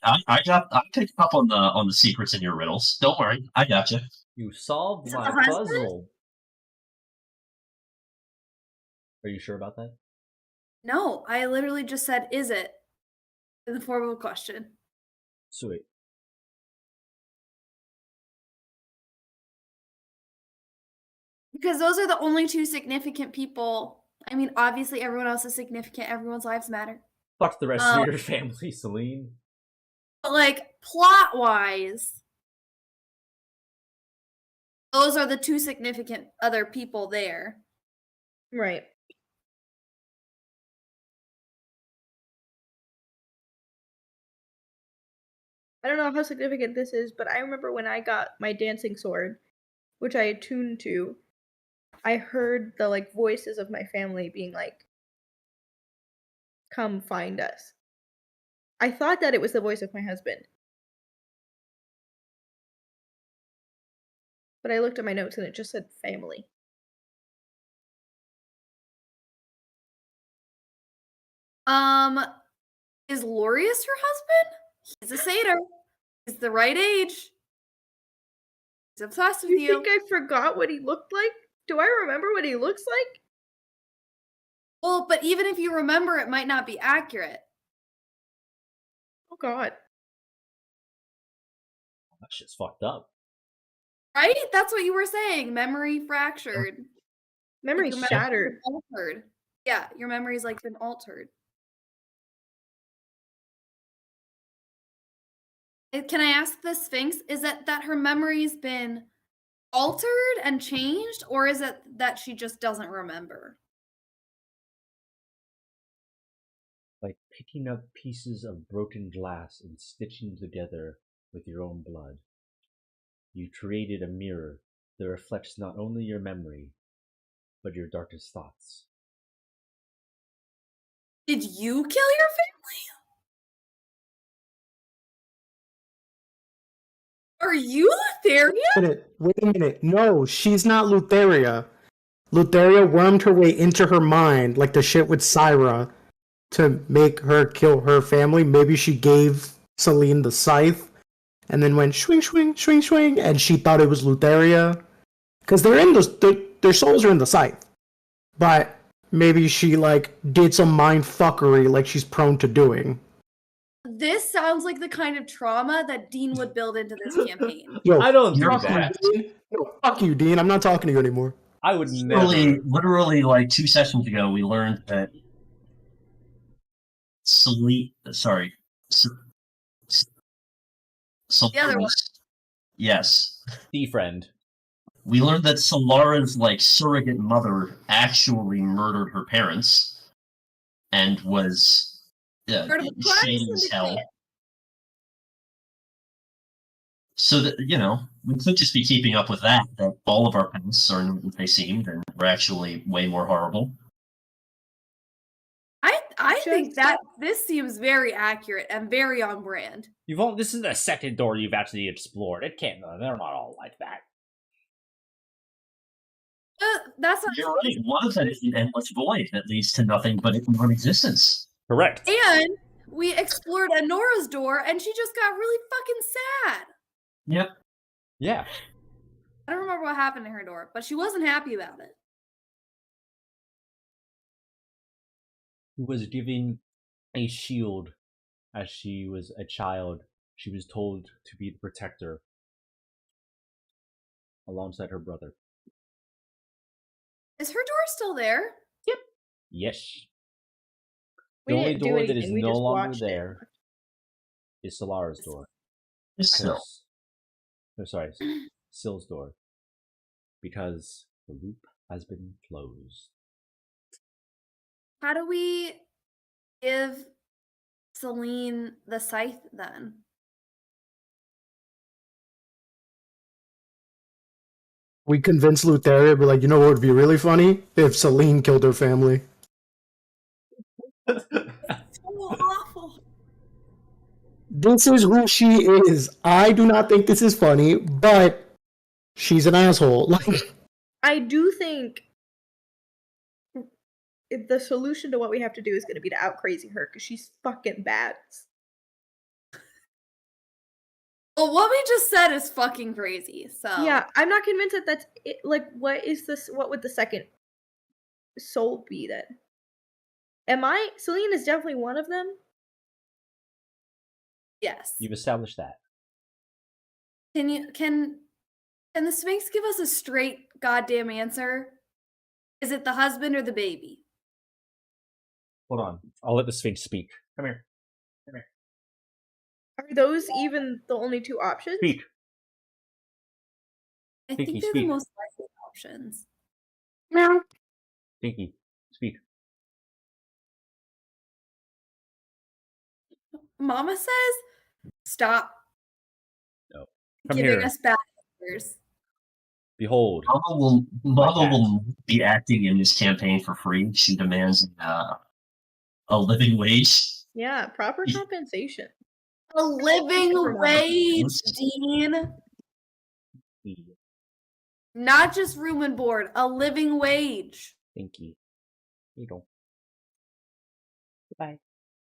Speaker 5: picked up on the secrets in your riddles. Don't worry, I got you.
Speaker 1: You solved
Speaker 2: Is it
Speaker 1: my
Speaker 2: the husband?
Speaker 1: puzzle. Are you sure about that?
Speaker 2: No, I literally just said, "Is it?" in the form of a question.
Speaker 1: Sweet.
Speaker 2: Because those are the only two significant people. I mean, obviously, everyone else is significant. Everyone's lives matter.
Speaker 1: Fuck the rest of your family, Celine.
Speaker 2: But like plot wise, those are the two significant other people there.
Speaker 4: Right. I don't know how significant this is, but I remember when I got my dancing sword, which I attuned to, I heard the like voices of my family being like, "Come find us." I thought that it was the voice of my husband. But I looked at my notes and it just said family.
Speaker 2: Is Lorius your husband? He's a satyr. He's the right age. He's obsessed with
Speaker 4: You
Speaker 2: you.
Speaker 4: think I forgot what he looked like? Do I remember what he looks like?
Speaker 2: Well, but even if you remember, it might not be accurate.
Speaker 4: Oh god.
Speaker 1: That shit's fucked up.
Speaker 2: Right? That's what you were saying. Memory fractured.
Speaker 4: Memory
Speaker 2: Like, your memory's
Speaker 4: shattered.
Speaker 2: been altered. Yeah, your memory's like been altered. Can I ask the Sphinx? Is it that her memory's been altered and changed, or is it that she just doesn't remember?
Speaker 1: Like picking up pieces of broken glass and stitching them together with your own blood. You created a mirror that reflects not only your memory, but your darkest thoughts.
Speaker 2: Did you kill your family? Are you Lutheria?
Speaker 3: Wait a minute. No, she's not Lutheria. Lutheria wormed her way into her mind, like the shit with Syra, to make her kill her family. Maybe she gave Celine the scythe, and then went swing, swing, swing, swing, and she thought it was Lutheria. Because their souls are in the scythe. But maybe she, like, did some mind fuckery like she's prone to doing.
Speaker 2: This sounds like the kind of trauma that Dean would build into this campaign.
Speaker 3: Yo,
Speaker 1: I don't do
Speaker 5: You're
Speaker 3: fuck you,
Speaker 1: that.
Speaker 3: Dean. No, fuck you, Dean. I'm not talking to you anymore.
Speaker 1: I would never.
Speaker 5: Literally, like 2 sessions ago, we learned that Solaris,
Speaker 2: other one.
Speaker 5: yes,
Speaker 1: The friend.
Speaker 5: we learned that Solara's like surrogate mother actually murdered her parents and was
Speaker 2: Part of a crime
Speaker 5: shady as hell.
Speaker 2: syndicate.
Speaker 5: So that we could just be keeping up with that all of our pasts are not what they seemed, and we're actually way more horrible.
Speaker 2: I think that this seems very accurate and very on brand.
Speaker 1: This is the second door you've actually explored. It can't. They're not all like that.
Speaker 2: That's not
Speaker 5: You're right. One of them is an endless void that leads to nothing but non-existence.
Speaker 1: Correct.
Speaker 2: And we explored Anora's door, and she just got really fucking sad.
Speaker 5: Yep.
Speaker 1: Yeah.
Speaker 2: I don't remember what happened to her door, but she wasn't happy about it.
Speaker 1: Who was given a shield as she was a child. She was told to be the protector alongside her brother.
Speaker 2: Is her door still there?
Speaker 1: Yes.
Speaker 4: We
Speaker 1: The only
Speaker 4: didn't do
Speaker 1: door that is
Speaker 4: anything, we
Speaker 1: no
Speaker 4: just
Speaker 1: longer
Speaker 4: watched it.
Speaker 1: there is Solara's door.
Speaker 5: So,
Speaker 1: Syl's door. Because the loop has been closed.
Speaker 2: How do we give Celine the scythe then?
Speaker 3: We convinced Lutheria, but like, you know what would be really funny? If Celine killed her family.
Speaker 2: So awful.
Speaker 3: This is who she is. I do not think this is funny, but she's an asshole. Like,
Speaker 4: I do think the solution to what we have to do is going to be to out crazy her because she's fucking bad.
Speaker 2: Well, what we just said is fucking crazy. So
Speaker 4: Yeah, I'm not convinced that that's it. Like, what is this? What would the second soul be then? Celine is definitely one of them.
Speaker 2: yes.
Speaker 1: You've established that.
Speaker 2: Can the Sphinx give us a straight goddamn answer? Is it the husband or the baby?
Speaker 1: Hold on. I'll let the Sphinx speak. Come here.
Speaker 4: Are those even the only two options?
Speaker 1: Speak.
Speaker 2: I
Speaker 1: Pinky,
Speaker 2: think they're
Speaker 1: speak.
Speaker 2: the most likely options.
Speaker 3: meow.
Speaker 1: Pinky, speak.
Speaker 2: Mama says, stop
Speaker 1: No. Come
Speaker 2: giving
Speaker 1: here.
Speaker 2: us bad answers.
Speaker 1: Behold.
Speaker 5: Mama
Speaker 1: cat.
Speaker 5: will be acting in this campaign for free. She demands a living wage.
Speaker 4: Yeah, proper compensation.
Speaker 2: A living wage, Dean. Not just room and board, a living wage.
Speaker 1: Pinky. You go. Goodbye.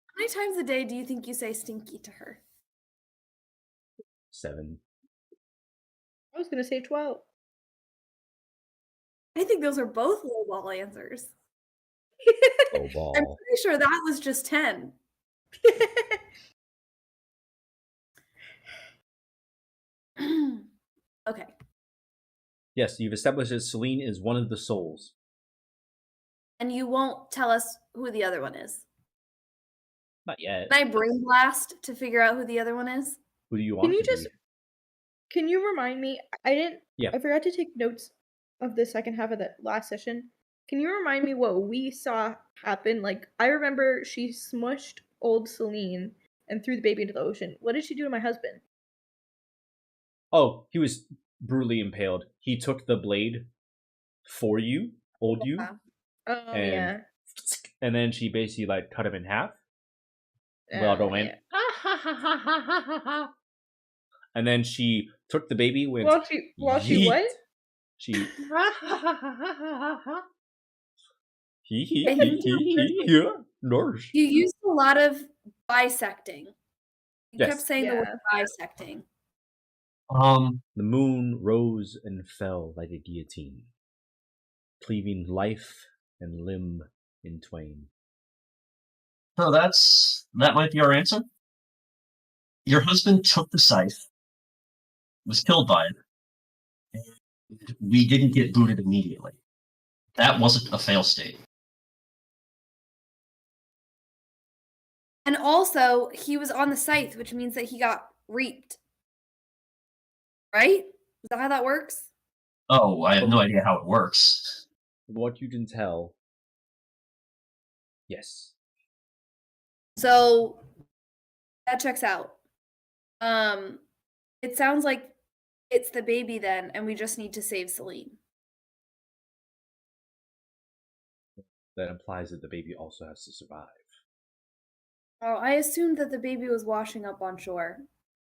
Speaker 2: How many times a day do you think you say stinky to her?
Speaker 1: 7.
Speaker 4: I was gonna say 12.
Speaker 2: I think those are both low ball answers.
Speaker 1: Oh, ball.
Speaker 2: I'm pretty sure that was just 10. Okay.
Speaker 1: Yes, you've established that Celine is one of the souls.
Speaker 2: And you won't tell us who the other one is.
Speaker 1: Not yet.
Speaker 2: Can I brain blast to figure out who the other one is?
Speaker 1: Who do you want
Speaker 4: you
Speaker 1: to
Speaker 4: just-
Speaker 1: be?
Speaker 4: Can you remind me? I forgot to take notes of the second half of the last session. Can you remind me what we saw happen? Like, I remember she smushed old Celine and threw the baby into the ocean. What did she do to my husband?
Speaker 1: Oh, he was brutally impaled. He took the blade for you, old you,
Speaker 4: Oh,
Speaker 1: And-
Speaker 4: yeah.
Speaker 1: and then she basically like cut him in half.
Speaker 4: Oh,
Speaker 1: Well, went.
Speaker 4: yeah.
Speaker 1: And then she took the baby, went
Speaker 4: While she
Speaker 1: yeet.
Speaker 4: what?
Speaker 1: She Nurse.
Speaker 2: You used a lot of bisecting. You
Speaker 1: Yes.
Speaker 2: kept saying the word bisecting.
Speaker 1: The moon rose and fell like a guillotine, cleaving life and limb in twain.
Speaker 5: So that might be our answer. Your husband took the scythe, was killed by it, and we didn't get booted immediately. That wasn't a fail state.
Speaker 2: And also, he was on the scythe, which means that he got reaped. Right? Is that how that works?
Speaker 5: Oh, I have no idea how it works.
Speaker 1: What you can tell, yes.
Speaker 2: So that checks out. It sounds like it's the baby then, and we just need to save Celine.
Speaker 1: That implies that the baby also has to survive.
Speaker 2: Oh, I assumed that the baby was washing up on shore.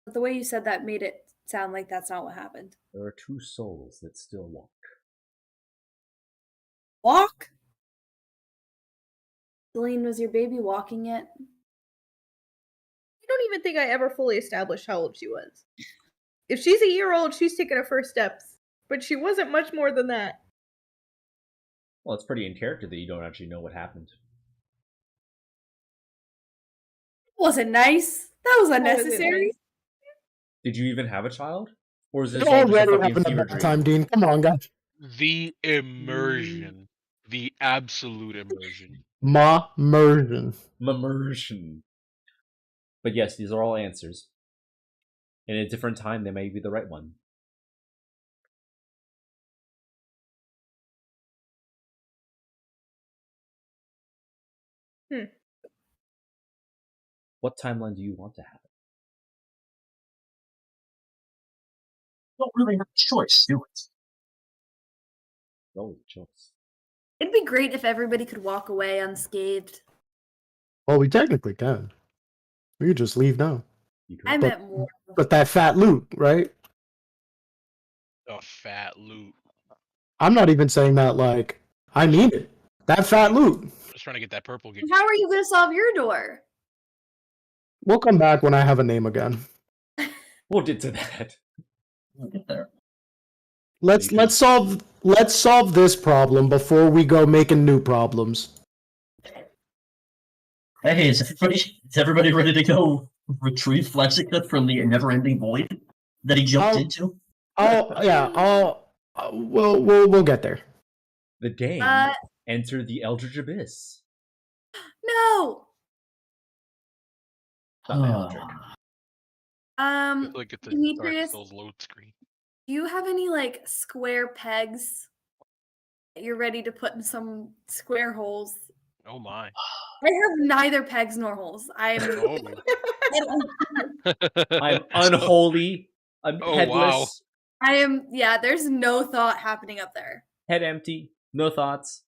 Speaker 2: But the way you said that made it sound like that's not what happened.
Speaker 1: There are two souls that still walk.
Speaker 2: Walk? Celine, was your baby walking yet?
Speaker 4: I don't even think I ever fully established how old she was. If she's a year old, she's taking her first steps. But she wasn't much more than that.
Speaker 1: Well, it's pretty in character that you don't actually know what happened.
Speaker 2: Wasn't nice. That was
Speaker 4: wasn't
Speaker 2: unnecessary.
Speaker 4: nice.
Speaker 1: Did you even have a child? Or is this
Speaker 3: It
Speaker 1: all just a
Speaker 3: already
Speaker 1: fucking
Speaker 3: happened
Speaker 1: fever
Speaker 3: at that
Speaker 1: dream?
Speaker 3: time, Dean. Come on, guys.
Speaker 6: The immersion. The absolute immersion.
Speaker 3: Immersion.
Speaker 1: Immersion. But yes, these are all answers. In a different time, they may be the right one. What timeline do you want to have?
Speaker 5: Don't really have a choice, do it?
Speaker 1: Always a choice.
Speaker 2: It'd be great if everybody could walk away unscathed.
Speaker 3: Well, we technically can. We could just leave now.
Speaker 1: You could.
Speaker 2: I meant more.
Speaker 3: But that fat loot, right?
Speaker 6: A fat loot.
Speaker 3: I'm not even saying that like I mean it. That fat loot.
Speaker 6: Just trying to get that purple gear.
Speaker 2: How are you going to solve your door?
Speaker 3: We'll come back when I have a name again.
Speaker 1: We'll get to that.
Speaker 5: We'll get there.
Speaker 3: Let's solve this problem before we go making new problems.
Speaker 5: Hey, is everybody ready to go retrieve Flexica from the never-ending void that he jumped into?
Speaker 3: We'll get there.
Speaker 1: The game Enter the Eldritch Abyss.
Speaker 2: No.
Speaker 1: Not Eldritch.
Speaker 6: Look at the
Speaker 2: Demetrius,
Speaker 6: Dark Souls load screen.
Speaker 2: do you have any like square pegs that you're ready to put in some square holes?
Speaker 6: Oh my.
Speaker 2: I have neither pegs nor holes. I am.
Speaker 6: Oh.
Speaker 1: I'm unholy. I'm
Speaker 6: Oh,
Speaker 1: headless.
Speaker 6: wow.
Speaker 2: I am. Yeah, there's no thought happening up there.
Speaker 1: Head empty. No thoughts.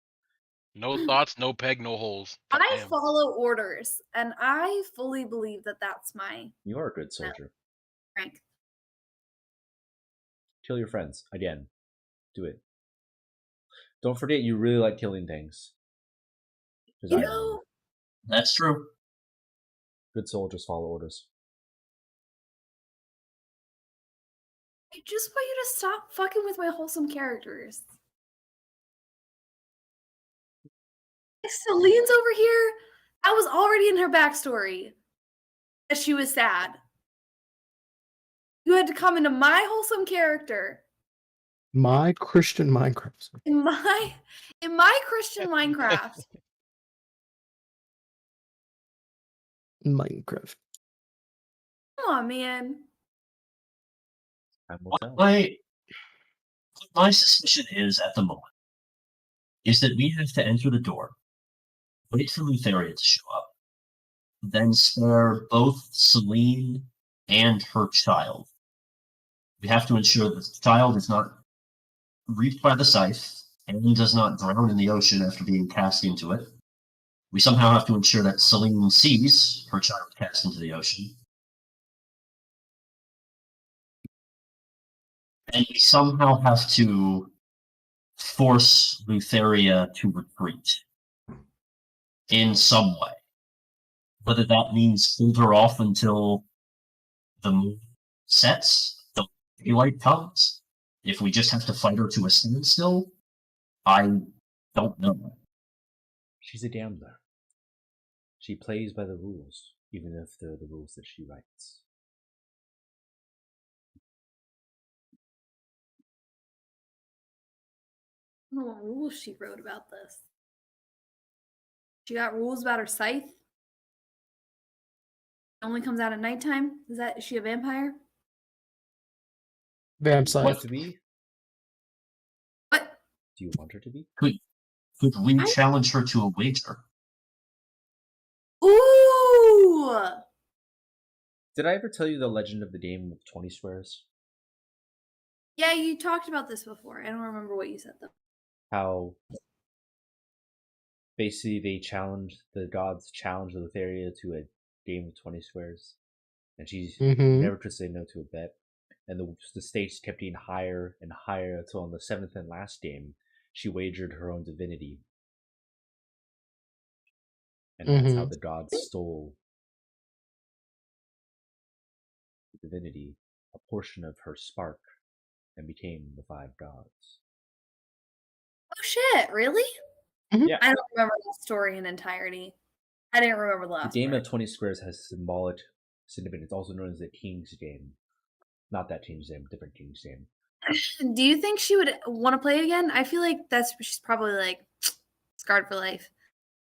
Speaker 6: No thoughts, no peg, no holes.
Speaker 2: I
Speaker 6: Damn.
Speaker 2: follow orders, and I fully believe that that's my
Speaker 1: You are a good soldier.
Speaker 2: strength.
Speaker 1: Kill your friends. Again. Do it. Don't forget you really like killing things. 'Cause
Speaker 2: You
Speaker 1: I
Speaker 2: know,
Speaker 5: That's true.
Speaker 1: good soldiers follow orders.
Speaker 2: I just want you to stop fucking with my wholesome characters. Celine's over here. I was already in her backstory that she was sad. You had to come into my wholesome character
Speaker 3: My Christian Minecraft.
Speaker 2: in my Christian Minecraft.
Speaker 3: Minecraft.
Speaker 2: Come on, man.
Speaker 1: Time will tell.
Speaker 5: What my suspicion is at the moment is that we have to enter the door, wait for Lutheria to show up, then spare both Celine and her child. We have to ensure that the child is not reached by the scythe and does not drown in the ocean after being cast into it. We somehow have to ensure that Celine sees her child cast into the ocean. and we somehow have to force Lutheria to retreat in some way. Whether that means hold her off until the moon sets, the daylight comes, if we just have to fight her to a standstill, I don't know.
Speaker 1: She's a gambler. She plays by the rules, even if they're the rules that she writes.
Speaker 2: I don't know what rules she wrote about this. She got rules about her scythe. It only comes out at nighttime. Is she a vampire?
Speaker 3: Vamp
Speaker 1: Do you want
Speaker 3: scythe.
Speaker 1: to be?
Speaker 2: What?
Speaker 1: Do you want her to be?
Speaker 5: Could we challenge her to a wager?
Speaker 2: Ooh!
Speaker 1: Did I ever tell you the legend of the game of 20 squares?
Speaker 2: Yeah, you talked about this before. I don't remember what you said though.
Speaker 1: How basically the gods challenged Lutheria to a game of 20 squares, and she never could say no to a bet. And the stakes kept getting higher and higher until on the 7th and last game, she wagered her own divinity. And that's how the gods stole the divinity, a portion of her spark, and became the 5 gods.
Speaker 2: Oh shit, really?
Speaker 1: Yeah.
Speaker 2: I don't remember the story in entirety. I didn't remember the last
Speaker 1: The game
Speaker 2: part.
Speaker 1: of 20 squares has symbolic significance, also known as the King's Game. Not that King's Game, different King's Game.
Speaker 2: Do you think she would want to play again? I feel like she's probably like scarred for life.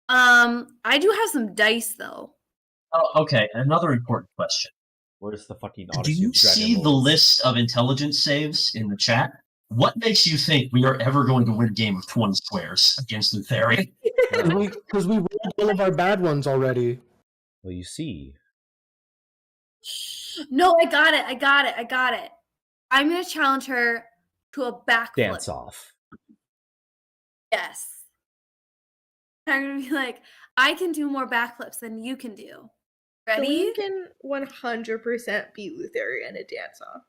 Speaker 2: I do have some dice though.
Speaker 5: Oh, okay. Another important question.
Speaker 1: Where's the fucking
Speaker 5: Do
Speaker 1: Odyssey
Speaker 5: you
Speaker 1: of the
Speaker 5: see the
Speaker 1: Dragonlords?
Speaker 5: list of intelligence saves in the chat? What makes you think we are ever going to win a game of 20 squares against Lutheria?
Speaker 3: Because we rolled all of our bad ones already.
Speaker 1: Well, you see,
Speaker 2: No, I got it. I'm gonna challenge her to a backflip.
Speaker 1: dance off.
Speaker 2: Yes. I'm gonna be like, I can do more backflips than you can do. Ready?
Speaker 4: Celine can 100% beat Lutheria in a dance-off.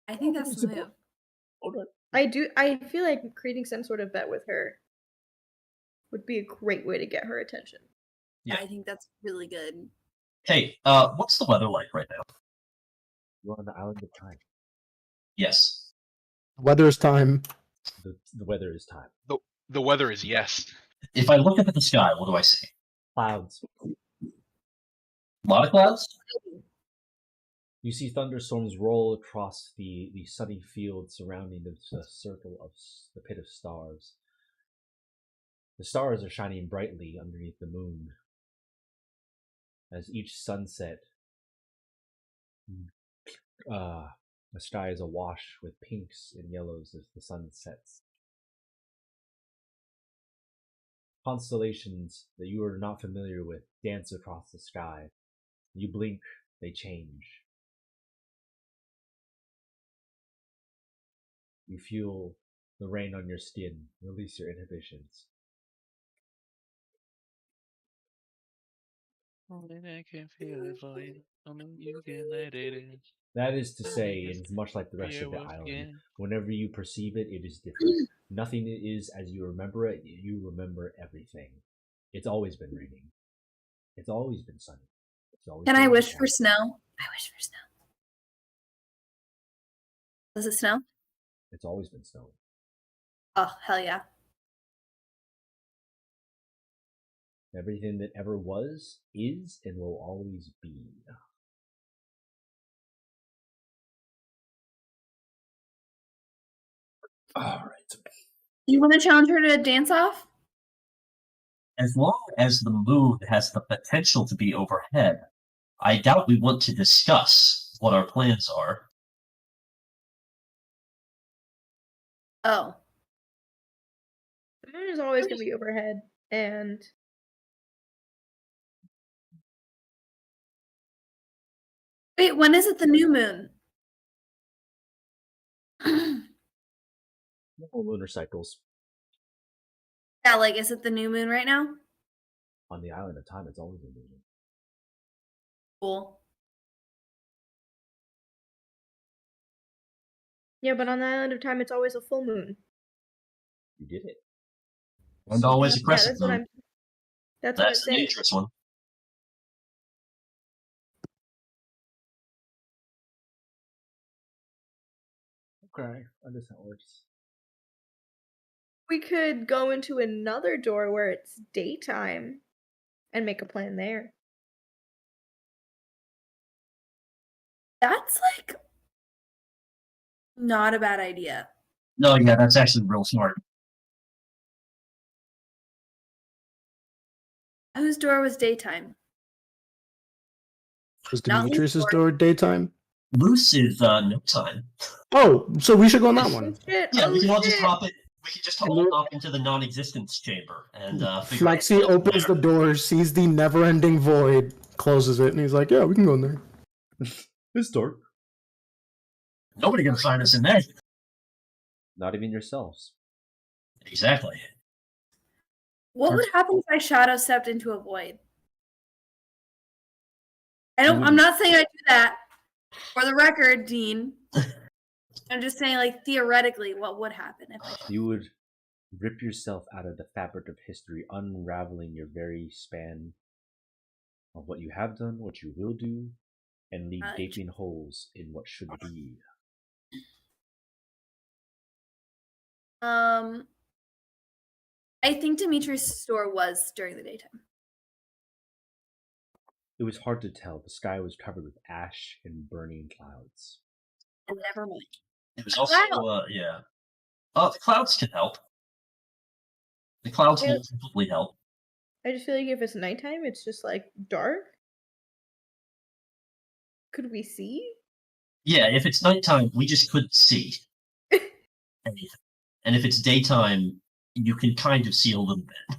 Speaker 2: I think that's the move.
Speaker 4: I feel like creating some sort of bet with her would be a great way to get her attention.
Speaker 5: Yeah.
Speaker 2: I think that's really good.
Speaker 5: Hey, what's the weather like right now?
Speaker 1: You're on the island of time.
Speaker 5: Yes.
Speaker 3: Weather's time.
Speaker 1: The weather is time.
Speaker 6: The weather is yes.
Speaker 5: If I look up at the sky, what do I see?
Speaker 1: Clouds.
Speaker 5: A lot of clouds?
Speaker 1: You see thunderstorms roll across the sunny field surrounding the circle of the pit of stars. The stars are shining brightly underneath the moon. As each sunset, the sky is awash with pinks and yellows as the sun sets. Constellations that you are not familiar with dance across the sky. You blink, they change. You feel the rain on your skin, release your inhibitions.
Speaker 6: Only I can feel it for you. Only you can let it in.
Speaker 1: That is to say, it is much like the rest of the island. Whenever you perceive it, it is different. Nothing is as you remember it, you remember everything. It's always been raining. It's always been sunny. It's always
Speaker 2: Can
Speaker 1: been
Speaker 2: I wish
Speaker 1: nighttime.
Speaker 2: for snow? I wish for snow. Does it snow?
Speaker 1: It's always been snowing.
Speaker 2: Oh, hell yeah.
Speaker 1: Everything that ever was, is, and will always be. Alright.
Speaker 2: You want to challenge her to a dance off?
Speaker 5: As long as the moon has the potential to be overhead, I doubt we want to discuss what our plans are.
Speaker 2: Oh.
Speaker 4: The moon is always going to be overhead, and
Speaker 2: Wait, when is it the new moon?
Speaker 1: Lunar cycles.
Speaker 2: Yeah, like, is it the new moon right now?
Speaker 1: On the island of time, it's always been moving.
Speaker 2: Cool.
Speaker 4: Yeah, but on the island of time, it's always a full moon.
Speaker 1: You did it.
Speaker 5: And always a
Speaker 4: Yeah,
Speaker 5: crescent
Speaker 4: that's what
Speaker 5: moon.
Speaker 4: I'm. That's what I'm
Speaker 5: That's the
Speaker 4: saying.
Speaker 5: dangerous one.
Speaker 1: Okay, I understand how it works.
Speaker 4: We could go into another door where it's daytime, and make a plan there.
Speaker 2: That's like not a bad idea.
Speaker 5: No, yeah, that's actually real smart.
Speaker 2: Whose door was daytime?
Speaker 3: Was
Speaker 2: Not
Speaker 3: Demetrius's
Speaker 2: Luke's
Speaker 3: door daytime?
Speaker 5: Loose is no time.
Speaker 3: Oh, so we should go on that
Speaker 4: Oh
Speaker 3: one.
Speaker 4: shit!
Speaker 5: Yeah,
Speaker 4: Oh
Speaker 5: we can all just
Speaker 4: shit!
Speaker 5: hop it. We can just all hop into the non-existence chamber and figure out.
Speaker 3: Flexi
Speaker 5: what's
Speaker 3: opens the
Speaker 5: there.
Speaker 3: door, sees the never-ending void, closes it, and he's like, "Yeah, we can go in there."
Speaker 1: This door.
Speaker 5: Nobody can find us in there.
Speaker 1: Not even yourselves.
Speaker 5: Exactly.
Speaker 2: What would happen if I shadow stepped into a void? I'm not saying I do that. For the record, Dean. I'm just saying, like, theoretically, what would happen if I
Speaker 1: You would rip yourself out of the fabric of history, unraveling your very span of what you have done, what you will do, and leave gaping holes in what should be.
Speaker 2: I think Demetrius' store was during the daytime.
Speaker 1: It was hard to tell. The sky was covered with ash and burning clouds.
Speaker 2: Never mind.
Speaker 5: It was also yeah. The clouds can help. The clouds will completely help.
Speaker 4: I just feel like if it's nighttime, it's just like dark. Could we see?
Speaker 5: Yeah, if it's nighttime, we just couldn't see anything. And if it's daytime, you can kind of see a little bit.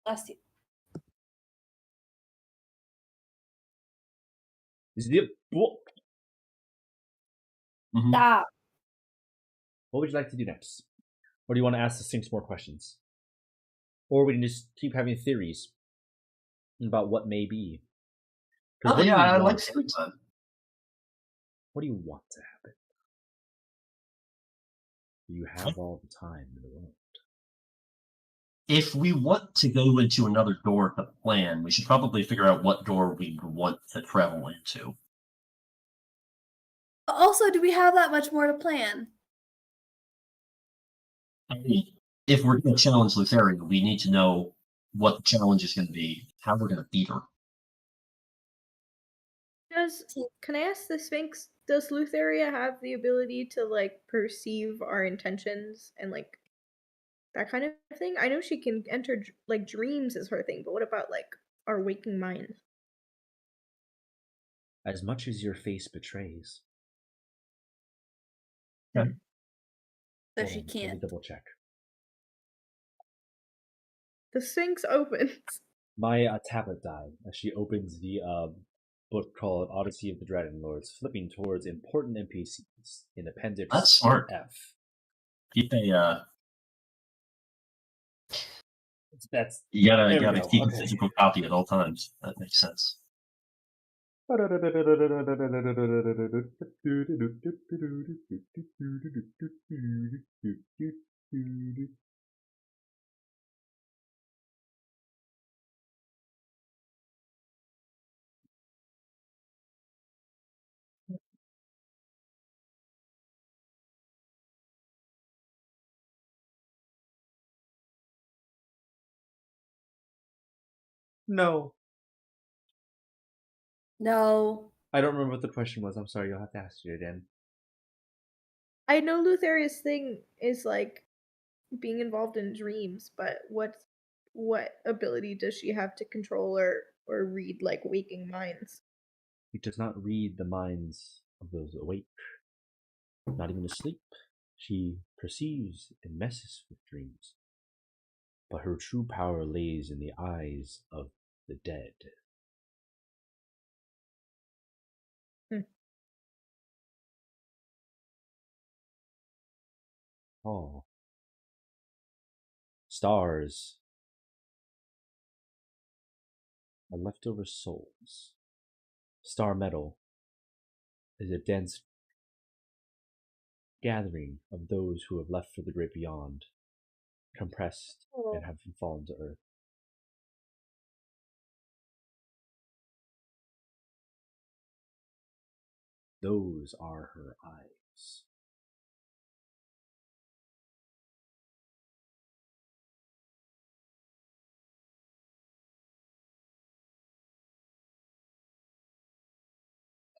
Speaker 2: Bless you.
Speaker 5: Mhm.
Speaker 2: Stop.
Speaker 1: What would you like to do next? Or do you want to ask the Sphinx more questions? Or we can just keep having theories about what may be.
Speaker 5: Oh,
Speaker 1: What do
Speaker 5: yeah,
Speaker 1: you
Speaker 5: I like
Speaker 1: want?
Speaker 5: theory time.
Speaker 1: What do you want to happen? You have all the time in the world.
Speaker 5: If we want to go into another door to plan, we should probably figure out what door we want to travel into.
Speaker 2: Also, do we have that much more to plan?
Speaker 5: I mean, if we're going to challenge Lutheria, we need to know what the challenge is going to be, how we're going to beat her.
Speaker 4: Can I ask the Sphinx, does Lutheria have the ability to like perceive our intentions and like that kind of thing? I know she can enter like dreams is her thing, but what about like our waking minds?
Speaker 1: As much as your face betrays.
Speaker 5: Okay.
Speaker 2: So
Speaker 1: Hold
Speaker 2: she
Speaker 1: on, let me
Speaker 2: can't.
Speaker 1: double check.
Speaker 4: The Sphinx opens.
Speaker 1: My tablet died as she opens the book called Odyssey of the Dragonlords, flipping towards important NPCs in Appendix
Speaker 5: That's smart.
Speaker 1: F.
Speaker 5: Keep a
Speaker 1: That's
Speaker 5: you
Speaker 1: there we
Speaker 5: gotta
Speaker 1: go.
Speaker 5: keep
Speaker 1: Okay.
Speaker 5: a physical copy at all times. That makes sense.
Speaker 1: No.
Speaker 2: No.
Speaker 1: I don't remember what the question was. I'm sorry, you'll have to ask it again.
Speaker 4: I know Lutheria's thing is like being involved in dreams, but what ability does she have to control or read like waking minds?
Speaker 1: He does not read the minds of those awake, not even asleep. She perceives and messes with dreams. But her true power lays in the eyes of the dead. Oh. Stars are leftover souls. Star metal is a dense gathering of those who have left for the great beyond, compressed
Speaker 4: Oh.
Speaker 1: and have fallen to earth. Those are her eyes.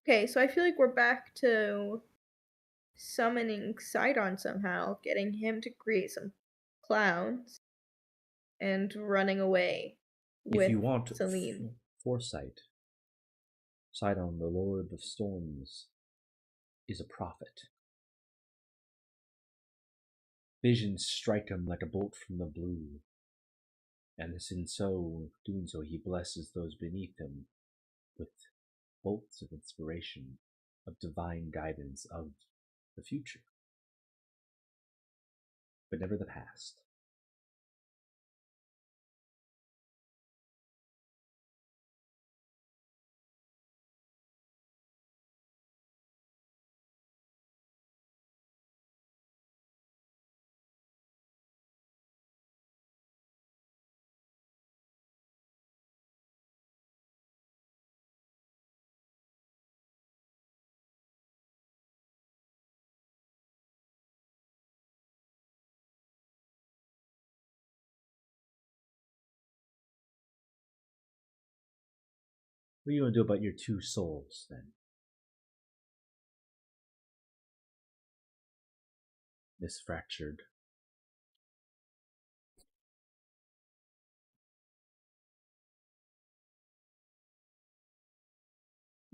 Speaker 4: Okay, so I feel like we're back to summoning Sidon somehow, getting him to create some clowns, and running away with
Speaker 1: If you want
Speaker 4: Celine.
Speaker 1: foresight, Sidon, the Lord of Storms, is a prophet. Visions strike him like a bolt from the blue, and in doing so, he blesses those beneath him with bolts of inspiration, of divine guidance of the future, but never the past. What are you going to do about your two souls, then? Misfractured.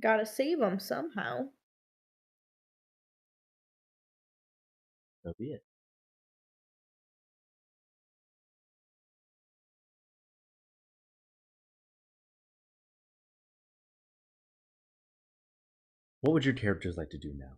Speaker 4: Gotta save him somehow.
Speaker 1: So be it. What would your characters like to do now?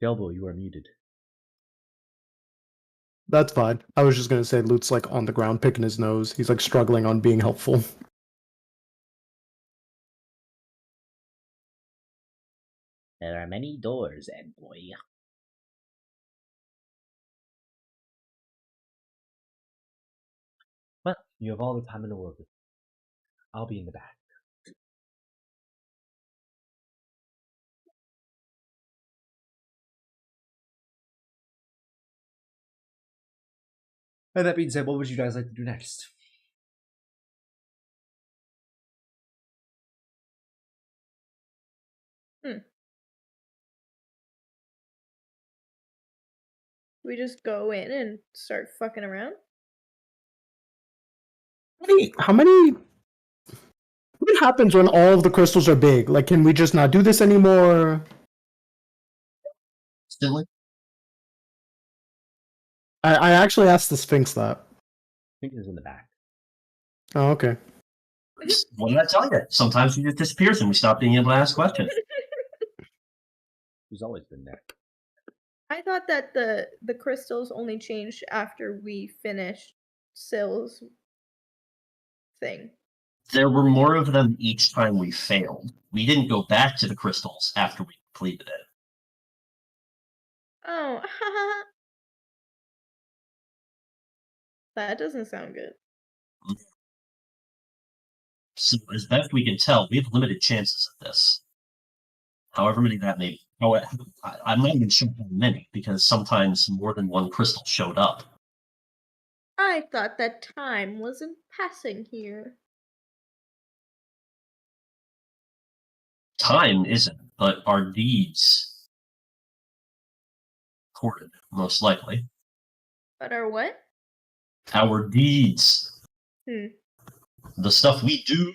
Speaker 1: Delbo, you are muted.
Speaker 3: That's fine. I was just gonna say Lute's like on the ground picking his nose. He's like struggling on being helpful.
Speaker 1: There are many doors, Ed boy. Well, you have all the time in the world. I'll be in the back. And that being said, what would you guys like to do next?
Speaker 4: We just go in and start fucking around?
Speaker 3: How many? What happens when all of the crystals are big? Like, can we just not do this anymore?
Speaker 5: Still,
Speaker 3: I actually asked the Sphinx that.
Speaker 1: I think it's in the back.
Speaker 3: Oh, okay.
Speaker 5: what did I tell you? Sometimes he just disappears and we stop being able to ask questions.
Speaker 1: He's always been there.
Speaker 4: I thought that the crystals only changed after we finished Sill's thing.
Speaker 5: There were more of them each time we failed. We didn't go back to the crystals after we completed it.
Speaker 4: Oh, that doesn't sound good.
Speaker 5: So, as best we can tell, we have limited chances at this. However many that may be. Oh, I'm not even sure how many, because sometimes more than one crystal showed up.
Speaker 4: I thought that time wasn't passing here.
Speaker 5: Time isn't, but our deeds recorded, most likely.
Speaker 4: But our what?
Speaker 5: Our deeds. The stuff we do.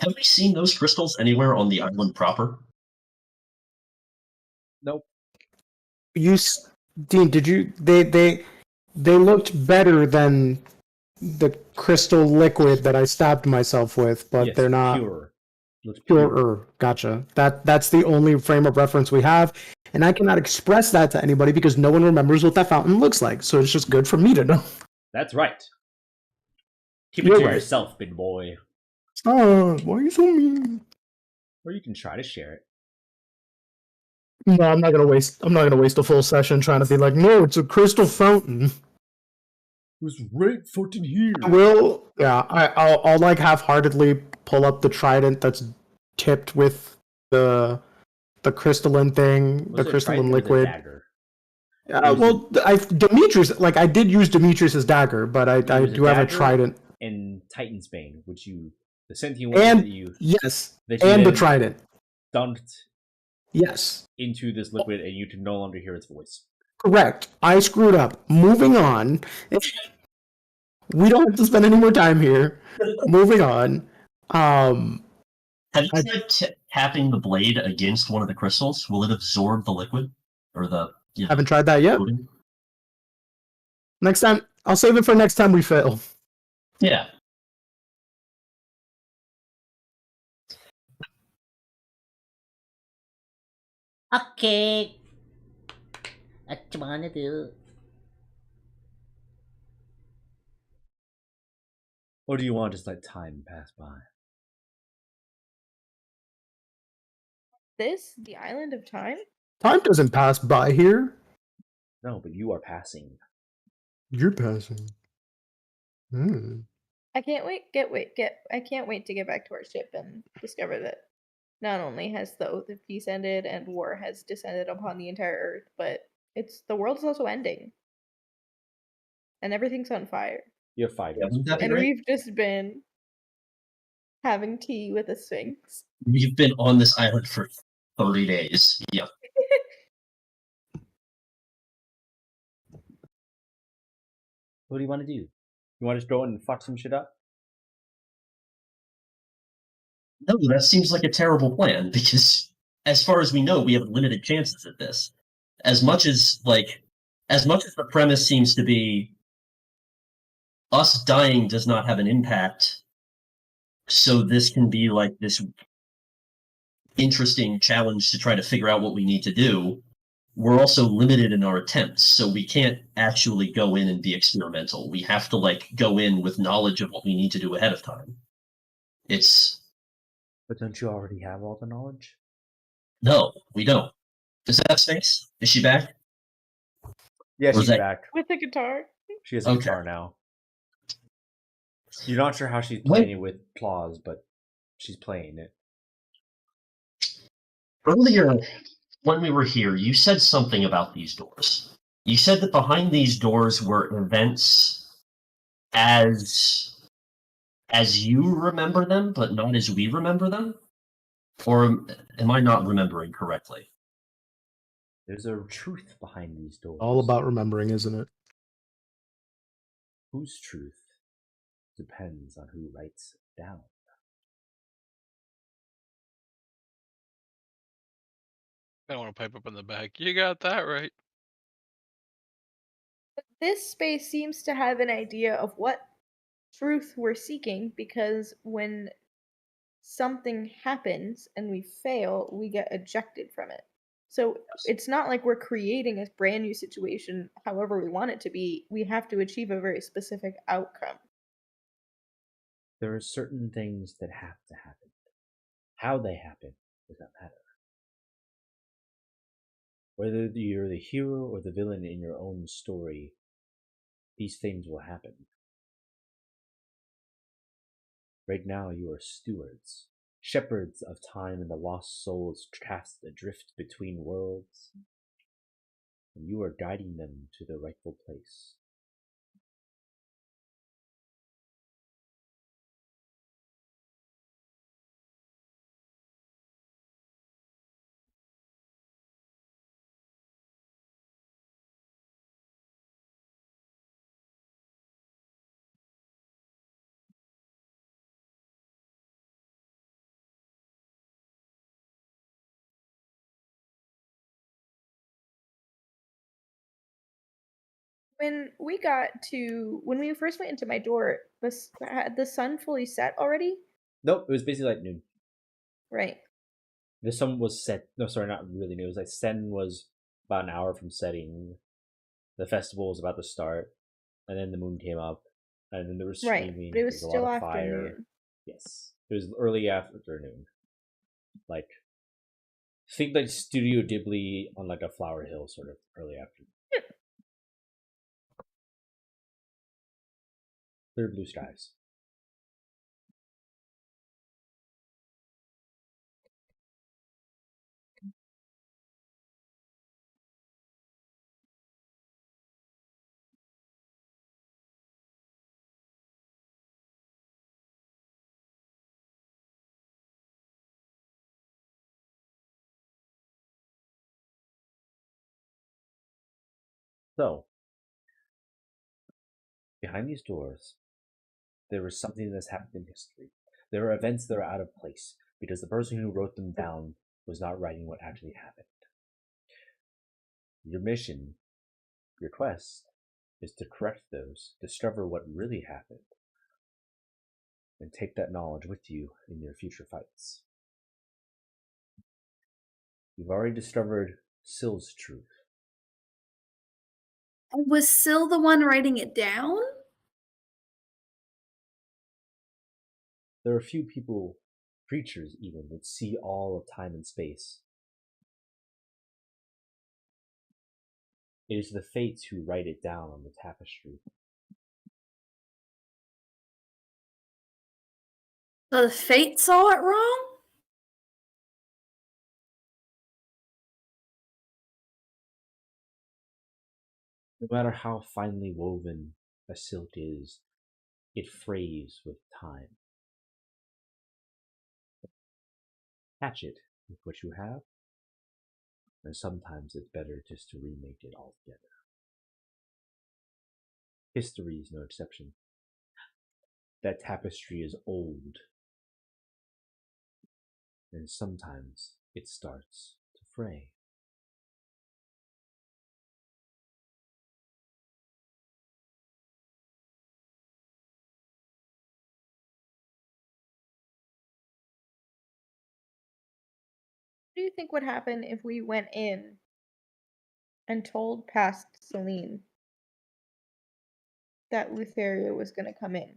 Speaker 5: Have we seen those crystals anywhere on the island proper?
Speaker 1: Nope.
Speaker 3: Dean, did you? They looked better than the crystal liquid that I stabbed myself with, but
Speaker 1: Yes,
Speaker 3: they're not.
Speaker 1: pure. Looks pure.
Speaker 3: Purer. Gotcha. That's the only frame of reference we have, and I cannot express that to anybody because no one remembers what that fountain looks like. So it's just good for me to know.
Speaker 1: That's right. Keep it
Speaker 3: You're
Speaker 1: to
Speaker 3: right.
Speaker 1: yourself, big boy.
Speaker 3: Oh, why are you so mean?
Speaker 1: Or you can try to share it.
Speaker 3: No, I'm not gonna waste a full session trying to be like, no, it's a crystal fountain.
Speaker 1: There's red fountain here.
Speaker 3: I'll like half-heartedly pull up the trident that's tipped with the crystalline thing,
Speaker 1: Was
Speaker 3: the
Speaker 1: it a
Speaker 3: crystalline
Speaker 1: trident or was it a
Speaker 3: liquid.
Speaker 1: dagger?
Speaker 3: Well, I did use Demetrius's dagger, but I
Speaker 1: It was
Speaker 3: do have a
Speaker 1: dagger
Speaker 3: trident.
Speaker 1: and Titan's Bane, which the sentient one
Speaker 3: And
Speaker 1: that you
Speaker 3: yes,
Speaker 1: that you
Speaker 3: and the
Speaker 1: then
Speaker 3: trident.
Speaker 1: dunked
Speaker 3: Yes,
Speaker 1: into this liquid, and you can no longer hear its voice.
Speaker 3: correct. I screwed up. Moving on. We don't have to spend any more time here. Moving on.
Speaker 5: Have you tried tapping the blade against one of the crystals? Will it absorb the liquid? Or the
Speaker 3: Haven't tried that yet.
Speaker 5: coating?
Speaker 3: Next time, I'll save it for next time we fail.
Speaker 5: Yeah.
Speaker 7: Okay. What you wanna do?
Speaker 1: Or do you want to just let time pass by?
Speaker 4: This? The island of time?
Speaker 3: Time doesn't pass by here.
Speaker 1: No, but you are passing.
Speaker 3: You're passing.
Speaker 4: I can't wait I can't wait to get back to our ship and discover that not only has the Oath of Peace ended and war has descended upon the entire earth, but the world is also ending. And everything's on fire.
Speaker 1: You have 5
Speaker 5: Yeah,
Speaker 1: minutes.
Speaker 5: wouldn't that be
Speaker 4: And
Speaker 5: great?
Speaker 4: we've just been having tea with a sphinx.
Speaker 5: We've been on this island for 30 days. Yeah.
Speaker 1: What do you want to do? You want to just go and fuck some shit up?
Speaker 5: No, that seems like a terrible plan because, as far as we know, we have limited chances at this. As much as the premise seems to be, us dying does not have an impact, so this can be like this interesting challenge to try to figure out what we need to do. We're also limited in our attempts, so we can't actually go in and be experimental. We have to go in with knowledge of what we need to do ahead of time.
Speaker 1: But don't you already have all the knowledge?
Speaker 5: No, we don't. Is that Sphinx? Is she back?
Speaker 1: Yeah,
Speaker 5: Or is
Speaker 1: she's
Speaker 5: that-
Speaker 1: back.
Speaker 4: With the guitar.
Speaker 1: She has a
Speaker 5: Okay.
Speaker 1: guitar now. You're not sure how she's playing it with claws, but she's playing it.
Speaker 5: Earlier, when we were here, you said something about these doors. You said that behind these doors were events as you remember them, but not as we remember them? Or am I not remembering correctly?
Speaker 1: There's a truth behind these doors.
Speaker 3: All about remembering, isn't it?
Speaker 1: Whose truth depends on who writes it down.
Speaker 6: I want to pipe up in the back. You got that right.
Speaker 4: This space seems to have an idea of what truth we're seeking because when something happens and we fail, we get ejected from it. So it's not like we're creating a brand new situation however we want it to be. We have to achieve a very specific outcome.
Speaker 1: There are certain things that have to happen. How they happen doesn't matter. Whether you're the hero or the villain in your own story, these things will happen. Right now you are stewards, shepherds of time and the lost souls cast adrift between worlds, and you are guiding them to the rightful place.
Speaker 4: When we first went into my door, had the sun fully set already?
Speaker 1: Nope, it was basically like noon.
Speaker 4: Right.
Speaker 1: This one was set. No, sorry, not really new. It was like Sen was about an hour from setting. The festival was about to start, and then the moon came up, and then there was
Speaker 4: Right.
Speaker 1: screaming.
Speaker 4: But it
Speaker 1: There
Speaker 4: was
Speaker 1: was a lot
Speaker 4: still
Speaker 1: of fire.
Speaker 4: afternoon.
Speaker 1: Yes, it was early afternoon. Like, think like Studio Ghibli on like a flower hill, sort of early afternoon. Clear blue skies. So, behind these doors, there is something that's happened in history. There are events that are out of place because the person who wrote them down was not writing what actually happened. Your mission, your quest, is to correct those, discover what really happened, and take that knowledge with you in your future fights. You've already discovered Sill's truth.
Speaker 2: Was Syl the one writing it down?
Speaker 1: There are few people, creatures even, that see all of time and space. It is the fates who write it down on the tapestry.
Speaker 2: So the fate saw it wrong?
Speaker 1: No matter how finely woven a silk is, it frays with time. Patch it with what you have, and sometimes it's better just to remake it altogether. History is no exception. That tapestry is old, and sometimes it starts to fray.
Speaker 4: What do you think would happen if we went in and told past Celine that Lutheria was going to come in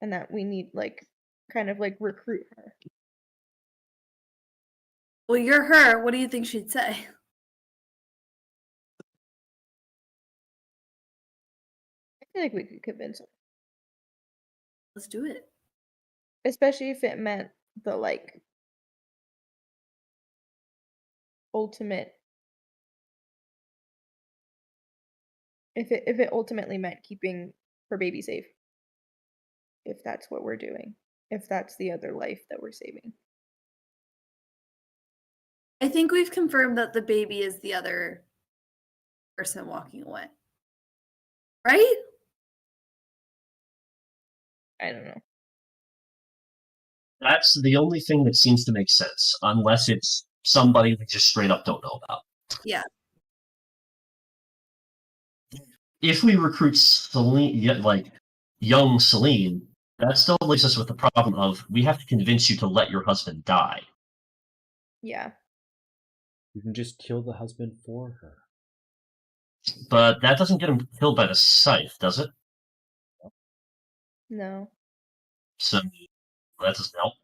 Speaker 4: and that we need, like, kind of like recruit her?
Speaker 2: Well, you're her. What do you think she'd say?
Speaker 4: I feel like we could convince her.
Speaker 2: Let's do it.
Speaker 4: Especially if it meant the, like, ultimate. If it ultimately meant keeping her baby safe. If that's what we're doing. If that's the other life that we're saving.
Speaker 2: I think we've confirmed that the baby is the other person walking away. Right?
Speaker 4: I don't know.
Speaker 5: That's the only thing that seems to make sense, unless it's somebody we just straight up don't know about.
Speaker 2: Yeah.
Speaker 5: If we recruit Celine, like young Celine, that still leaves us with the problem of we have to convince you to let your husband die.
Speaker 4: Yeah.
Speaker 1: You can just kill the husband for her.
Speaker 5: But that doesn't get him killed by the scythe, does it?
Speaker 4: No.
Speaker 5: So that doesn't help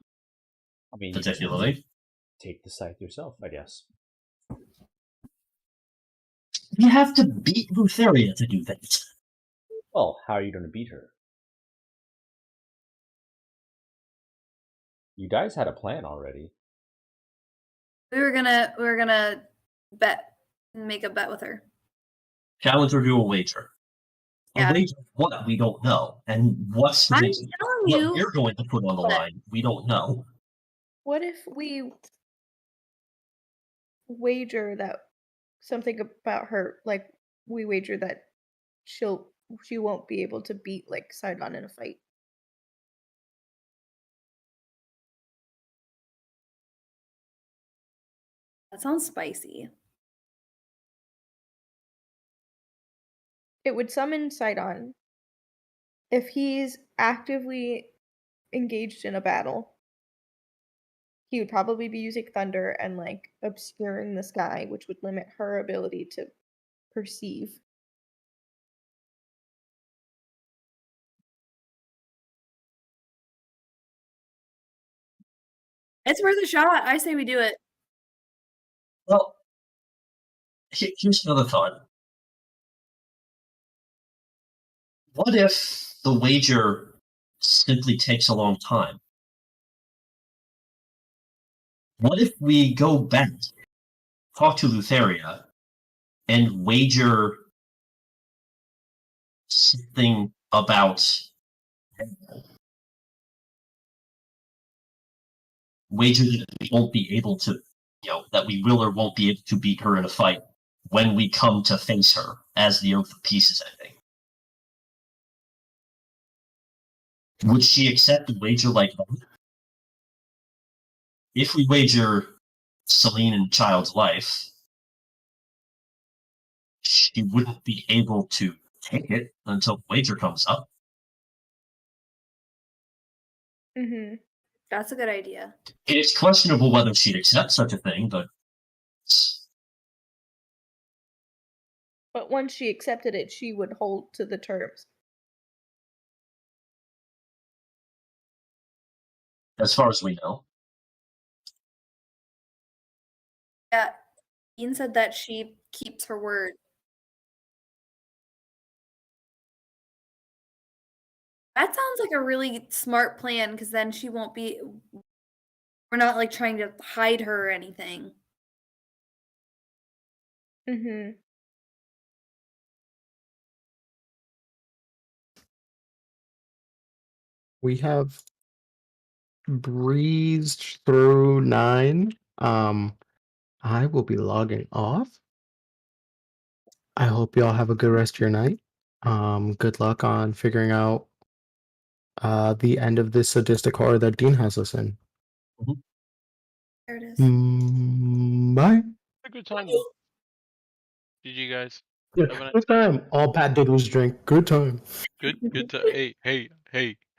Speaker 1: I mean, you just
Speaker 5: particularly.
Speaker 1: take the scythe yourself, I guess.
Speaker 5: You have to beat Lutheria to do that.
Speaker 1: Well, how are you going to beat her? You guys had a plan already.
Speaker 2: We were gonna make a bet with her.
Speaker 5: Challenge or do a wager.
Speaker 2: Yeah.
Speaker 5: A wager of what we don't know, and what's
Speaker 2: I'm
Speaker 5: the
Speaker 2: telling
Speaker 5: what
Speaker 2: you.
Speaker 5: we're going to put on the
Speaker 2: What?
Speaker 5: line. We don't know.
Speaker 4: What if we wager that something about her, like we wager that she won't be able to beat like Sidon in a fight?
Speaker 2: That sounds spicy.
Speaker 4: It would summon Sidon if he's actively engaged in a battle. he would probably be using thunder and like obscuring the sky, which would limit her ability to perceive.
Speaker 2: It's worth a shot. I say we do it.
Speaker 5: Well, here's another thought. What if the wager simply takes a long time? What if we go back, talk to Lutheria, and wager something about wager that we won't be able to, that we will or won't be able to beat her in a fight when we come to face her as the Oath of Peace is ending? Would she accept a wager like that? If we wager Celine and Child's life, she wouldn't be able to take it until the wager comes up.
Speaker 4: Mm-hmm.
Speaker 2: That's a good idea.
Speaker 5: It's questionable whether she'd accept such a thing, but
Speaker 4: But once she accepted it, she would hold to the terms.
Speaker 5: as far as we know,
Speaker 2: Yeah. Ian said that she keeps her word. That sounds like a really smart plan because then she won't be. We're not like trying to hide her or anything.
Speaker 4: Mm-hmm.
Speaker 3: We have breezed through 9. I will be logging off. I hope y'all have a good rest of your night. Good luck on figuring out the end of this sadistic horror that Dean has us in.
Speaker 2: There it is.
Speaker 3: Bye.
Speaker 6: A good time though. GG guys.
Speaker 3: Yeah,
Speaker 6: Have a nice
Speaker 3: good time. All Pat did was drink. Good time.
Speaker 6: good time. Hey.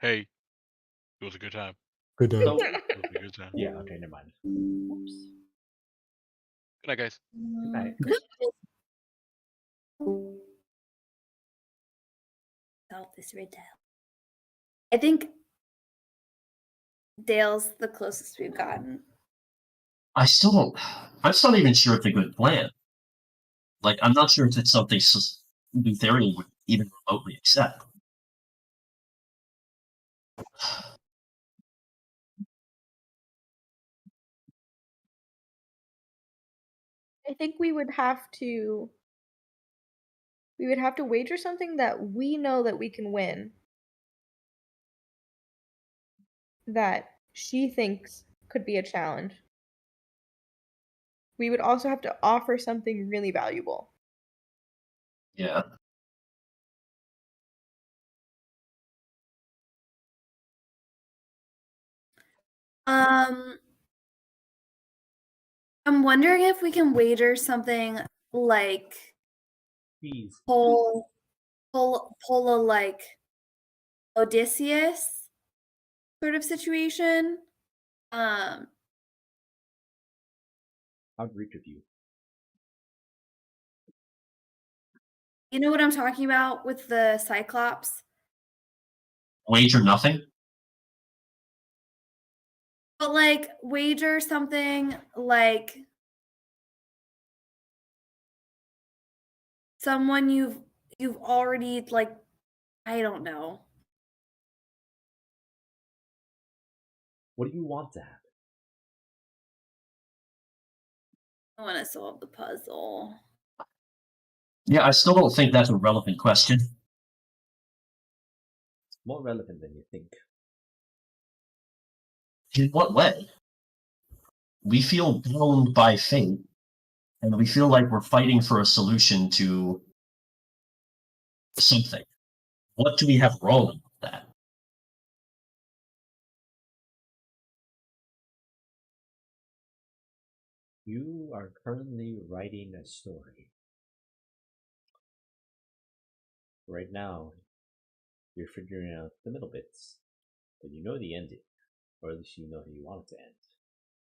Speaker 6: It was a good time.
Speaker 3: Good time.
Speaker 1: So,
Speaker 6: It was a good time.
Speaker 1: yeah, okay, never mind. Oops.
Speaker 6: Good night, guys.
Speaker 1: Goodbye.
Speaker 2: Solve this riddle. I think Dale's the closest we've gotten.
Speaker 5: I'm still not even sure it's a good plan. Like, I'm not sure if it's something Lutheria would even remotely accept.
Speaker 4: I think we would have to wager something that we know that we can win, that she thinks could be a challenge. We would also have to offer something really valuable.
Speaker 5: Yeah.
Speaker 2: I'm wondering if we can wager something like
Speaker 1: Please.
Speaker 2: pull a like Odysseus sort of situation.
Speaker 1: Outreach of you.
Speaker 2: You know what I'm talking about with the Cyclops?
Speaker 5: Wager nothing?
Speaker 2: But like wager something like someone you've already like, I don't know.
Speaker 1: What do you want to happen?
Speaker 2: I want to solve the puzzle.
Speaker 5: Yeah, I still don't think that's a relevant question.
Speaker 1: More relevant than you think.
Speaker 5: In what way? We feel bound by fate, and we feel like we're fighting for a solution to something. What do we have wrong with that?
Speaker 1: You are currently writing a story. Right now, you're figuring out the middle bits, but you know the ending, or at least you know how you want it to end.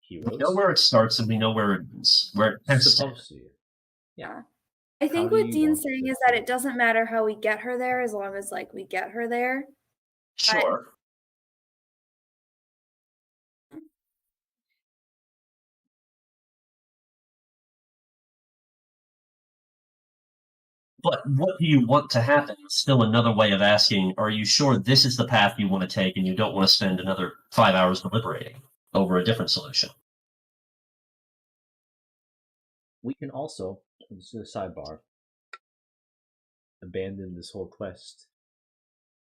Speaker 1: heroes.
Speaker 5: We know where it starts and we know where it ends. Where it
Speaker 1: It's
Speaker 5: ends.
Speaker 1: supposed to. Yeah.
Speaker 2: I think
Speaker 1: do
Speaker 2: what
Speaker 1: you
Speaker 2: Dean's
Speaker 1: want
Speaker 2: saying
Speaker 1: this
Speaker 2: is that
Speaker 1: to-
Speaker 2: it doesn't matter how we get her there as long as like we get her there.
Speaker 5: Sure. But what do you want to happen is still another way of asking, are you sure this is the path you want to take and you don't want to spend another 5 hours deliberating over a different solution?
Speaker 1: We can also, this is a sidebar, abandon this whole quest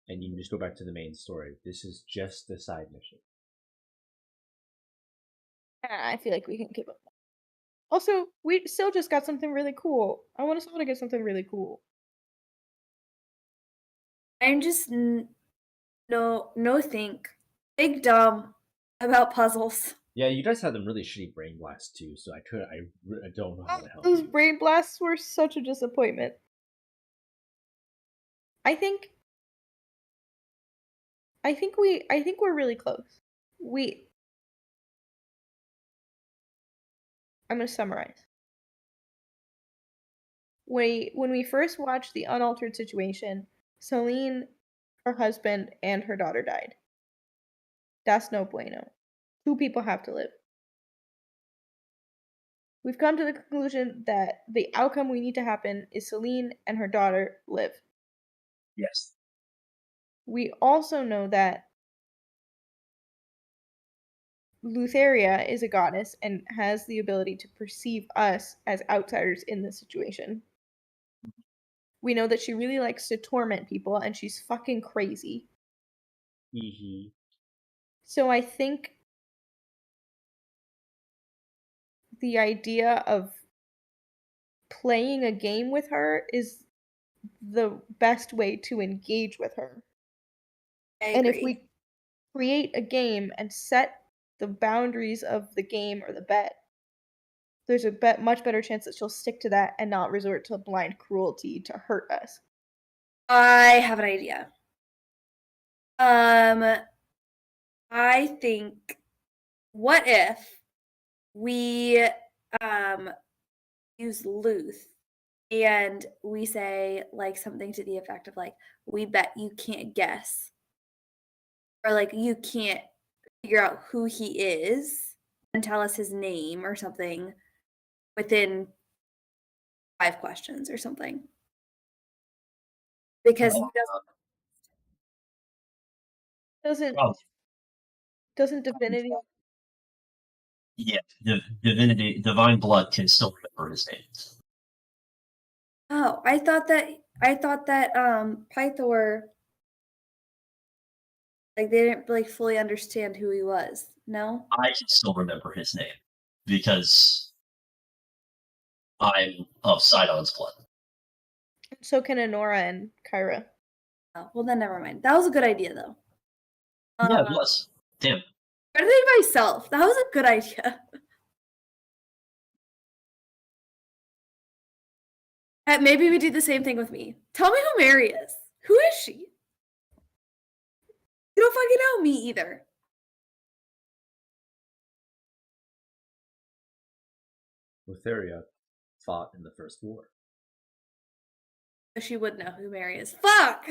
Speaker 1: and you can just go back to the main story. This is just the side mission.
Speaker 4: I feel like we can give up. Also, we still just got something really cool. I want us all to get something really cool.
Speaker 2: I'm just no think. Big dumb about puzzles.
Speaker 1: Yeah, you guys had them really shitty brain blasts too, so I don't know how to help
Speaker 4: Those
Speaker 1: you.
Speaker 4: brain blasts were such a disappointment. I think we're really close. I'm gonna summarize. When we first watched The Unaltered Situation, Celine, her husband, and her daughter died. That's no bueno. 2 people have to live. We've come to the conclusion that the outcome we need to happen is Celine and her daughter live.
Speaker 5: Yes.
Speaker 4: We also know that Lutheria is a goddess and has the ability to perceive us as outsiders in this situation. We know that she really likes to torment people and she's fucking crazy.
Speaker 1: Hee
Speaker 4: So I think the idea of playing a game with her is the best way to engage with her. And if we create a game and set the boundaries of the game or the bet, there's a much better chance that she'll stick to that and not resort to blind cruelty to hurt us.
Speaker 2: I have an idea. I think, what if we use Luth and we say like something to the effect of like, we bet you can't guess, or like you can't figure out who he is and tell us his name or something within 5 questions or something, because he
Speaker 4: doesn't divinity
Speaker 5: Yeah, divine blood can still remember his name.
Speaker 2: Oh, I thought that Pythor, like they didn't like fully understand who he was. No?
Speaker 5: I can still remember his name because I'm of Sidon's blood.
Speaker 4: So can Honora and Kyra.
Speaker 2: Oh, well then never mind. That was a good idea though.
Speaker 5: Yeah, it was. Damn.
Speaker 2: Better than myself. That was a good idea. Maybe we do the same thing with me. Tell me who Mary is. Who is she? You don't fucking know me either.
Speaker 1: Lutheria fought in the First War.
Speaker 2: She would know who Mary is. Fuck!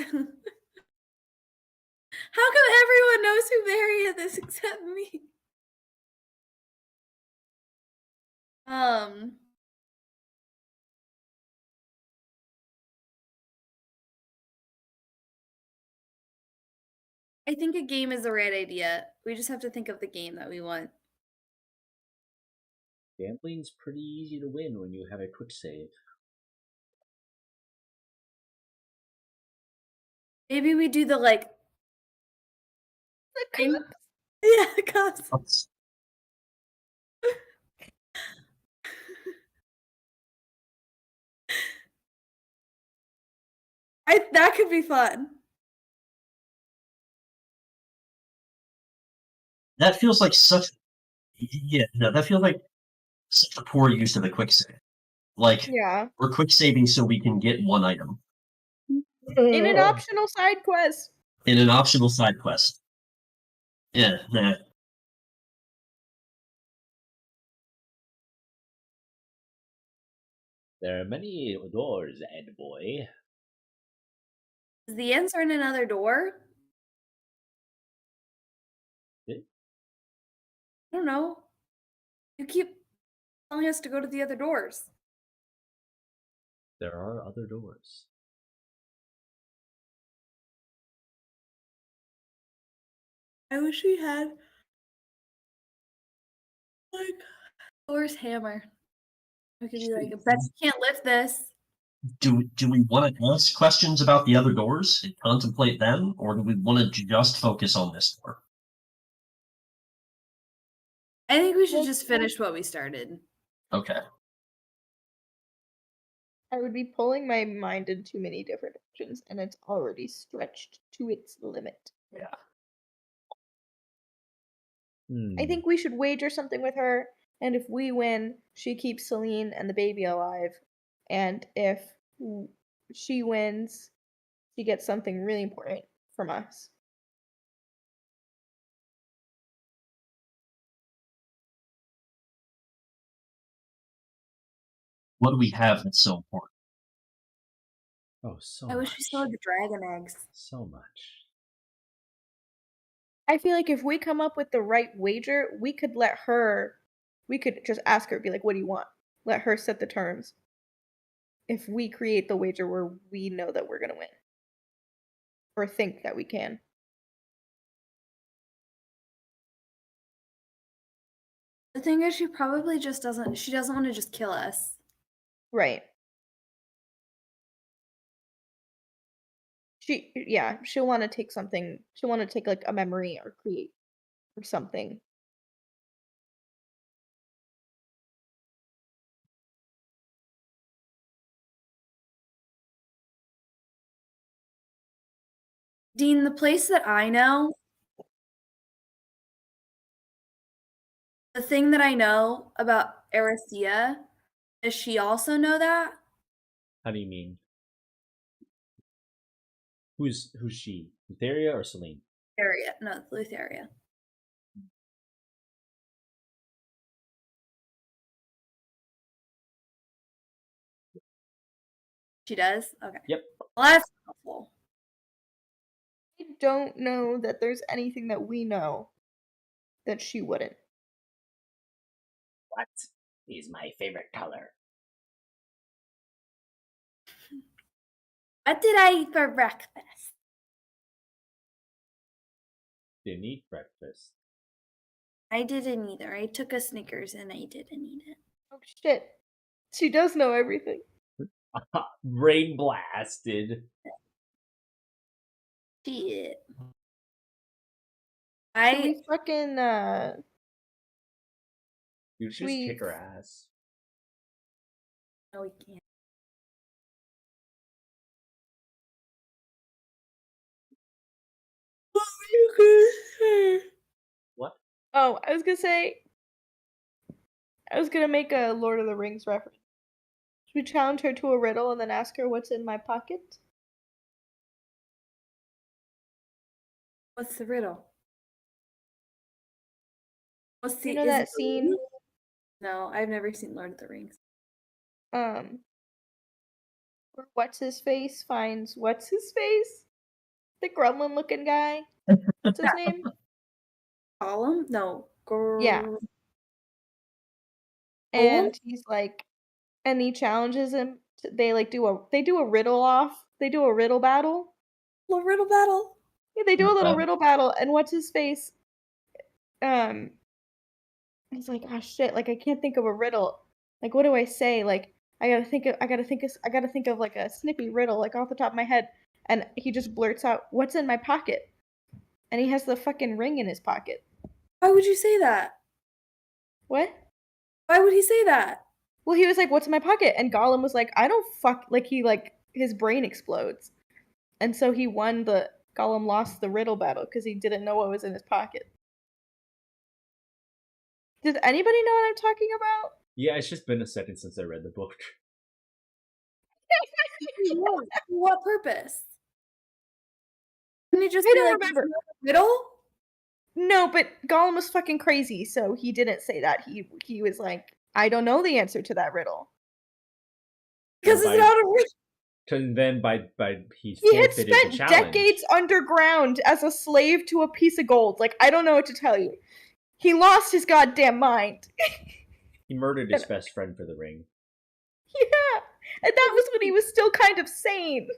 Speaker 2: How come everyone knows who Mary is except me? I think a game is the right idea. We just have to think of the game that we want.
Speaker 1: Gambling's pretty easy to win when you have a quick save.
Speaker 2: Maybe we do the like. Yeah, the cups. That could be fun.
Speaker 5: That feels like such. Yeah, no, that feels like such a poor use of the quick save. Like,
Speaker 4: Yeah.
Speaker 5: we're quick saving so we can get one item
Speaker 4: In an optional side quest.
Speaker 5: in an optional side quest. Yeah, nah.
Speaker 1: There are many doors, Ed boy.
Speaker 2: Is the answer in another door?
Speaker 1: Eh?
Speaker 2: I don't know. You keep telling us to go to the other doors.
Speaker 1: There are other doors.
Speaker 2: I wish we had like Thor's hammer. We could be like, I bet you can't lift this.
Speaker 5: Do we want to ask questions about the other doors and contemplate them, or do we want to just focus on this door?
Speaker 2: I think we should just finish what we started.
Speaker 5: Okay.
Speaker 4: I would be pulling my mind in too many different directions, and it's already stretched to its limit.
Speaker 5: Yeah.
Speaker 4: I think we should wager something with her, and if we win, she keeps Celine and the baby alive. And if she wins, she gets something really important from us.
Speaker 5: What do we have that's so important?
Speaker 1: Oh, so
Speaker 2: I
Speaker 1: much.
Speaker 2: wish we still had the dragon eggs.
Speaker 1: So much.
Speaker 4: I feel like if we come up with the right wager, we could just ask her, be like, what do you want? Let her set the terms. If we create the wager where we know that we're going to win. Or think that we can.
Speaker 2: The thing is, she probably just doesn't, she doesn't want to just kill us.
Speaker 4: Right. She'll want to take something. She'll want to take like a memory or create or something.
Speaker 2: Dean, the place that I know, the thing that I know about Aristia, does she also know that?
Speaker 1: How do you mean? Who's she? Etheria or Celine?
Speaker 2: Area, no, Lutheria. She does? Okay.
Speaker 1: Yep.
Speaker 2: Well, that's helpful.
Speaker 4: I don't know that there's anything that we know that she wouldn't.
Speaker 7: What is my favorite color?
Speaker 2: What did I eat for breakfast?
Speaker 1: Didn't eat breakfast.
Speaker 2: I didn't either. I took a Snickers and I didn't eat it.
Speaker 4: Oh shit. She does know everything.
Speaker 1: Brain blasted.
Speaker 2: Shit.
Speaker 4: Should we fucking
Speaker 1: You should just
Speaker 4: we-
Speaker 1: kick her ass.
Speaker 2: No, we can't.
Speaker 1: What?
Speaker 4: Oh, I was gonna make a Lord of the Rings reference. Should we challenge her to a riddle and then ask her what's in my pocket?
Speaker 2: What's the riddle? What's the
Speaker 4: You know
Speaker 2: is
Speaker 4: that
Speaker 2: it the
Speaker 4: scene?
Speaker 2: movie? No, I've never seen Lord of the Rings.
Speaker 4: Where what's his face finds what's his face? The gremlin looking guy. What's his name?
Speaker 2: Gollum? No.
Speaker 4: Yeah.
Speaker 2: Gollum?
Speaker 4: And he's like, and he challenges him. They do a riddle off. They do a riddle battle.
Speaker 2: Little riddle battle.
Speaker 4: Yeah, they do a little
Speaker 5: Okay.
Speaker 4: riddle battle, and what's his face? He's like, oh shit, like I can't think of a riddle. Like, what do I say? Like, I gotta think of like a snippy riddle, like off the top of my head. And he just blurts out, "What's in my pocket?" And he has the fucking ring in his pocket.
Speaker 2: Why would you say that?
Speaker 4: What?
Speaker 2: Why would he say that?
Speaker 4: Well, he was like, "What's in my pocket?" And Gollum was like, "I don't fuck." Like his brain explodes, and so Gollum lost the riddle battle because he didn't know what was in his pocket. Does anybody know what I'm talking about?
Speaker 1: Yeah, it's just been a second since I read the book.
Speaker 2: For what purpose? Didn't he just
Speaker 4: I
Speaker 2: be
Speaker 4: don't
Speaker 2: like,
Speaker 4: remember.
Speaker 2: "Is that a riddle?"
Speaker 4: No, but Gollum was fucking crazy, so he didn't say that. He was like, I don't know the answer to that riddle.
Speaker 2: Because
Speaker 1: And
Speaker 2: it's not a ring.
Speaker 1: And then by he
Speaker 4: He had
Speaker 1: forfeited the
Speaker 4: spent
Speaker 1: challenge.
Speaker 4: decades underground as a slave to a piece of gold. Like, I don't know what to tell you. He lost his goddamn mind.
Speaker 1: He murdered his best friend for the ring.
Speaker 4: Yeah. And that was when he was still kind of sane.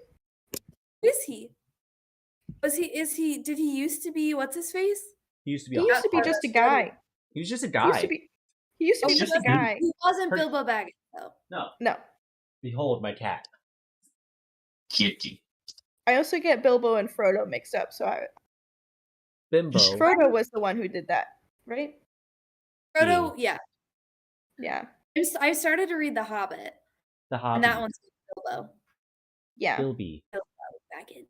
Speaker 2: Who is he? Did he used to be, what's his face?
Speaker 1: He used to be.
Speaker 4: He used to be just a guy.
Speaker 1: He was just a
Speaker 4: He
Speaker 1: guy.
Speaker 4: used to be
Speaker 5: He's
Speaker 4: just
Speaker 5: just
Speaker 4: a
Speaker 5: a dude.
Speaker 4: guy.
Speaker 2: He wasn't
Speaker 1: Her-
Speaker 2: Bilbo Baggins, though.
Speaker 1: No.
Speaker 4: No.
Speaker 1: Behold my cat.
Speaker 5: Kitty.
Speaker 4: I also get Bilbo and Frodo mixed up, so
Speaker 1: Bimbo.
Speaker 4: Frodo was the one who did that, right?
Speaker 2: Frodo, yeah.
Speaker 4: Yeah.
Speaker 2: I started to read The Hobbit,
Speaker 1: The Hobbit.
Speaker 2: and that one's Bilbo
Speaker 4: Yeah.
Speaker 1: Bilby.
Speaker 2: Baggins.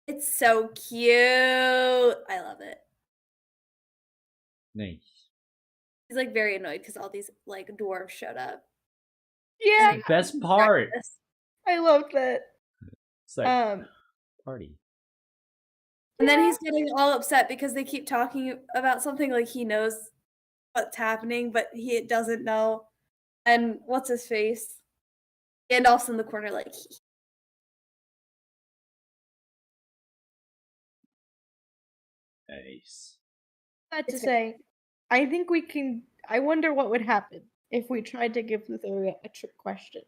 Speaker 2: It's so cute. I love it.
Speaker 1: Nice.
Speaker 2: He's like very annoyed because all these like dwarves showed up.
Speaker 4: Yeah.
Speaker 1: Best part.
Speaker 4: I love that.
Speaker 1: It's like
Speaker 4: Um
Speaker 1: party.
Speaker 2: And then he's getting all upset because they keep talking about something like he knows what's happening, but he doesn't know. And what's his face? Gandalf's in the corner like
Speaker 1: Nice.
Speaker 4: had to
Speaker 2: It's
Speaker 4: say, I think we can. I wonder what would happen if we tried to give Lutheria a trick question.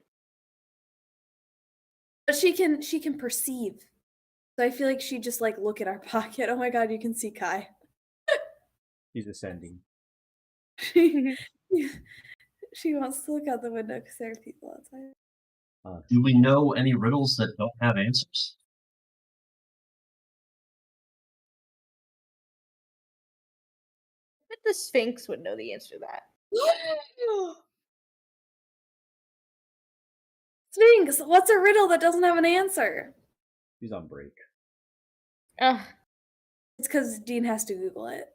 Speaker 2: But she can perceive. So I feel like she'd just like look at our pocket. Oh my god, you can see Kai.
Speaker 1: He's ascending.
Speaker 2: She wants to look out the window because there are people outside.
Speaker 5: Do we know any riddles that don't have answers?
Speaker 4: I bet the Sphinx would know the answer to that.
Speaker 2: Sphinx, what's a riddle that doesn't have an answer?
Speaker 1: He's on break.
Speaker 4: Ugh.
Speaker 2: It's because Dean has to Google it.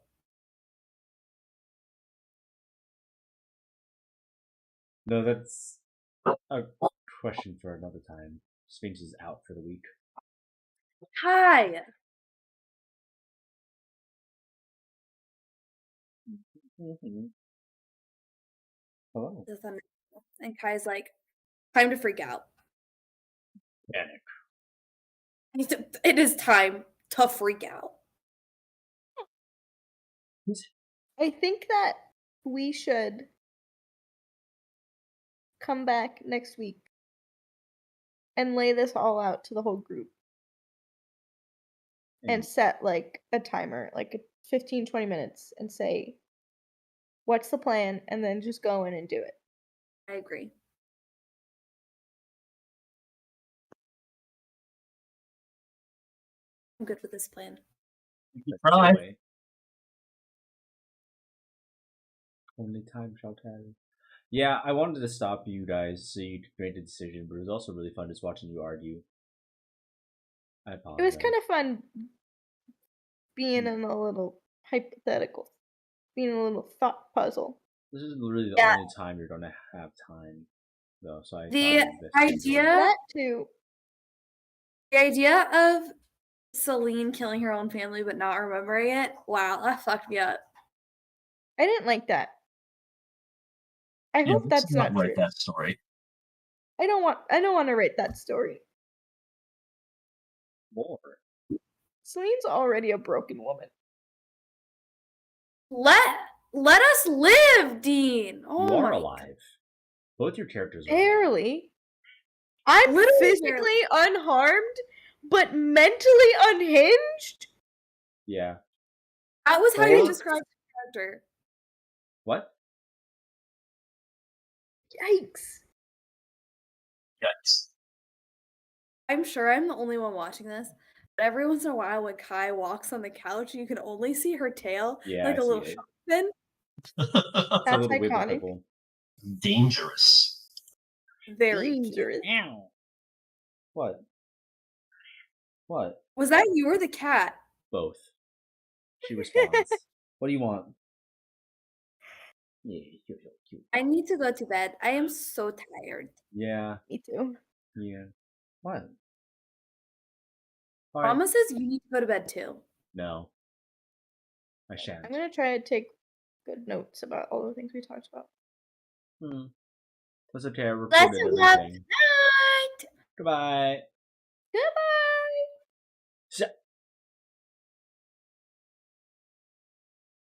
Speaker 1: No, that's a question for another time. Sphinx is out for the week.
Speaker 2: Hi.
Speaker 1: Hello.
Speaker 2: The thunder. And Kai's like, time to freak out.
Speaker 1: Panic.
Speaker 2: It is time to freak out.
Speaker 4: I think that we should come back next week and lay this all out to the whole group and set like a timer, like 15-20 minutes, and say, what's the plan? And then just go in and do it.
Speaker 2: I agree. I'm good with this plan.
Speaker 5: Try.
Speaker 1: Only time shall tell. Yeah, I wanted to stop you guys so you could make a decision, but it was also really fun just watching you argue. I apologize.
Speaker 4: It was kind of fun being in a little hypothetical, being a little thought puzzle.
Speaker 1: This is really the
Speaker 2: Yeah.
Speaker 1: only time you're gonna have time, though. So I
Speaker 2: The
Speaker 1: thought it was best to enjoy
Speaker 2: idea-
Speaker 1: it.
Speaker 4: That too.
Speaker 2: The idea of Celine killing her own family but not remembering it, wow, that fucked me up.
Speaker 4: I didn't like that. I
Speaker 5: Yeah,
Speaker 4: hope
Speaker 5: let's
Speaker 4: that's not
Speaker 5: write
Speaker 4: true.
Speaker 5: that story.
Speaker 4: I don't want to write that story.
Speaker 1: More.
Speaker 4: Celine's already a broken woman.
Speaker 2: Let us live, Dean. Oh
Speaker 1: You are
Speaker 2: my
Speaker 1: alive. Both your characters are alive.
Speaker 4: Barely. I'm
Speaker 2: Literally
Speaker 4: physically unharmed, but mentally unhinged?
Speaker 1: Yeah.
Speaker 2: That was how you
Speaker 1: Or-
Speaker 2: described the character.
Speaker 1: What?
Speaker 4: Yikes.
Speaker 5: Yikes.
Speaker 2: I'm sure I'm the only one watching this, but every once in a while when Kai walks on the couch, you can only see her tail,
Speaker 1: Yeah,
Speaker 2: like
Speaker 1: I
Speaker 2: a little
Speaker 1: see it.
Speaker 2: shark fin.
Speaker 1: It's a
Speaker 4: That's
Speaker 1: little wibble
Speaker 4: iconic.
Speaker 1: wibble.
Speaker 5: Dangerous.
Speaker 2: Very cute.
Speaker 4: Dangerous.
Speaker 1: Ow. What? What?
Speaker 2: Was that you or the cat?
Speaker 1: Both. She responds. What do you want? Yeah, you're so cute.
Speaker 2: I need to go to bed. I am so tired.
Speaker 1: Yeah,
Speaker 4: Me too.
Speaker 1: yeah. What? All right.
Speaker 2: Mama says you need to go to bed too.
Speaker 1: No. I shan't.
Speaker 4: I'm gonna try to take good notes about all the things we talked about.
Speaker 1: Hmm. That's okay. I
Speaker 2: Lots
Speaker 1: recorded
Speaker 2: of love.
Speaker 1: everything.
Speaker 2: Night.
Speaker 1: Goodbye.
Speaker 4: Goodbye.